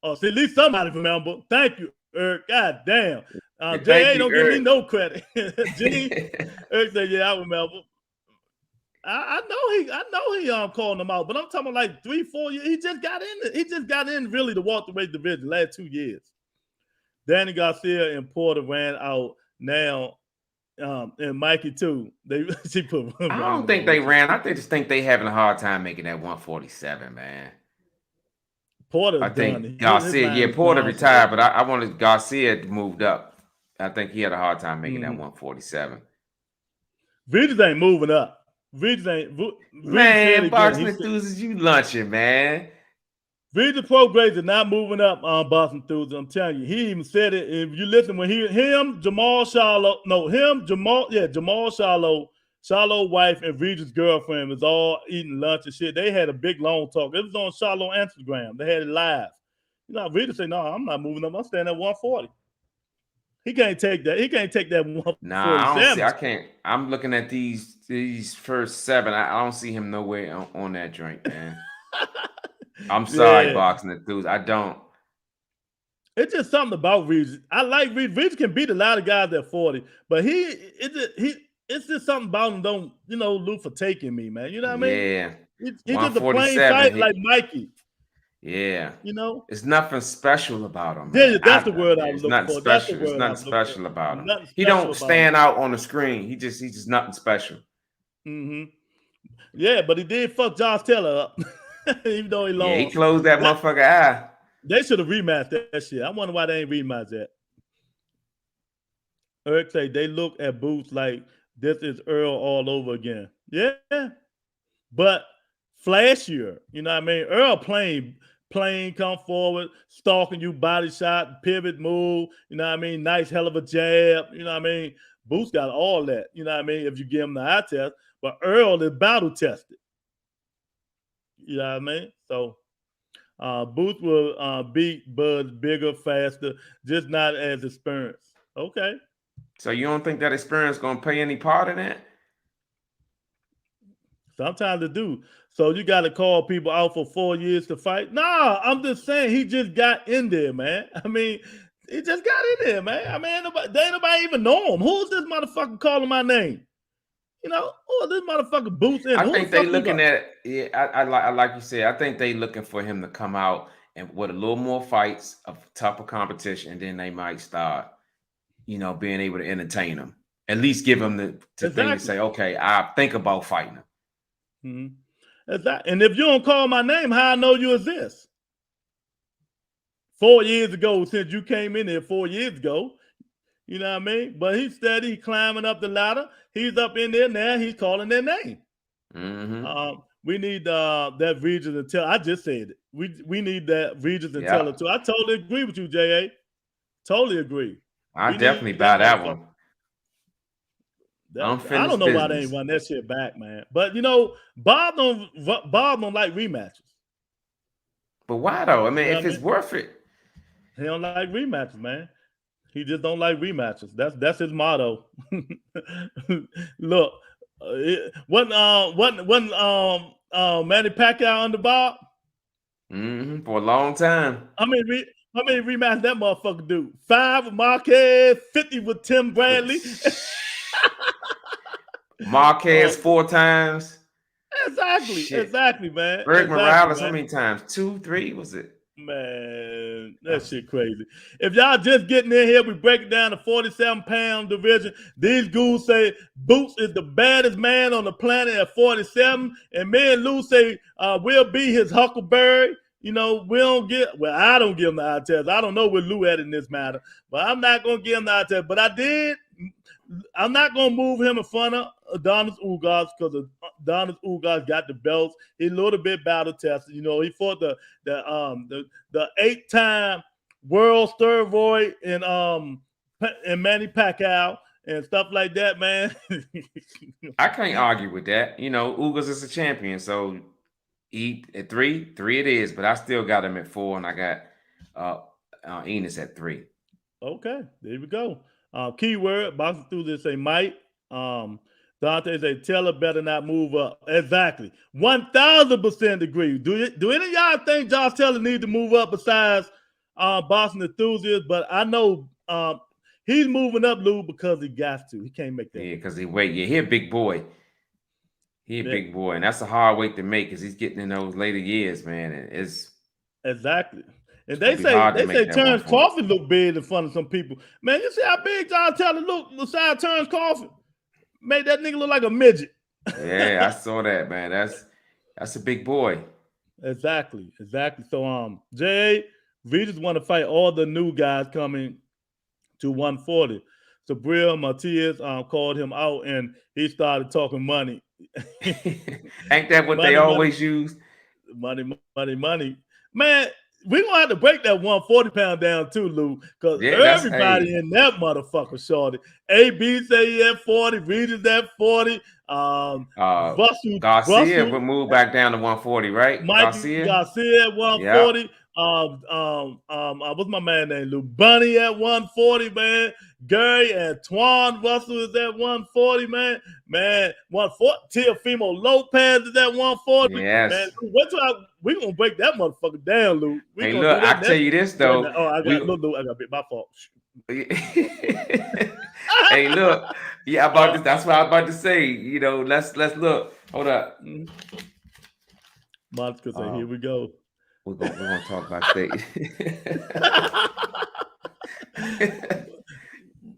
Oh, see, at least somebody remember. Thank you, Eric. God damn. Jay don't give me no credit. Eric said, yeah, I remember. I know he calling them out, but I'm talking about like 3-4 years. He just got in really the welterweight division last 2 years. Danny Garcia and Porter ran out now, and Mikey too. I don't think they ran. I just think they having a hard time making that 147, man. Porter, I think Garcia, Porter retired, but I wanted Garcia moved up. I think he had a hard time making that 147. Regis ain't moving up. Man, boxing enthusiasts, you lunching, man. Regis Prograis is not moving up on boxing enthusiasts. I'm telling you, he even said it. If you listen, when Jamal Charlo, Charlo's wife and Regis' girlfriend was all eating lunch and shit. They had a big long talk. It was on Charlo Instagram. They had it live. You know, Regis said, "No, I'm not moving up. I'm staying at 140." He can't take that. He can't take that 147. Nah, I don't see. I can't. I'm looking at these first 7. I don't see him nowhere on that drink, man. I'm sorry, boxing enthusiasts. I don't. It's just something about Regis. I like Regis. Regis can beat a lot of guys at 40, but it's just something about him. Don't Lou for taking me, man. You know what I mean? Yeah. He's just a plain fight like Mikey. Yeah. You know? It's nothing special about him. Yeah, that's the word I was looking for. There's nothing special about him. He don't stand out on the screen. He's just nothing special. Mm-hmm. Yeah, but he did fuck Josh Taylor up. Even though he lost. Yeah, he closed that motherfucker eye. They should have rematched that shit. I wonder why they ain't rematched that. Eric say they look at Boots like this is Earl all over again. Yeah. But flashier. You know what I mean? Earl playing plane come forward, stalking you, body shot, pivot move, you know what I mean? Nice hell of a jab, you know what I mean? Boots got all that, you know what I mean? If you give him the eye test, but Earl is battle tested. You know what I mean? So Boots will beat Bud bigger, faster, just not as experienced. Okay. So you don't think that experience gonna play any part in that? Sometimes it do. So you got to call people out for 4 years to fight? Nah, I'm just saying he just got in there, man. I mean, he just got in there, man. I mean, ain't nobody even know him. Who's this motherfucker calling my name? You know, this motherfucker Boots in. I think they looking at it. Yeah, I like you said. I think they looking for him to come out and with a little more fights of tougher competition, and then they might start, being able to entertain him. At least give him the thing to say, okay, I think about fighting him. Mm-hmm. And if you don't call my name, how I know you exist? 4 years ago, since you came in here 4 years ago, you know what I mean? But he's steady, climbing up the ladder. He's up in there now. He's calling their name. Mm-hmm. We need that Regis and Teller. I just said it. We need that Regis and Teller too. I totally agree with you, J.A. Totally agree. I definitely buy that one. I don't know why they ain't run that shit back, man. But Bob don't like rematches. But why though? I mean, if it's worth it, he don't like rematches, man. He just don't like rematches. That's his motto. Look, wasn't Manny Pacquiao under Bob? Mm-hmm, for a long time. How many rematches that motherfucker do? 5 with Marquez, 50 with Tim Bradley. Marquez 4 times. Exactly, man. Greg Morales, how many times? 2, 3, was it? Man, that shit crazy. If y'all just getting in here, we break it down to 47-pound division. These ghouls say Boots is the baddest man on the planet at 47, and me and Lou say we'll be his Huckleberry. We don't I don't give him the eye test. I don't know where Lou at in this matter, but I'm not gonna give him the eye test. But I'm not gonna move him in front of Adonis Ugas because Adonis Ugas got the belts. He's a little bit battle tested. He fought the 8-time world steroid and Manny Pacquiao and stuff like that, man. I can't argue with that. Ugas is a champion, so he at 3 it is. But I still got him at 4, and I got Enos at 3. Okay, there we go. Keyword, boxing through this say Mike. Dante say Teller better not move up. Exactly. 1000% agree. Do any of y'all think Josh Teller needs to move up besides boxing enthusiasts? But I know he's moving up, Lou, because he got to. He can't make that. Yeah, because he a big boy. He a big boy, and that's a hard weight to make because he's getting in those later years, man. It's exactly. And they say Terrence Crawford look big in front of some people. Man, you see how big John Teller look beside Terrence Crawford? Made that nigga look like a midget. Yeah, I saw that, man. That's a big boy. Exactly. So Jay, we just want to fight all the new guys coming to 140. So Brill Matias called him out and he started talking money. Ain't that what they always use? Money. Man, we're going to have to break that 140-pound down too, Lou, because everybody in that motherfucker shorty. AB say he at 40, Regis at 40. Garcia will move back down to 140, right? Garcia at 140. Yep. What's my man name, Lou? Bunny at 140, man. Gary and Twan Russell is at 140, man. 140. Teofimo Lopez is at 140. Yes. Man, we're going to break that motherfucker down, Lou. Hey, look, I tell you this, though. I got bit. My fault. Hey, look. Yeah, that's what I was about to say. Let's look. Hold up. Monica say, here we go. We're gonna talk about state.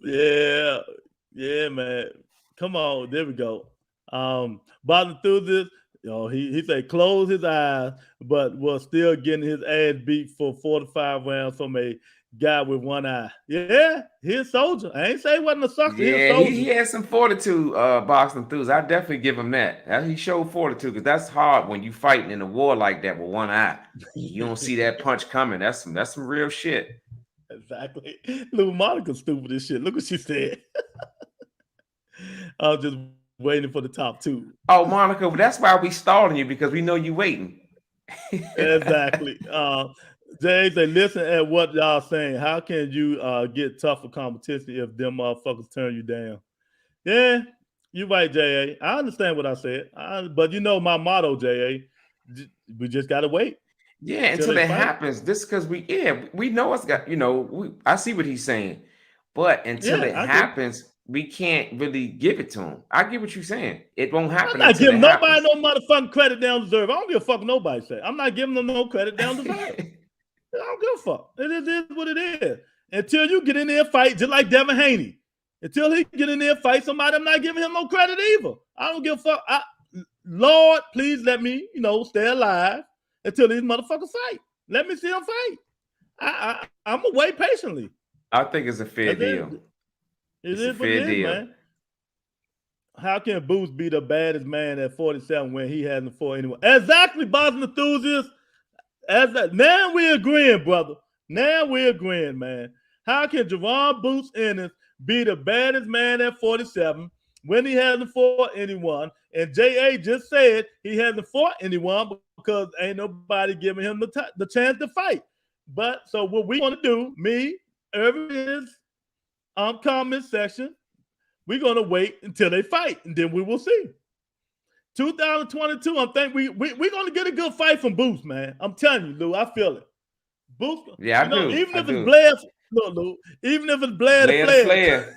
Yeah, man. Come on, there we go. Bottom through this, he said close his eyes, but was still getting his ass beat for 4 to 5 rounds from a guy with one eye. Yeah, he a soldier. I ain't say he wasn't a sucker. He a Yeah, soldier. he had some fortitude, boxing enthusiast. I definitely give him that. He showed fortitude because that's hard when you fighting in a war like that with one eye. You don't see that punch coming. That's some real shit. Exactly. Little Monica's stupid as shit. Look what she said. I was just waiting for the top two. Oh, Monica, that's why we stalling you because we know you waiting. Exactly. Jay say, listen at what y'all saying. How can you get tougher competition if them motherfuckers turn you down? Yeah, you're right, J.A. I understand what I said. But you know my motto, J.A., we just got to wait. Yeah, until it happens. This because we know it's got, I see what he's saying. But until it happens, we can't really give it to him. I get what you're saying. It won't happen. I'm not giving nobody no motherfucking credit they don't deserve. I don't give a fuck nobody say. I'm not giving them no credit they don't deserve. I don't give a fuck. It is what it is. Until you get in there and fight, just like Devin Haney. Until he get in there and fight somebody, I'm not giving him no credit either. I don't give a fuck. Lord, please let me, stay alive until these motherfuckers fight. Let me see them fight. I'm gonna wait patiently. I think it's a fair deal. It is what it is, man. How can Boots be the baddest man at 47 when he hasn't fought anyone? Exactly, boxing enthusiasts. Now we're agreeing, brother. Now we're agreeing, man. How can Jerron Boots Ennis be the baddest man at 47 when he hasn't fought anyone? And J.A. just said he hasn't fought anyone because ain't nobody giving him the chance to fight. But so what we want to do, me, Irvin, is comment section. We're gonna wait until they fight, and then we will see. 2022, I think we're gonna get a good fight from Boots, man. I'm telling you, Lou, I feel it. Boots, yeah, I do. Even if it's Blair, look, Lou, even if it's Blair the Flair,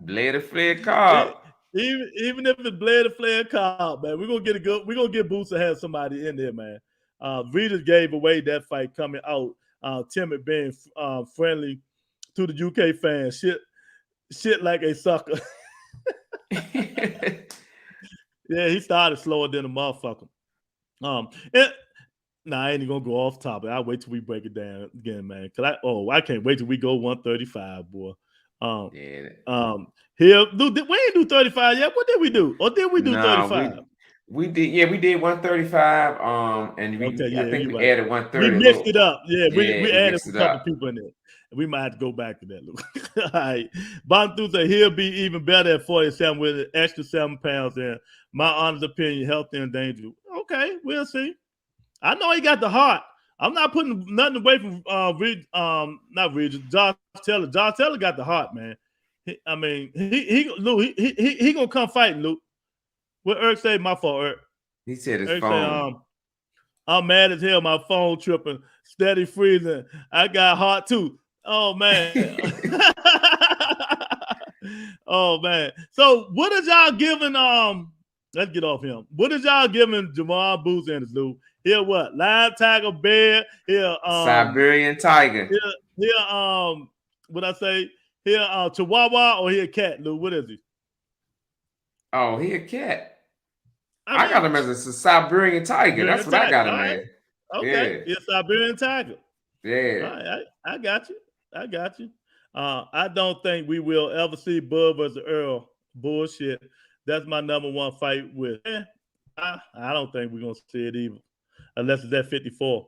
Blair the Flair Cobb. Even if it's Blair the Flair Cobb, man, we're gonna get Boots to have somebody in there, man. Readers gave away that fight coming out. Timid being friendly to the UK fans. Shit like a sucker. Yeah, he started slower than a motherfucker. I ain't even gonna go off topic. I'll wait till we break it down again, man. I can't wait till we go 135, boy. Here, we ain't do 35 yet. What did we do? Or did we do 35? We did 135. And I think we added 130. We mixed it up. Yeah, we added a couple people in there. We might have to go back to that, Luke. All right. Bontu said he'll be even better at 47 with an extra 7 pounds in. My honest opinion, healthy and dangerous. Okay, we'll see. I know he got the heart. I'm not putting nothing away from not Regis, Josh Taylor. Josh Taylor got the heart, man. He gonna come fighting, Luke. What Eric say? My fault, Eric. He said his phone. Say, I'm mad as hell. My phone tripping, steady freezing. I got heart too. Oh man. Oh man. So what is y'all giving? Let's get off him. What is y'all giving Jerron Boots Ennis, Lou? Here what? Lion tiger, bear. Here Siberian tiger. Here what I say? Here Chihuahua or here cat, Lou? What is he? Oh, he a cat. I got him as a Siberian tiger. That's what I got him as. Okay, yeah, Siberian tiger. Yeah. All right, I got you. I don't think we will ever see Bud versus Earl. Bullshit. That's my number one fight with. I don't think we're gonna see it either, unless it's at 54.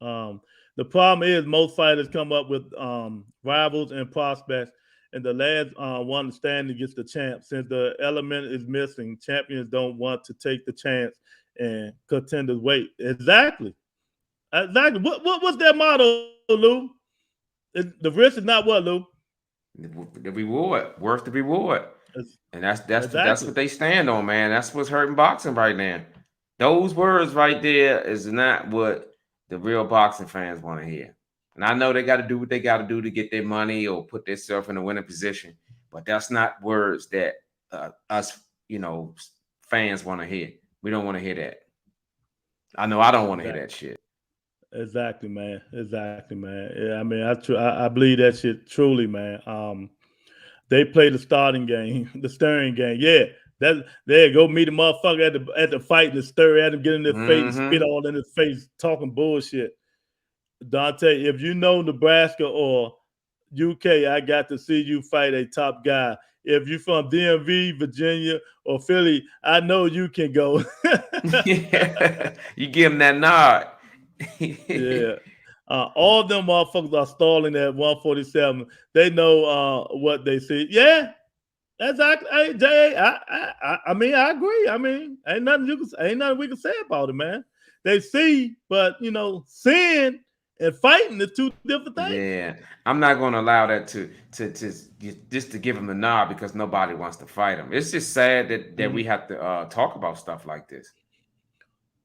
The problem is most fighters come up with rivals and prospects, and the last one standing gets the champ. Since the element is missing, champions don't want to take the chance and contenders wait. Exactly. What's their motto, Lou? The risk is not what, Lou? The reward, worth the reward. And that's what they stand on, man. That's what's hurting boxing right now. Those words right there is not what the real boxing fans want to hear. And I know they got to do what they got to do to get their money or put themselves in a winning position, but that's not words that us, fans want to hear. We don't want to hear that. I know I don't want to hear that shit. Exactly, man. Yeah, I mean, I believe that shit truly, man. They play the starting game, the stirring game. Yeah, there go meet a motherfucker at the fight and stir at him, get in their face, spit all in his face, talking bullshit. Dante, if you know Nebraska or UK, I got to see you fight a top guy. If you're from DMV, Virginia, or Philly, I know you can go. You give him that nod. Yeah. All of them motherfuckers are stalling at 147. They know what they see. Yeah, exactly. Hey, Jay, I mean, I agree. I mean, ain't nothing we can say about it, man. They see, but seeing and fighting is two different things. Yeah, I'm not going to allow that to just to give him the nod because nobody wants to fight him. It's just sad that we have to talk about stuff like this.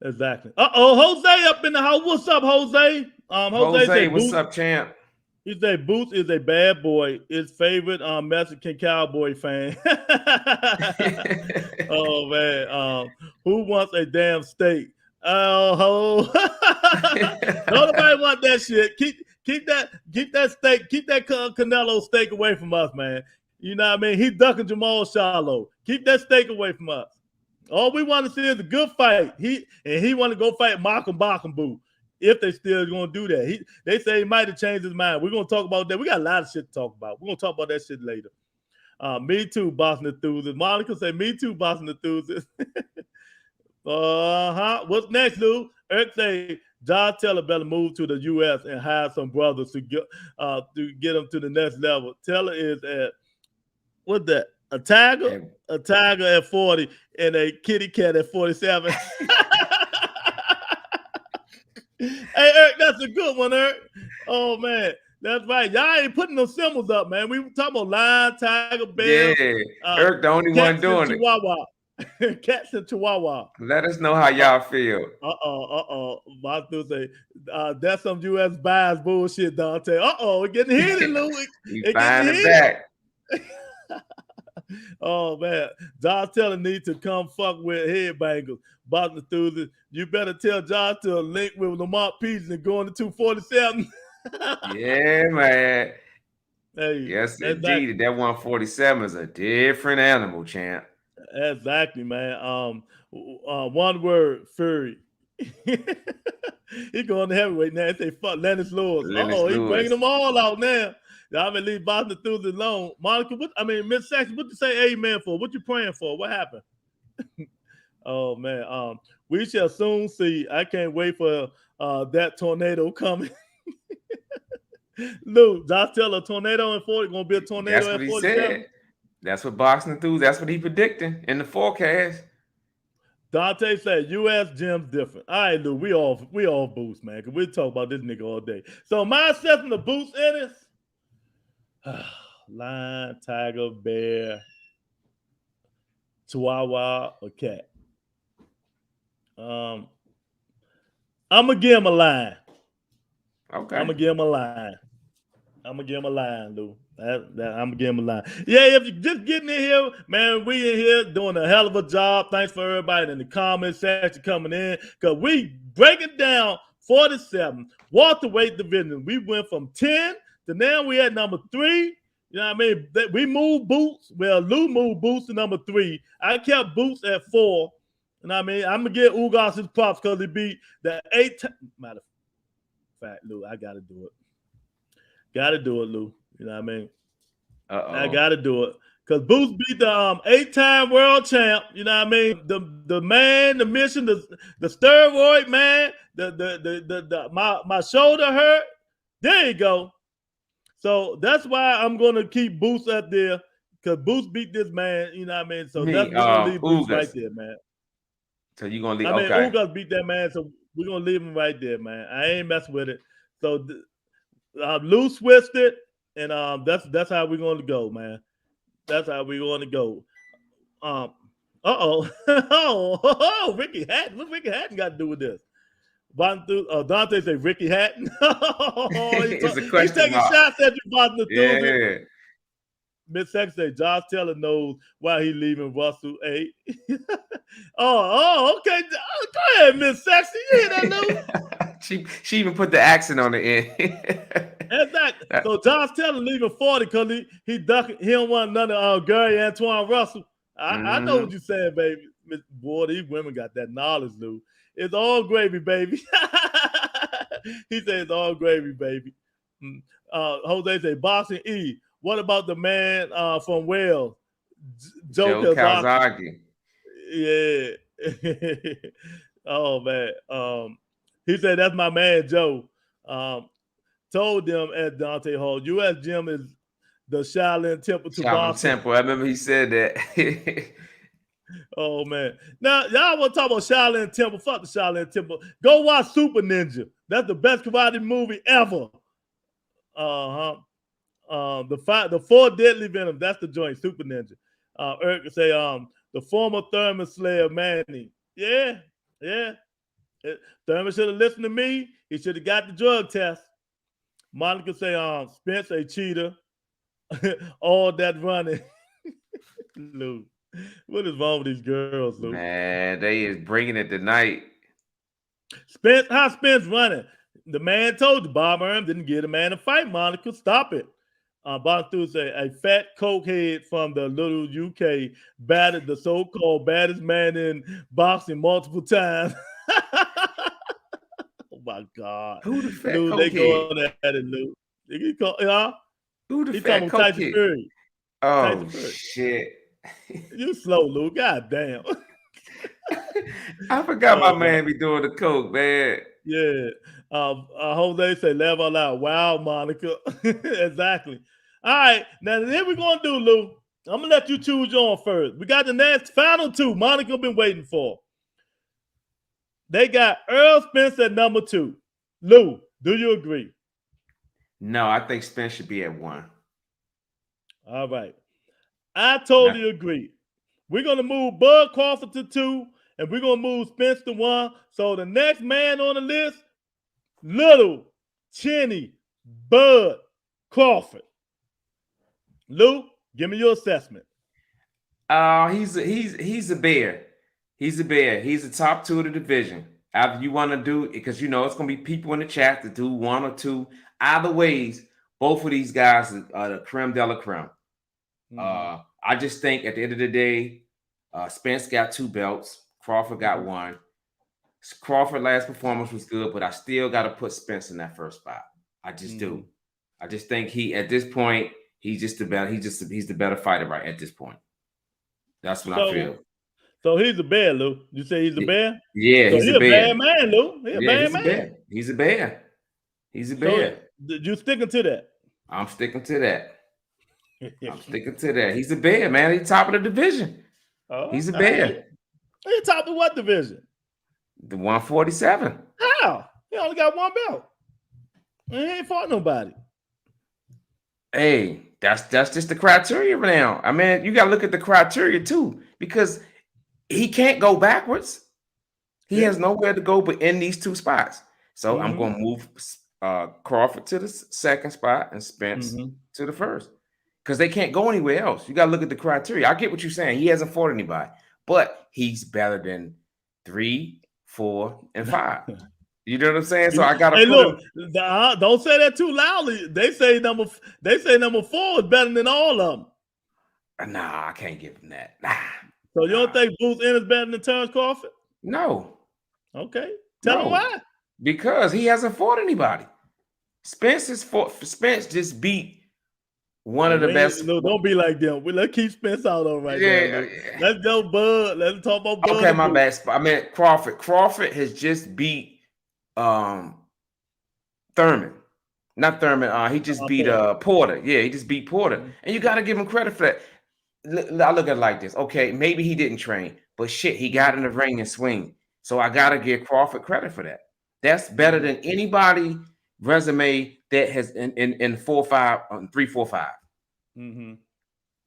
Exactly. Jose up in the house. What's up, Jose? Jose, what's up, champ? He said Boots is a bad boy. His favorite Mexican cowboy fan. Oh man, who wants a damn steak? Oh, nobody want that shit. Keep that steak. Keep that Canelo steak away from us, man. You know what I mean? He's ducking Jamal Charlo. Keep that steak away from us. All we want to see is a good fight. He want to go fight Malcolm Bacambu if they still going to do that. They say he might have changed his mind. We're going to talk about that. We got a lot of shit to talk about. We're going to talk about that shit later. Me too, Boston enthusiast. Monica say, me too, Boston enthusiast. What's next, Lou? Eric say, John Taylor better move to the U.S. and hire some brothers to get them to the next level. Taylor is at, what's that? A tiger at 40 and a kitty cat at 47. Hey, Eric, that's a good one, Eric. Oh, man. That's right. Y'all ain't putting no symbols up, man. We were talking about lion, tiger, bear. Yeah, Eric, the only one doing it. Cats and Chihuahua. Let us know how y'all feel. My dude say, that's some U.S. bias bullshit, Dante. We're getting heated, Lou. We find it back. Oh man, Josh Taylor needs to come fuck with headbangers. Boston enthusiast, you better tell Josh to link with Lamont Peterson and go into 247. Yeah, man. Hey, yes, indeed. That 147 is a different animal, champ. Exactly, man. One word, Fury. He going to heavyweight now. They say fuck Lennox Lewis. He bringing them all out now. Y'all been leave Boston enthusiast alone. Monica, Miss Saxon, what you say amen for? What you praying for? What happened? Oh man, we shall soon see. I can't wait for that tornado coming. Lou, Josh Taylor, tornado in 40, gonna be a tornado. That's what he said. That's what boxing enthusiast. That's what he predicting in the forecast. Dante said U.S. gym's different. All right, Lou, we all boost, man. Cause we talk about this nigga all day. So my assessment of boost in is lion, tiger, bear, chihuahua, or cat. I'm gonna give him a lion. Okay. I'm gonna give him a lion. Lou. I'm gonna give him a line. Yeah, if you're just getting in here, man, we in here doing a hell of a job. Thanks for everybody in the comment section coming in, because we breaking down 47 welterweight division. We went from 10 to now we at number 3. You know what I mean? We moved Boots. Well, Lou moved Boots to number 3. I kept Boots at 4. You know what I mean? I'm gonna get Ugas his props because he beat the 8. Matter of fact, Lou, I gotta do it. Lou. You know what I mean? I gotta do it. Because Boots beat the 8-time world champ, you know what I mean? The man, the mission, the steroid man, my shoulder hurt. There you go. So that's why I'm gonna keep Boots up there, because Boots beat this man, you know what I mean? So that's gonna leave Boots right there, man. So you're gonna leave Ugas beat that man, so we're gonna leave him right there, man. I ain't messing with it. So Lou switched it, and that's how we're going to go, man. That's how we're going to go. Ricky Hatton. What's Ricky Hatton got to do with this? Dante said Ricky Hatton. It's a question. He's taking shots at you, Boston. Yeah. Miss Sex say Josh Taylor knows why he leaving Russell 8. Okay. Go ahead, Miss Sexy. You hear that, Lou? She even put the accent on the end. Exactly. So Josh Taylor leaving 40 because he ducking. He don't want none of Gary Antoine Russell. I know what you're saying, baby. Boy, these women got that knowledge, Lou. It's all gravy, baby. He says it's all gravy, baby. Jose say boxing E. What about the man from Wales, Joe Calzaghe. Yeah. Oh man. He said that's my man Joe. Told them at Dante Hall, U.S. Gym is the Shaolin Temple to boxing. Temple. I remember he said that. Oh man. Now y'all want to talk about Shaolin Temple? Fuck the Shaolin Temple. Go watch Super Ninja. That's the best karate movie ever. The 4 Deadly Venoms. That's the joint. Super Ninja. Eric say the former Thurman Slayer Manny. Yeah. Thurman should have listened to me. He should have got the drug test. Monica say Spence a cheater. All that running. Lou, what is wrong with these girls, Lou? Man, they is bringing it tonight. How Spence running? The man told you Bob Earl didn't get a man to fight. Monica, stop it. Bob Thu say a fat cokehead from the little UK battered the so-called baddest man in boxing multiple times. Oh my God! Who the fat Lou, cokehead? they going at it, Lou. Who the fat cokehead? Tyson Fury. Oh Tyson Fury. shit! You slow, Lou. God damn. I forgot my man be doing the coke, man. Yeah. Jose say, laugh out loud. Wow, Monica. Exactly. All right. Now, then we're going to do, Lou. I'm going to let you choose your own first. We got the next final 2 Monica been waiting for. They got Earl Spence at number 2. Lou, do you agree? No, I think Spence should be at 1. All right. I totally agree. We're going to move Bud Crawford to 2, and we're going to move Spence to 1. So the next man on the list, Little Chinny Bud Crawford. Lou, give me your assessment. He's a bear. He's a bear. He's the top 2 of the division. After you want to do it, because you know it's gonna be people in the chat to do 1 or 2. Either ways, both of these guys are the creme de la creme. Mm-hmm. I just think at the end of the day, Spence got 2 belts. Crawford got 1. Crawford last performance was good, but I still got to put Spence in that first spot. I just do. I just think he at this point he's just the better. He's the better fighter right at this point. That's what I feel. So he's a bear, Lou. You say he's a bear? Yeah, so he's a bear. Bad man, Lou. He's a bad man. He's a bear. He's a bear. So you sticking to that? I'm sticking to that. He's a bear, man. He's top of the division. He's a bear. He's top of what division? The 147. How? He only got 1 belt. He ain't fought nobody. Hey, that's just the criteria now. I mean, you got to look at the criteria too, because he can't go backwards. He has nowhere to go but in these 2 spots. So I'm going to move Crawford to the 2nd spot and Spence to the 1st, because they can't go anywhere else. You got to look at the criteria. I get what you're saying. He hasn't fought anybody, but he's better than 3, 4, and 5. You know what I'm saying? So I got to look. Don't say that too loudly. They say number 4 is better than all of them. Nah, I can't give him that. Nah. So you don't think Bruce Ennis better than Terrence Crawford? No. Okay. Tell him why. Because he hasn't fought anybody. Spence just beat one of the best. No, don't be like them. Let's keep Spence out on right now. Let's go, Bud. Let's talk about Bud. Okay, my bad. I meant Crawford. Crawford has just beat Thurman. Not Thurman. He just beat Porter. Yeah, he just beat Porter. And you got to give him credit for that. I look at it like this. Okay, maybe he didn't train, but shit, he got in the ring and swing. So I got to give Crawford credit for that. That's better than anybody resume that has in 4-5, 3-4-5.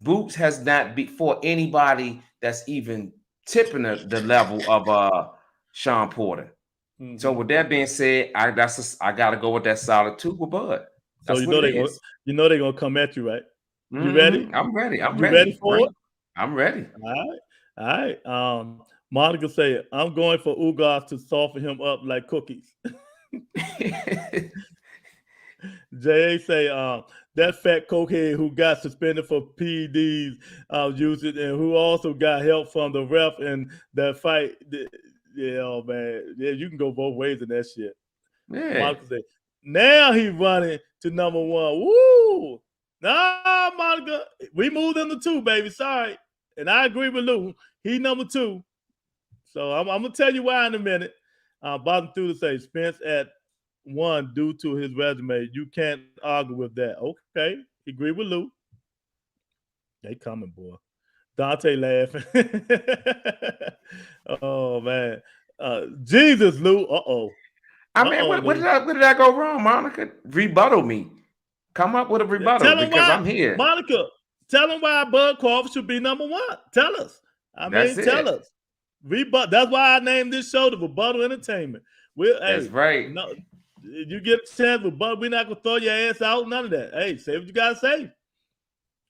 Boots has not beat for anybody that's even tipping the level of Sean Porter. So with that being said, I got to go with that solid 2 with Bud. That's so they're gonna come at you, right? You ready? I'm ready. You ready for it? I'm ready. All right. Monica said, I'm going for Ugas to soften him up like cookies. J.A. say, that fat cokehead who got suspended for PEDs usage and who also got help from the ref in that fight. Yeah, oh man. Yeah, you can go both ways in that shit. Yeah. Monica said, now he running to number 1. Woo! Nah, Monica, we moved into 2, baby. Sorry. And I agree with Lou. He number 2. So I'm gonna tell you why in a minute. Bottom through to say Spence at 1 due to his resume. You can't argue with that. Okay, agree with Lou. They coming, boy. Dante laughing. Oh man. Jesus, Lou. Uh-oh. I mean, Uh-oh, what Lou. did I go wrong, Monica? Rebuttal me. Come up with a rebuttal Tell him because why, I'm here. Monica. Tell him why Bud Crawford should be number 1. Tell us. That's Tell it. us. That's why I named this show the Rebuttal Entertainment. That's Hey, right. no, you get a chance, but we're not gonna throw your ass out. None of that. Hey, say what you gotta say.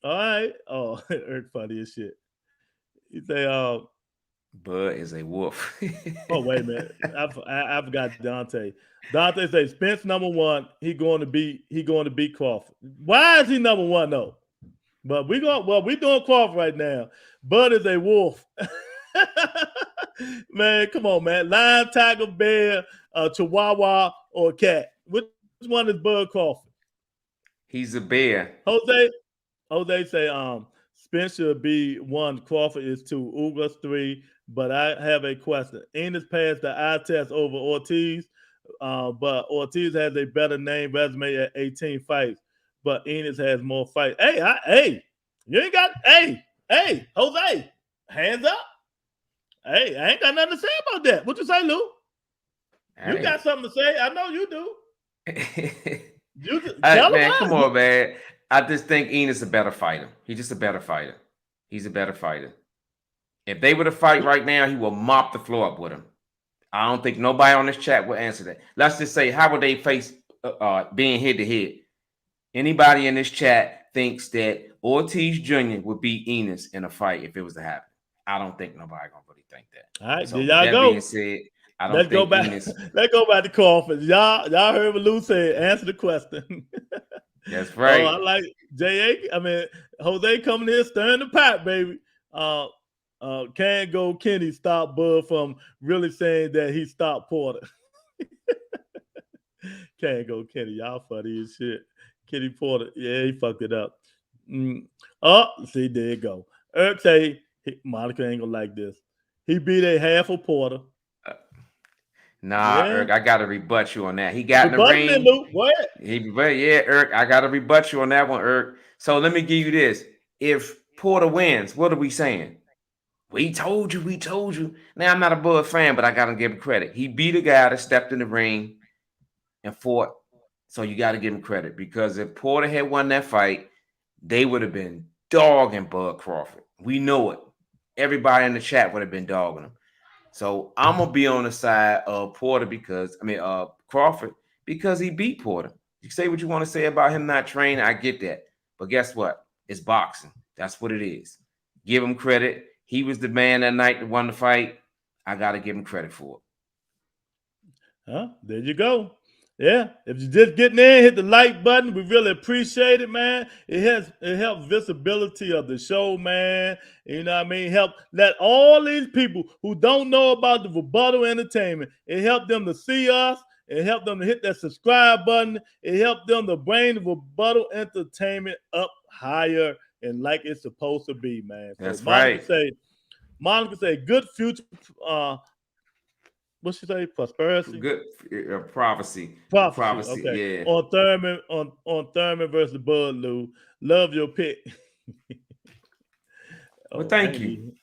All right. Oh, Eric funny as shit. He say, Bud is a wolf. oh wait a minute, I forgot Dante. Dante say Spence number 1. He going to beat Crawford. Why is he number 1 though? But we doing Crawford right now. Bud is a wolf. Man, come on, man. Lion, tiger, bear, chihuahua, or cat. Which one is Bud Crawford? He's a bear. Jose say Spence should be 1, Crawford is 2, Ugas 3. But I have a question. Enos passed the eye test over Ortiz, but Ortiz has a better name resume at 18 fights. But Enos has more fights. Hey, you ain't got hey, Jose, hands up. Hey, I ain't got nothing to say about that. What you say, Lou? You got something to say. I know you do. Man, come on, man. I just think Enos a better fighter. He's just a better fighter. He's a better fighter. If they were to fight right now, he will mop the floor up with him. I don't think nobody on this chat will answer that. Let's just say, how would they face being head to head? Anybody in this chat thinks that Ortiz Jr. would beat Enos in a fight if it was to happen? I don't think nobody gonna really think that. All right, so there y'all go. Being said, I don't Let's think go back. Enos. Let's go back to Crawford. Y'all heard what Lou said. Answer the question. That's right. Oh, I like Jose coming here stirring the pot, baby. Can't go Kenny stop Bud from really saying that he stopped Porter. Can't go Kenny. Y'all funny as shit. Kenny Porter. Yeah, he fucked it up. Oh, see, there you go. Eric say Monica ain't gonna like this. He beat a half of Porter. Nah, yeah. Eric, I gotta rebut you on that. He got in the ring. Luke. What? Eric, I gotta rebut you on that one, Eric. So let me give you this. If Porter wins, what are we saying? We told you. Now, I'm not a Bud fan, but I got to give him credit. He beat a guy that stepped in the ring and fought. So you got to give him credit because if Porter had won that fight, they would have been dogging Bud Crawford. We know it. Everybody in the chat would have been dogging him. So I'm going to be on the side of Crawford because he beat Porter. You say what you want to say about him not training. I get that. But guess what? It's boxing. That's what it is. Give him credit. He was the man that night that won the fight. I got to give him credit for it. There you go. Yeah. If you're just getting in, hit the like button. We really appreciate it, man. It helps visibility of the show, man. You know what I mean? Help let all these people who don't know about the Rebuttal Entertainment, it helped them to see us. It helped them to hit that subscribe button. It helped them to bring the Rebuttal Entertainment up higher and like it's supposed to be, man. So that's right. Monica say, good future. What she say? Prosperity. Good prophecy. Prophecy. Okay. Yeah. On Thurman versus Bud Lou. Love your pick. Well, thank you.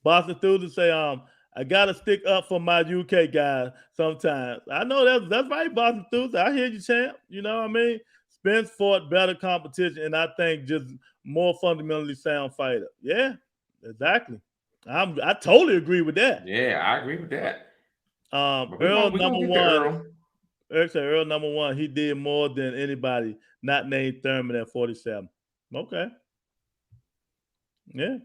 Boston Students say, I gotta stick up for my UK guys sometimes. I know that's right, Boston Students. I hear you, champ. You know what I mean? Spence fought better competition, and I think just more fundamentally sound fighter. Yeah, exactly. I totally agree with that. Yeah, I agree with that. Earl number 1. Earl number 1. He did more than anybody not named Thurman at 47. Okay. Yeah.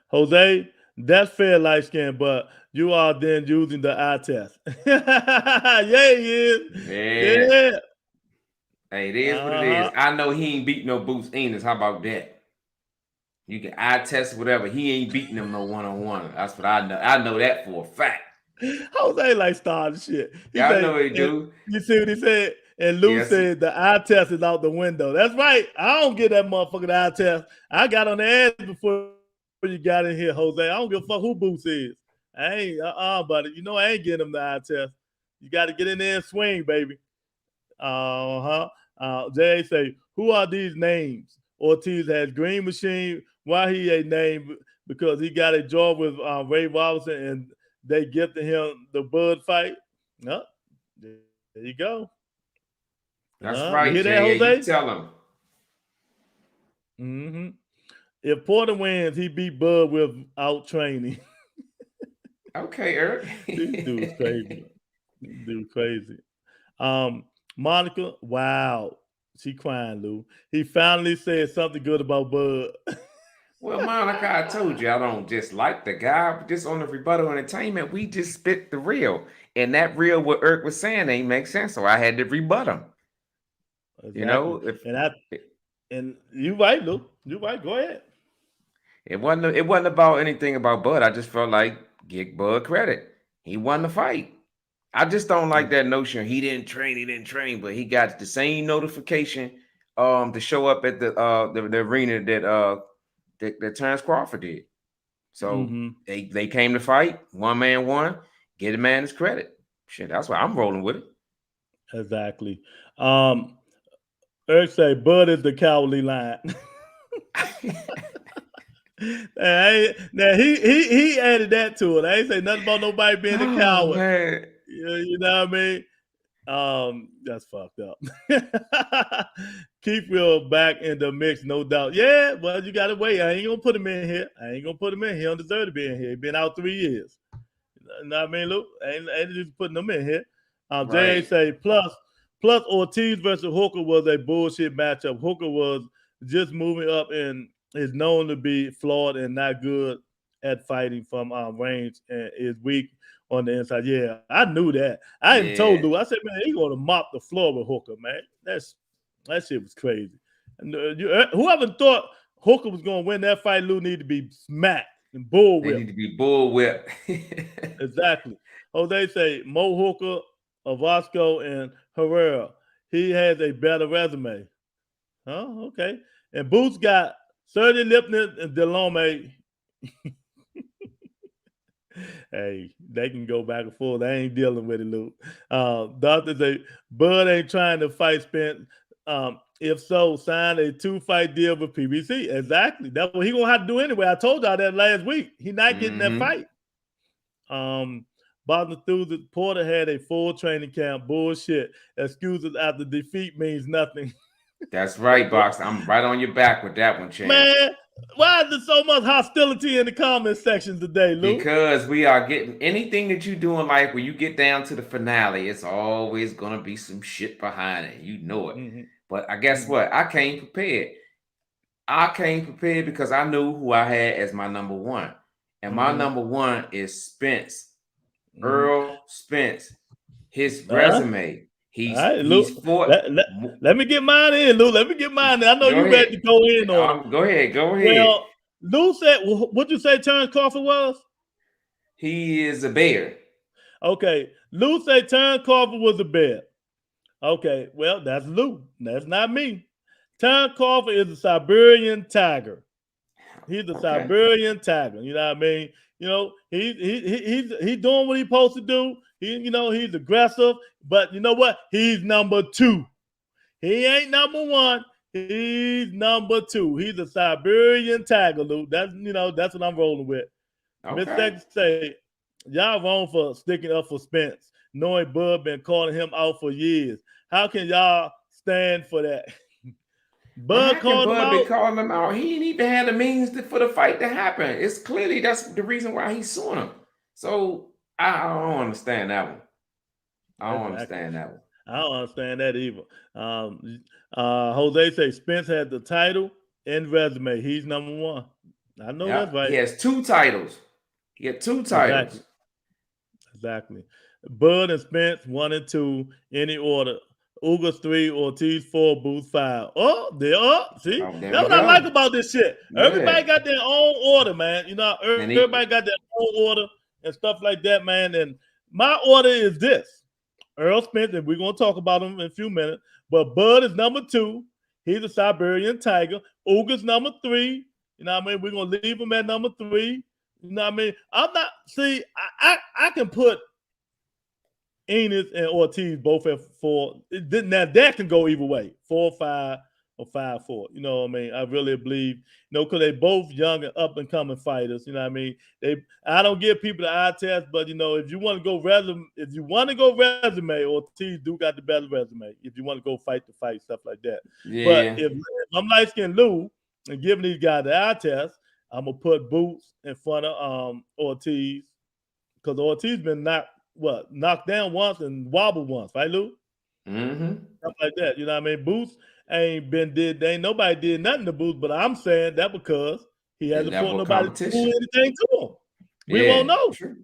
Jose, that's fair, light skin, but you are then using the eye test. Yeah, he is. Yeah. Hey, it is what it is. I know he ain't beat no Boots Enos. How about that? You can eye test whatever. He ain't beating him no one-on-one. That's what I know. I know that for a fact. Jose like starting shit. He Yeah, I say, know he do. you see what he said? And Lou Yes. said the eye test is out the window. That's right. I don't get that motherfucking eye test. I got on the ass before you got in here, Jose. I don't give a fuck who Boots is. I ain't buddy. You know I ain't getting him the eye test. You got to get in there and swing, baby. Jay say, who are these names? Ortiz has Green Machine. Why he a name? Because he got a job with Ray Robinson and they gifted him the Bud fight. No, there you go. That's right, you hear Jay. that, Jose? You tell him. Mm-hmm. If Porter wins, he beat Bud without training. Okay, Eric. This dude's crazy. Monica, wow. She crying, Lou. He finally said something good about Bud. Well, Monica, I told you I don't just like the guy. Just on the rebuttal entertainment, we just spit the real. And that real, what Eric was saying, ain't make sense. So I had to rebut him. Exactly. You know, and you right, Lou. You right. Go ahead. It wasn't about anything about Bud. I just felt like give Bud credit. He won the fight. I just don't like that notion. He didn't train, but he got the same notification to show up at the arena that Terrence Crawford did. So they came to fight. One man won. Get a man his credit. Shit, that's why I'm rolling with it. Exactly. Eric say Bud is the cowardly lion. Now he added that to it. I ain't say nothing about nobody being a coward. Man. You know what I mean? That's fucked up. Keep Will back in the mix, no doubt. Yeah, well, you gotta wait. I ain't gonna put him in here. He don't deserve to be in here. He been out 3 years. You know what I mean, Luke? I ain't just putting him in here. Right. Jay say plus Ortiz versus Hooker was a bullshit matchup. Hooker was just moving up and is known to be flawed and not good at fighting from range and is weak on the inside. Yeah, I knew that. I even told Lou, I said, man, he's going to mop the floor with Hooker, man. That shit was crazy. And whoever thought Hooker was going to win that fight, Lou needed to be smacked and bull whipped. They need to be bull whipped. Exactly. Jose say Mo Hooker, Ovasco, and Herrera. He has a better resume. Oh, okay. And Boots got Sergey Lipnitz and Delome. Hey, they can go back and forth. They ain't dealing with it, Luke. Doctor say Bud ain't trying to fight Spence. If so, sign a 2-fight deal with PBC. Exactly. That's what he gonna have to do anyway. I told y'all that last week. He not getting that fight. Boston Thursday, Porter had a full training camp. Bullshit. Excuses after defeat means nothing. That's right, Box. I'm right on your back with that one, champ. Man, why is there so much hostility in the comment section today, Lou? Because we are getting anything that you do in life, when you get down to the finale, it's always gonna be some shit behind it. You know it. But I guess what? I came prepared. Because I knew who I had as my number one. And my number one is Spence. Earl Spence. His resume. He's fought. Let me get mine in, Lou. Let me get mine in. I know you're ready to go in on. Go ahead. Well, Lou said, what'd you say Terrence Crawford was? He is a bear. Okay. Lou said Terrence Crawford was a bear. Okay. Well, that's Lou. That's not me. Terrence Crawford is a Siberian tiger. He's a Siberian tiger. You know what I mean? You know, he's doing what he's supposed to do. He's aggressive, but you know what? He's number 2. He ain't number 1. He's number 2. He's a Siberian tiger, Lou. That's what I'm rolling with. Miss Sexton say, y'all wrong for sticking up for Spence, knowing Bud been calling him out for years. How can y'all stand for that? Bud called him out. Been calling him out. He ain't even had the means for the fight to happen. It's clearly that's the reason why he's suing him. So I don't understand that one. I don't understand that either. Jose say Spence had the title and resume. He's number 1. I know that's right. He has 2 titles. He had 2 titles. Exactly. Bud and Spence 1 and 2, any order. Ugas 3, Ortiz 4, Booth 5. Oh, they're up. See, that's what I like about this shit. Yeah. Everybody got their own order, man. Everybody got their own order and stuff like that, man. my order is this. Earl Spence, and we're going to talk about him in a few minutes. But Bud is number 2. He's a Siberian tiger. Uga's number 3. You know what I mean? We're going to leave him at number 3. You know what I mean? I'm not, see, I can put Enos and Ortiz both at 4. Now, that can go either way. 4-5 or 5-4. You know what I mean? I really believe, because they both young and up and coming fighters. You know what I mean? I don't give people the eye test, but if you want to go resume, Ortiz do got the better resume. If you want to go fight the fight, stuff like that. Yeah. But if I'm light skinned Lou and giving these guys the eye test, I'm gonna put Boots in front of Ortiz, because Ortiz been knocked down once and wobbled once, right, Lou? Mm-hmm. Stuff like that. You know what I mean? Boots ain't nobody did nothing to Boots, but I'm saying that because he hasn't fought nobody to do anything to him. We won't know. True.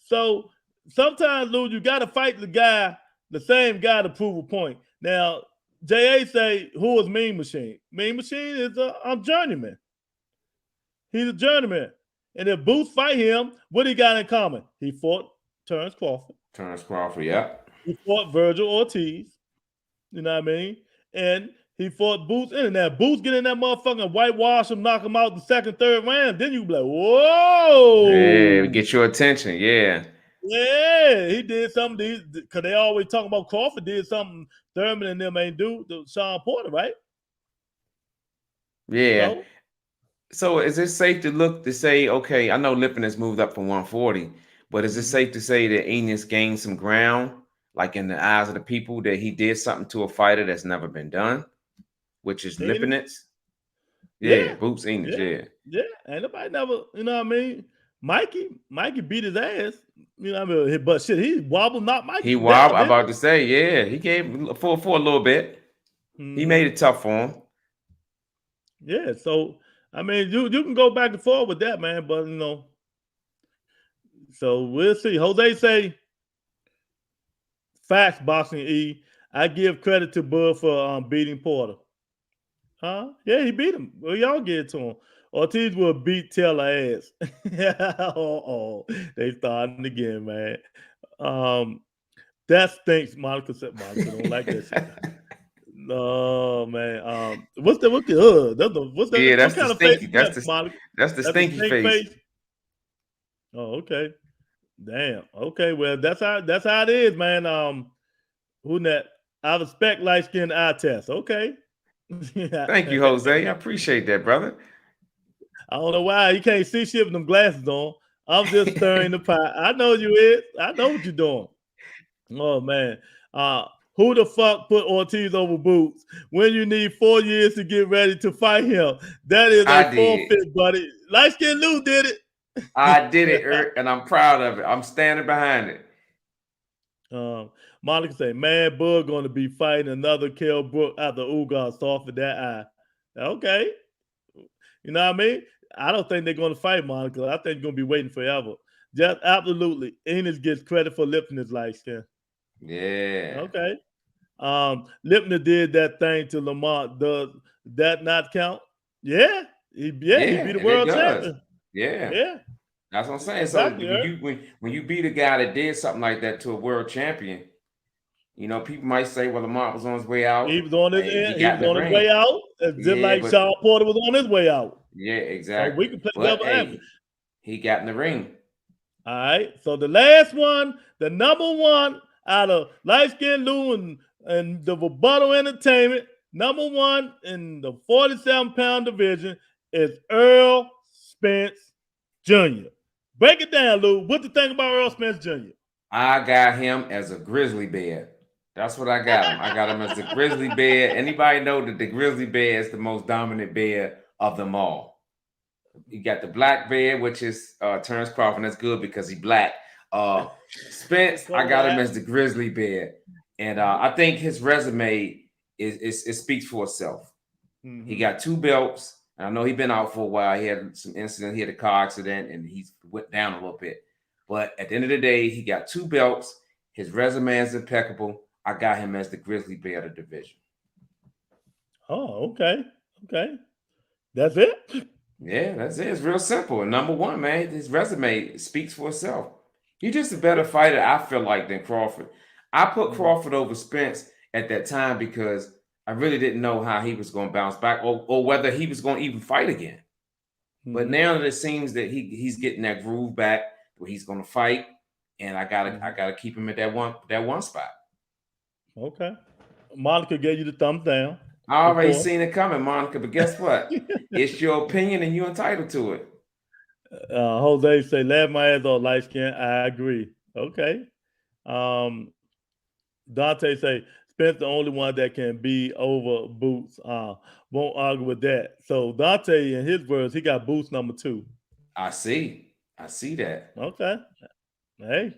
So sometimes, Lou, you got to fight the same guy to prove a point. Now, J.A. say, who is Mean Machine? Mean Machine is a journeyman. He's a journeyman. And if Boots fight him, what he got in common? He fought Terrence Crawford. Yeah. He fought Virgil Ortiz. You know what I mean? And he fought Boots in. And that Boots get in that motherfucking whitewash him, knock him out the second, third round. Then you be like, whoa. Yeah, get your attention. Yeah. Yeah, he did something. Because they always talk about Crawford did something Thurman and them ain't do to Sean Porter, right? Yeah. So is it safe to say, okay, I know Lippin has moved up from 140, but is it safe to say that Enos gained some ground, like in the eyes of the people, that he did something to a fighter that's never been done, which is Lipinets? Yeah, Boots Enos, yeah. Ain't nobody never, you know what I mean? Mikey beat his ass, you know what I mean? But shit, he wobbled, not Mikey. He wobbled, I'm about to say, yeah. He gave him for a little bit. He made it tough for him. Yeah, so I mean, you can go back and forth with that, man, but so we'll see. Jose say, facts, Boxing E. I give credit to Bud for beating Porter. Huh? Yeah, he beat him. Well, y'all get it to him. Ortiz will beat Taylor ass. They starting again, man. That stinks. Monica said Monica don't like that shit. No, man. What's the yeah, that's what the kind stinky. Of face That's the stinky face. Oh, okay. Damn. Okay, well, that's how it is, man. Who that? I respect light skin eye test. Okay. Thank you, Jose. I appreciate that, brother. I don't know why you can't see shit with them glasses on. I'm just stirring the pot. I know you is. I know what you're doing. Oh man. Who the fuck put Ortiz over Boots when you need 4 years to get ready to fight him? That is a forfeit, buddy. Light Skin Lou did it. I did it, and I'm proud of it. I'm standing behind it. Monica say, man, Bud going to be fighting another Kell Brook after Ugas off of that eye. Okay. You know what I mean? I don't think they're going to fight Monica. I think they're going to be waiting forever. Just absolutely. Enos gets credit for lifting his light skin. Yeah. Okay. Lipner did that thing to Lamont. Does that not count? Yeah. He beat the world champion. Yeah. That's what I'm saying. Exactly, so when you beat a guy that did something like that to a world champion, people might say, well, Lamont was on his way out. He was on his way out. Just like Sean Porter was on his way out. Yeah, exactly. So we can play double advocate. He got in the ring. All right. So the last one, the number one out of Light Skin Lou and the Rebuttal Entertainment, number one in the 47-pound division is Earl Spence Jr. Break it down, Lou. What do you think about Earl Spence Jr.? I got him as a grizzly bear. That's what I got him. I got him as the grizzly bear. Anybody know that the grizzly bear is the most dominant bear of them all? You got the black bear, which is Terrence Crawford. That's good because he's black. Spence, I got him as the grizzly bear. And I think his resume it speaks for itself. Mm-hmm. He got 2 belts. I know he's been out for a while. He had some incident. He had a car accident, and he went down a little bit. But at the end of the day, he got 2 belts. His resume is impeccable. I got him as the grizzly bear of the division. Oh, okay. That's it? Yeah, that's it. It's real simple. And number one, man, his resume speaks for itself. He's just a better fighter, I feel like, than Crawford. I put Crawford over Spence at that time because I really didn't know how he was going to bounce back or whether he was going to even fight again. But now that it seems that he's getting that groove back where he's going to fight, and I gotta keep him at that one spot. Okay. Monica gave you the thumbs down. I already seen it coming, Monica, but guess what? It's your opinion and you're entitled to it. Jose say, laugh my ass off, light skin. I agree. Okay. Dante say, Spence the only one that can be over Boots. Won't argue with that. So Dante, in his words, he got Boots number 2. I see that. Okay. Hey.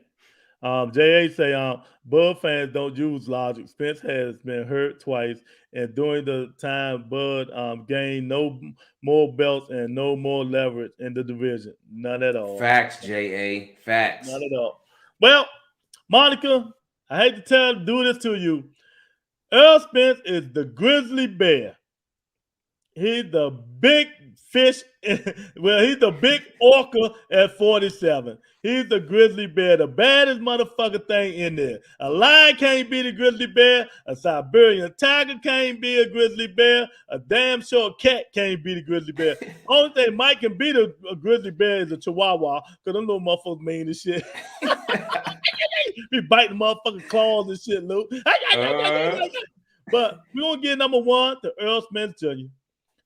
JA say, Bud fans don't use logic. Spence has been hurt twice, and during the time, Bud gained no more belts and no more leverage in the division. None at all. Facts, JA. Facts. None at all. Well, Monica, I hate to do this to you. Earl Spence is the grizzly bear. He's the big fish. Well, he's the big orca at 47. He's the grizzly bear, the baddest motherfucker thing in there. A lion can't be the grizzly bear. A Siberian tiger can't be a grizzly bear. A damn sure cat can't be the grizzly bear. Only thing Mike can be the grizzly bear is a chihuahua, because them little motherfuckers mean as shit. Be biting motherfucking claws and shit, Luke. But we're going to get number 1 to Earl Spence Jr.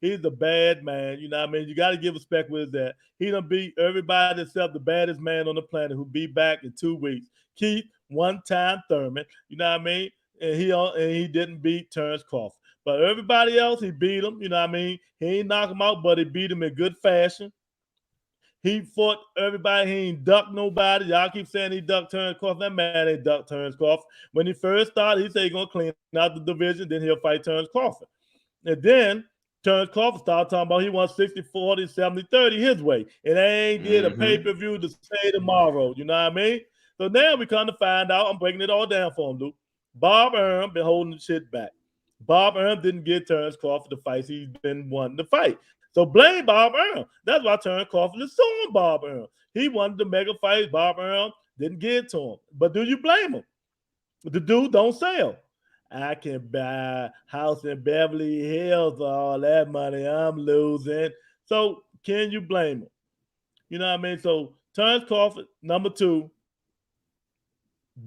He's the bad man. You know what I mean? You got to give respect with that. He done beat everybody except the baddest man on the planet, who be back in 2 weeks. Keith, one-time Thurman. You know what I mean? And he didn't beat Terrence Crawford. But everybody else, he beat him. You know what I mean? He ain't knock him out, but he beat him in good fashion. He fought everybody. He ain't ducked nobody. Y'all keep saying he ducked Terrence Crawford. That man ain't ducked Terrence Crawford. When he first started, he said he's going to clean out the division, then he'll fight Terrence Crawford. And then Terrence Crawford started talking about he wants 60, 40, 70, 30 his way. And they ain't did a pay-per-view to say tomorrow. You know what I mean? So now we come to find out, I'm breaking it all down for him, Luke. Bob Arum been holding the shit back. Bob Arum didn't get Terrence Crawford the fights he's been wanting to fight. So blame Bob Arum. That's why Terrence Crawford is suing Bob Arum. He wanted the mega fight. Bob Arum didn't get to him. But do you blame him? The dude don't sell. I can buy a house in Beverly Hills for all that money I'm losing. So can you blame him? You know what I mean? So Terrence Crawford, number 2.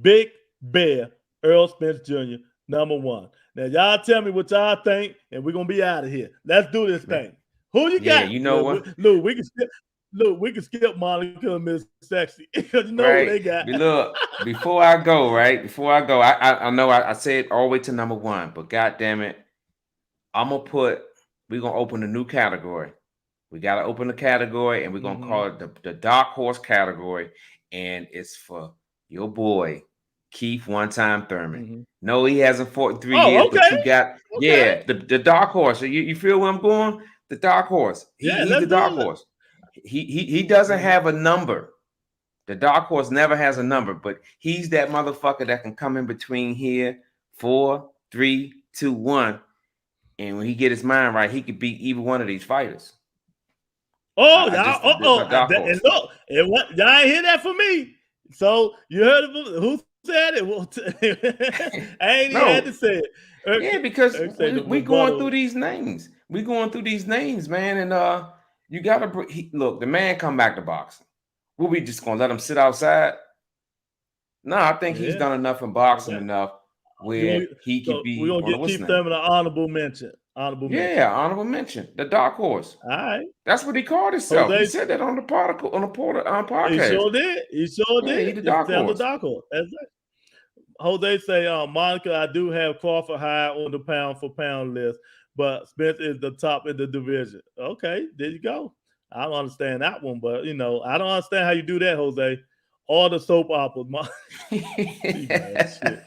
Big Bear, Earl Spence Jr., number 1. Now, y'all tell me what y'all think, and we're going to be out of here. Let's do this thing. Who you got? You know what? Luke, we can skip Monica and Miss Sexy. You know what they got. Look, before I go, I know I said all the way to number 1, but God damn it, we're going to open a new category. We got to open the category, and we're going to call it the Dark Horse category, and it's for your boy, Keith One-Time Thurman. No, he hasn't fought in 3 years, but you got, the Dark Horse. You feel where I'm going? The Dark Horse. He's the Dark Horse. He doesn't have a number. The Dark Horse never has a number, but he's that motherfucker that can come in between here, 4, 3, 2, 1, and when he get his mind right, he could beat either one of these fighters. Oh, y'all! And look, y'all ain't hear that from me. So you heard it? Who said it? Well, I ain't even had to say it. Because we going through these names. We going through these names, man, and you gotta look. The man come back to boxing. Were we just gonna let him sit outside? No, I think he's done enough in boxing enough where he could be. We're gonna keep them in an honorable mention. Honorable mention. The Dark Horse. All right, that's what he called himself. He said that on the podcast. He sure did. He's the Dark Horse. That's it. Jose say, Monica, I do have Crawford high on the pound for pound list, but Spence is the top in the division. Okay, there you go. I don't understand that one, but I don't understand how you do that, Jose. All the soap operas, she bad as shit.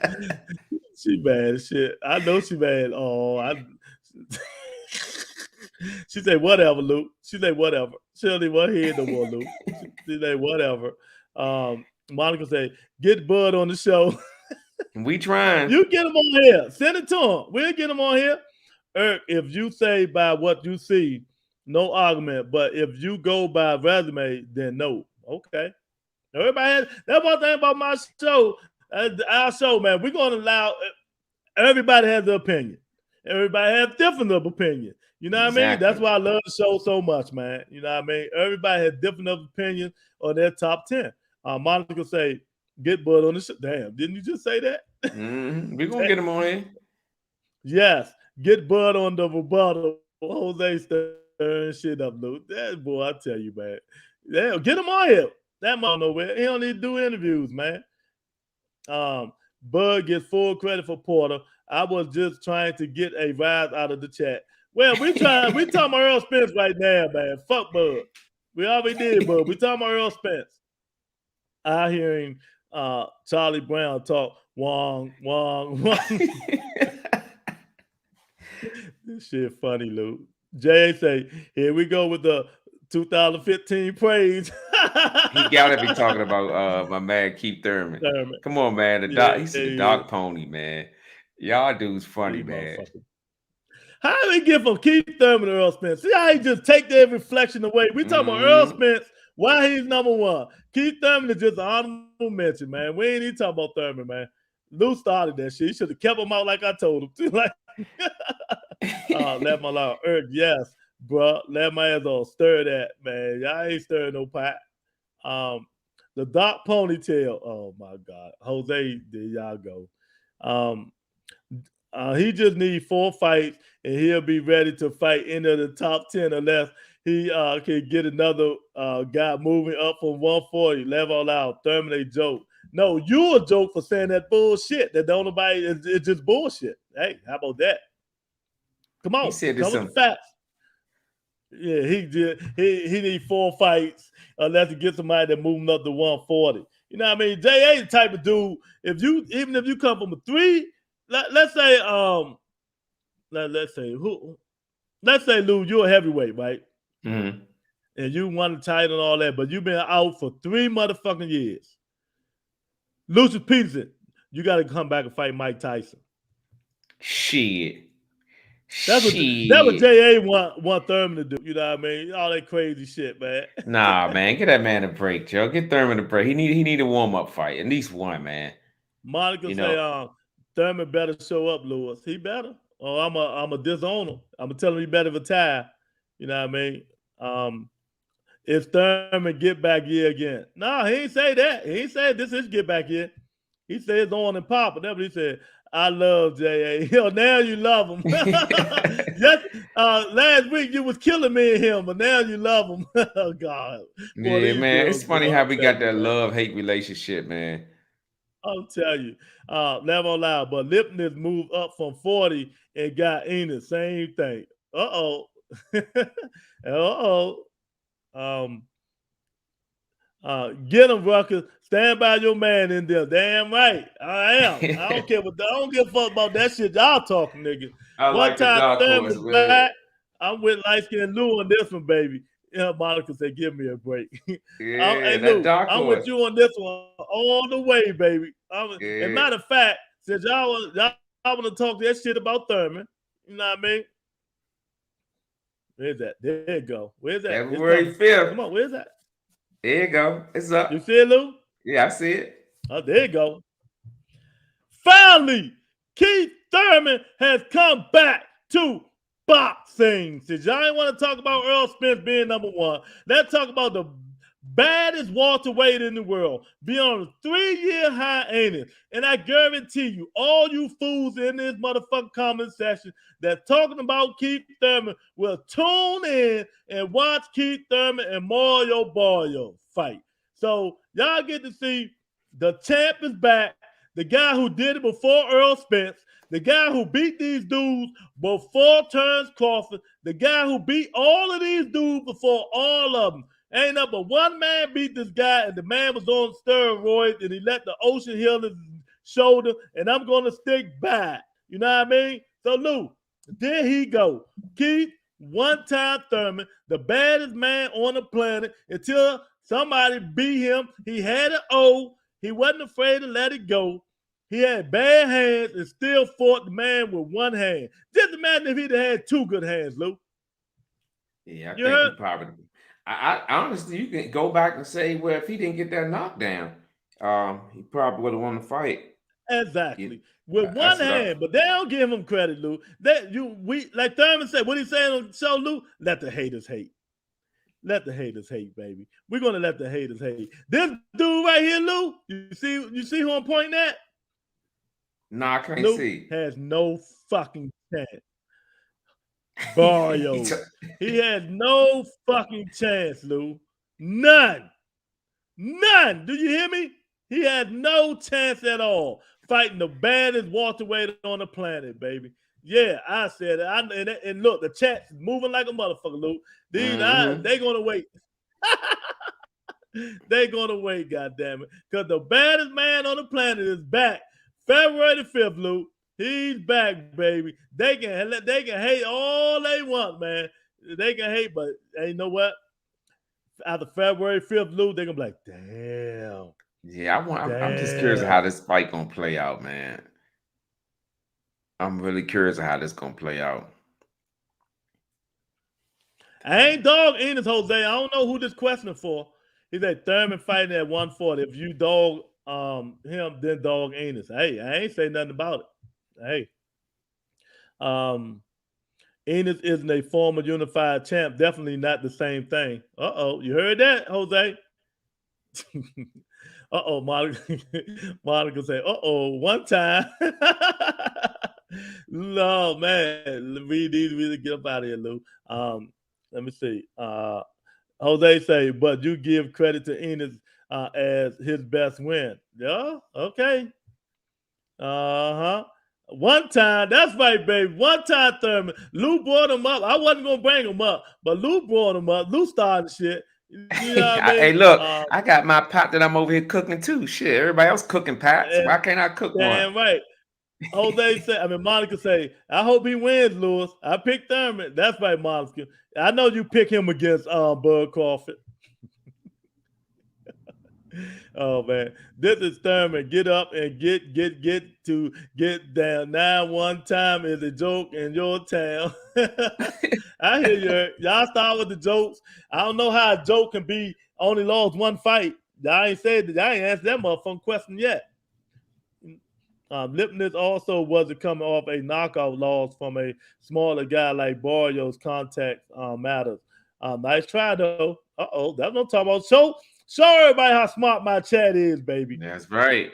She bad as shit. I know she bad. She said whatever, Luke. She said whatever. She don't even want to hear no more, Luke. She said whatever. Monica said, get Bud on the show. We trying. You get him on here. Send it to him. We'll get him on here. If you say by what you see, no argument. But if you go by resume, then no. Okay. Everybody has, that's one thing about my show, our show, man. We're going to allow, everybody has their opinion. Everybody has different opinion. You know what I mean? That's why I love the show so much, man. You know what I mean? Everybody has different opinions on their top 10. Monica say, get Bud on the show. Damn, didn't you just say that? We're going to get him on here. Yes, get Bud on the rebuttal. Jose stirring shit up, Luke. That boy, I tell you, man. Yeah, get him on here. That man nowhere. He don't need to do interviews, man. Bud gets full credit for Porter. I was just trying to get a rise out of the chat. Well, we talking about Earl Spence right now, man. Fuck Bud. We already did, Bud. We talking about Earl Spence. I hearing Charlie Brown talk Wong. This shit funny, Luke. Jay say, here we go with the 2015 praise. He gotta be talking about my man Keith Thurman. Come on, man. The dog, he's the dog pony, man. Y'all dudes funny, man. How do we get from Keith Thurman to Earl Spence? See how he just take their reflection away. We talking about Earl Spence, why he's number one. Keith Thurman is just an honorable mention, man. We ain't even talking about Thurman, man. Lou started that shit. He should have kept him out like I told him. Like, let my law. Yes, bro. Let my ass all stir that, man. Y'all ain't stirring no pot. The Doc ponytail. Oh my God. Jose, there y'all go. He just needs 4 fights and he'll be ready to fight into the top 10 unless he can get another guy moving up from 140. Level out. Thurman a joke. No, you a joke for saying that bullshit. That don't nobody. It's just bullshit. Hey, how about that? Come on, he said come with the facts. Yeah, he need 4 fights unless he get somebody that moving up to 140. You know what I mean? J.A. the type of dude. Even if you come from a 3, let's say Lou, you're a heavyweight, right? Mm-hmm. And you won the title and all that, but you've been out for 3 motherfucking years. Lucius Peterson, you got to come back and fight Mike Tyson. Shit. That was J.A. want Thurman to do. You know what I mean? All that crazy shit, man. Nah, man. Get that man a break, Joe. Get Thurman a break. He need a warm-up fight. At least one, man. Monica say, Thurman better show up, Lewis. He better. Oh, I'm a disown him. I'm gonna tell him he better retire. You know what I mean? If Thurman get back year again. No, he ain't say that. He ain't say this is get back year. He said it's on and pop. Whatever he said. I love J.A. Now you love him. Yes, last week you was killing me and him, but now you love him. Oh, God. Boy, yeah, man. It's funny how we got that love-hate relationship, man. I'll tell you. Never loud, but Lipness moved up from 40 and got Enid. Same thing. Uh-oh. Get him, Rucker. Stand by your man in there. Damn right. I am. I don't care what I don't give a fuck about that shit y'all talking, nigga. One time Thurman's back. I'm with light-skinned Lou on this one, baby. Yeah, Monica said, give me a break. Yeah, hey, Lou, I'm with you on this one all the way, baby. As a matter of fact, since y'all want to talk that shit about Thurman, you know what I mean? Where's that? There you go. Where's that? February 5th. Come on, where's that? There you go. It's up. You see it, Lou? Yeah, I see it. Oh, there you go. Finally, Keith Thurman has come back to boxing. Since y'all ain't want to talk about Earl Spence being number 1, let's talk about the baddest welterweight in the world. Be on a 3-year hiatus. And I guarantee you, all you fools in this motherfucking comment section that's talking about Keith Thurman will tune in and watch Keith Thurman and Mario Barrio fight. So y'all get to see the champ is back. The guy who did it before Earl Spence, the guy who beat these dudes before Terrence Crawford, the guy who beat all of these dudes before all of them. Ain't up but one man beat this guy, and the man was on steroids, and he let the ocean heal his shoulder, and I'm going to stick by. You know what I mean? So, Lou, there he go. Keith, one-time Thurman, the baddest man on the planet, until somebody beat him. He had an O. He wasn't afraid to let it go. He had bad hands and still fought the man with one hand. Just imagine if he'd had 2 good hands, Lou. Yeah, I think he probably. I honestly, you can go back and say, well, if he didn't get that knockdown, he probably would have won the fight. Exactly. With one That's what I. hand, but they don't give him credit, Lou. We like Thurman said, what he saying on the show, Lou? Let the haters hate. Let the haters hate, baby. We're gonna let the haters hate. This dude right here, Lou. You see who I'm pointing at? No, I can't Lou see. has no fucking chance. Barrios. He has no fucking chance, Lou. None. None. Do you hear me? He had no chance at all fighting the baddest welterweight on the planet, baby. Yeah, I said it. And look, the chat's moving like a motherfucker, Luke. These they gonna wait. They gonna wait, goddammit. Because the baddest man on the planet is back. February the 5th, Luke. He's back, baby. They can hate all they want, man. They can hate, but hey, you know what? After February 5th, Lou, they're gonna be like, damn. Yeah, I'm just curious how this fight gonna play out, man. I'm really curious how this gonna play out. I ain't dog Enos, Jose. I don't know who this questioning for. He said Thurman fighting at 140. If you dog him, then dog Enos. Hey, I ain't say nothing about it. Hey. Enos isn't a former unified champ. Definitely not the same thing. You heard that, Jose? Monica. Monica said, one time. No, man. We need to get up out of here, Lou. Let me see. Jose say, but you give credit to Enos as his best win. Yeah, okay. One time, that's right, baby. One time, Thurman. Lou brought him up. I wasn't gonna bring him up, but Lou brought him up. Lou started shit. You know what I mean? Hey, look, I got my pot that I'm over here cooking too. Shit, everybody else cooking pots. Why can't I cook one? Damn right. Jose said, Monica say, I hope he wins, Lewis. I picked Thurman. That's right, Monica. I know you pick him against Bud Crawford. Oh man, this is Thurman. Get up and get down. Now one time is a joke in your town. I hear you. Y'all start with the jokes. I don't know how a joke can be only lost one fight. Y'all ain't said that. I ain't answered that motherfucking question yet. Lipness also wasn't coming off a knockout loss from a smaller guy like Barrios. Contact matters. Nice try though. That's what I'm talking about. Show everybody how smart my chat is, baby. That's right.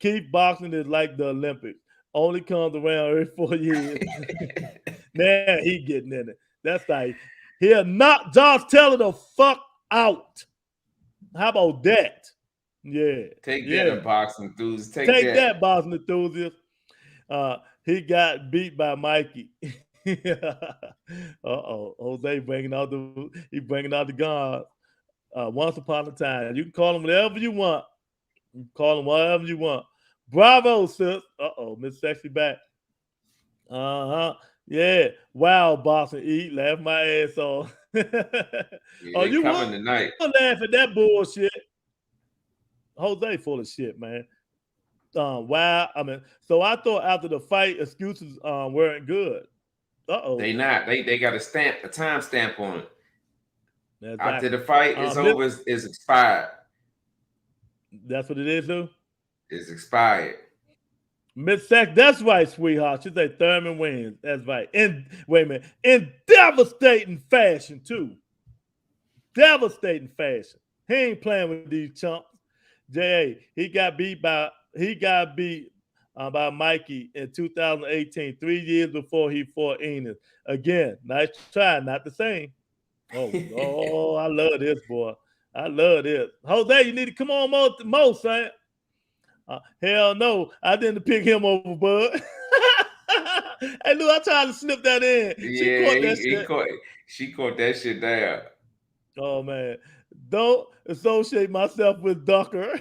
Keep boxing is like the Olympics. Only comes around every 4 years. Man, he getting in it. That's like he'll knock Josh Taylor the fuck out. How about that? Yeah. Take that, boxing enthusiast. Take that, boxing enthusiast. He got beat by Mikey. Jose bringing out the guns. Once upon a time. You can call him whatever you want. You can call him whatever you want. Bravo, sis. Miss Sexy back. Yeah. Wow, boxing eat. Laugh my ass off. You coming tonight. Laugh at that bullshit. Jose full of shit, man. Wow. So I thought after the fight, excuses weren't good. They not. They got a time stamp on it. Exactly. After the fight is over, it's expired. That's what it is, too? It's expired. Miss Sack, that's right, sweetheart. She said Thurman wins. That's right. Wait a minute. In devastating fashion, too. Devastating fashion. He ain't playing with these chumps. He got beat by Mikey in 2018, 3 years before he fought Enos. Again, nice try, not the same. I love this, boy. I love this. Jose, you need to come on more, son. Hell no, I didn't pick him over Bud. Hey, Lou, I tried to slip that in. She caught that shit down. Oh man, don't associate myself with Ducker.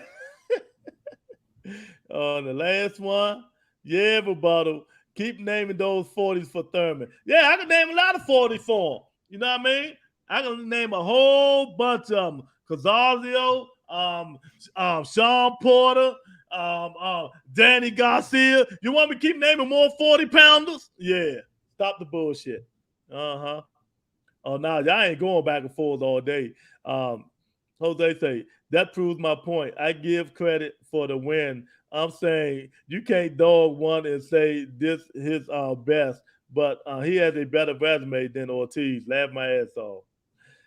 The last one, yeah, Roberto, keep naming those 40s for Thurman. Yeah, I can name a lot of 40s for him. You know what I mean? I can name a whole bunch of them. Cazazio, Sean Porter, Danny Garcia. You want me to keep naming more 40-pounders? Yeah. Stop the bullshit. Oh, now y'all ain't going back and forth all day. Jose say, that proves my point. I give credit for the win. I'm saying you can't dog one and say this his best, but he has a better resume than Ortiz. Laugh my ass off.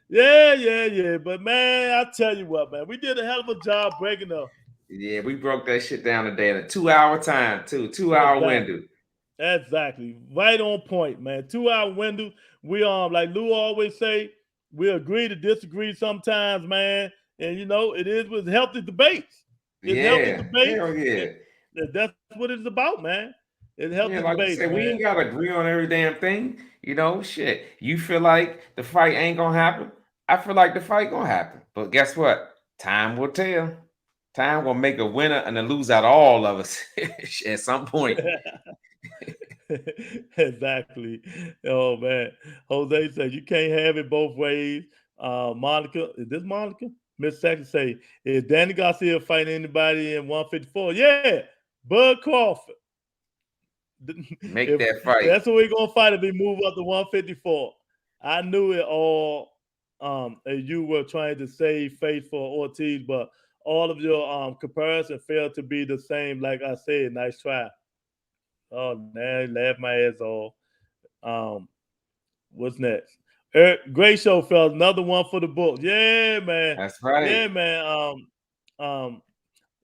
Yeah. But man, I tell you what, man, we did a hell of a job breaking up. Yeah, we broke that shit down today in a 2-hour time, too. 2-hour window. Exactly. Right on point, man. 2-hour window. We like Lou always say, we agree to disagree sometimes, man. And it is with healthy debates. It's healthy debates. Hell yeah. That's what it's about, man. It's healthy Like debates, I said, man. we ain't gotta agree on every damn thing. Shit. You feel like the fight ain't gonna happen. I feel like the fight gonna happen. But guess what? Time will tell. Time will make a winner and a loser out of all of us at some point. Exactly. Oh man. Jose said you can't have it both ways. Monica, is this Monica? Miss Saxon say, is Danny Garcia fighting anybody in 154? Yeah, Bud Crawford. Make that fight. That's what we're gonna fight if we move up to 154. I knew it all. You were trying to save face for Ortiz, but all of your comparison failed to be the same. Like I said, nice try. Oh, man, laugh my ass off. What's next? Great show, fellas. Another one for the book. Yeah, man. That's right. Yeah, man.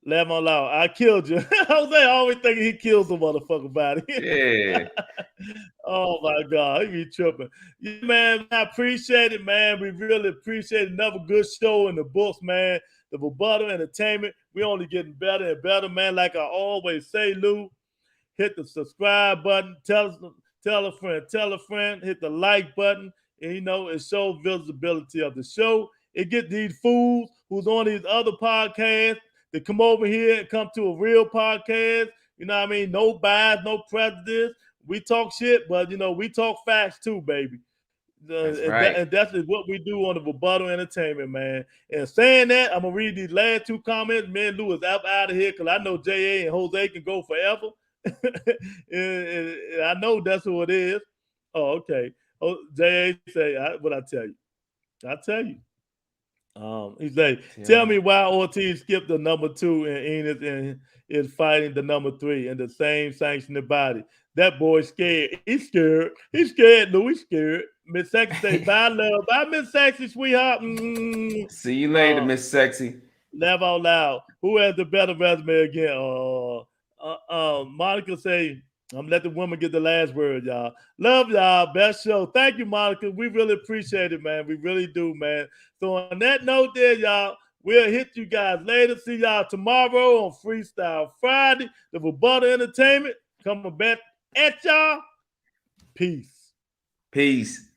Laugh out loud. I killed you. Jose always thinking he kills a motherfucker body. Yeah. Oh my God, he be tripping. Yeah, man, I appreciate it, man. We really appreciate it. Another good show in the books, man. The Rebuttal Entertainment. We only getting better and better, man. Like I always say, Lou, hit the subscribe button. Tell a friend. Hit the like button. And it shows visibility of the show. It get these fools who's on these other podcasts to come over here and come to a real podcast. You know what I mean? No bias, no prejudice. We talk shit, but we talk facts too, baby. That's right. And that's what we do on the Rebuttal Entertainment, man. And saying that, I'm gonna read these last two comments. Me and Lou is out of here because I know JA and Jose can go forever. and I know that's who it is. Oh, okay. Oh, JA say, what I tell you? I tell you. He's like, tell me why Ortiz skipped the number 2 and Enos and is fighting the number 3 in the same sanctioned body. That boy's scared. He's scared. He's scared, Lou. He's scared. Miss Sexy say, bye, love. Bye, Miss Sexy, sweetheart. See you later, Miss Sexy. Laugh out loud. Who has the better resume again? Monica say, I'm let the woman get the last word, y'all. Love y'all. Best show. Thank you, Monica. We really appreciate it, man. We really do, man. So on that note there, y'all, we'll hit you guys later. See y'all tomorrow on Freestyle Friday. The Rebuttal Entertainment coming back at y'all. Peace. Peace.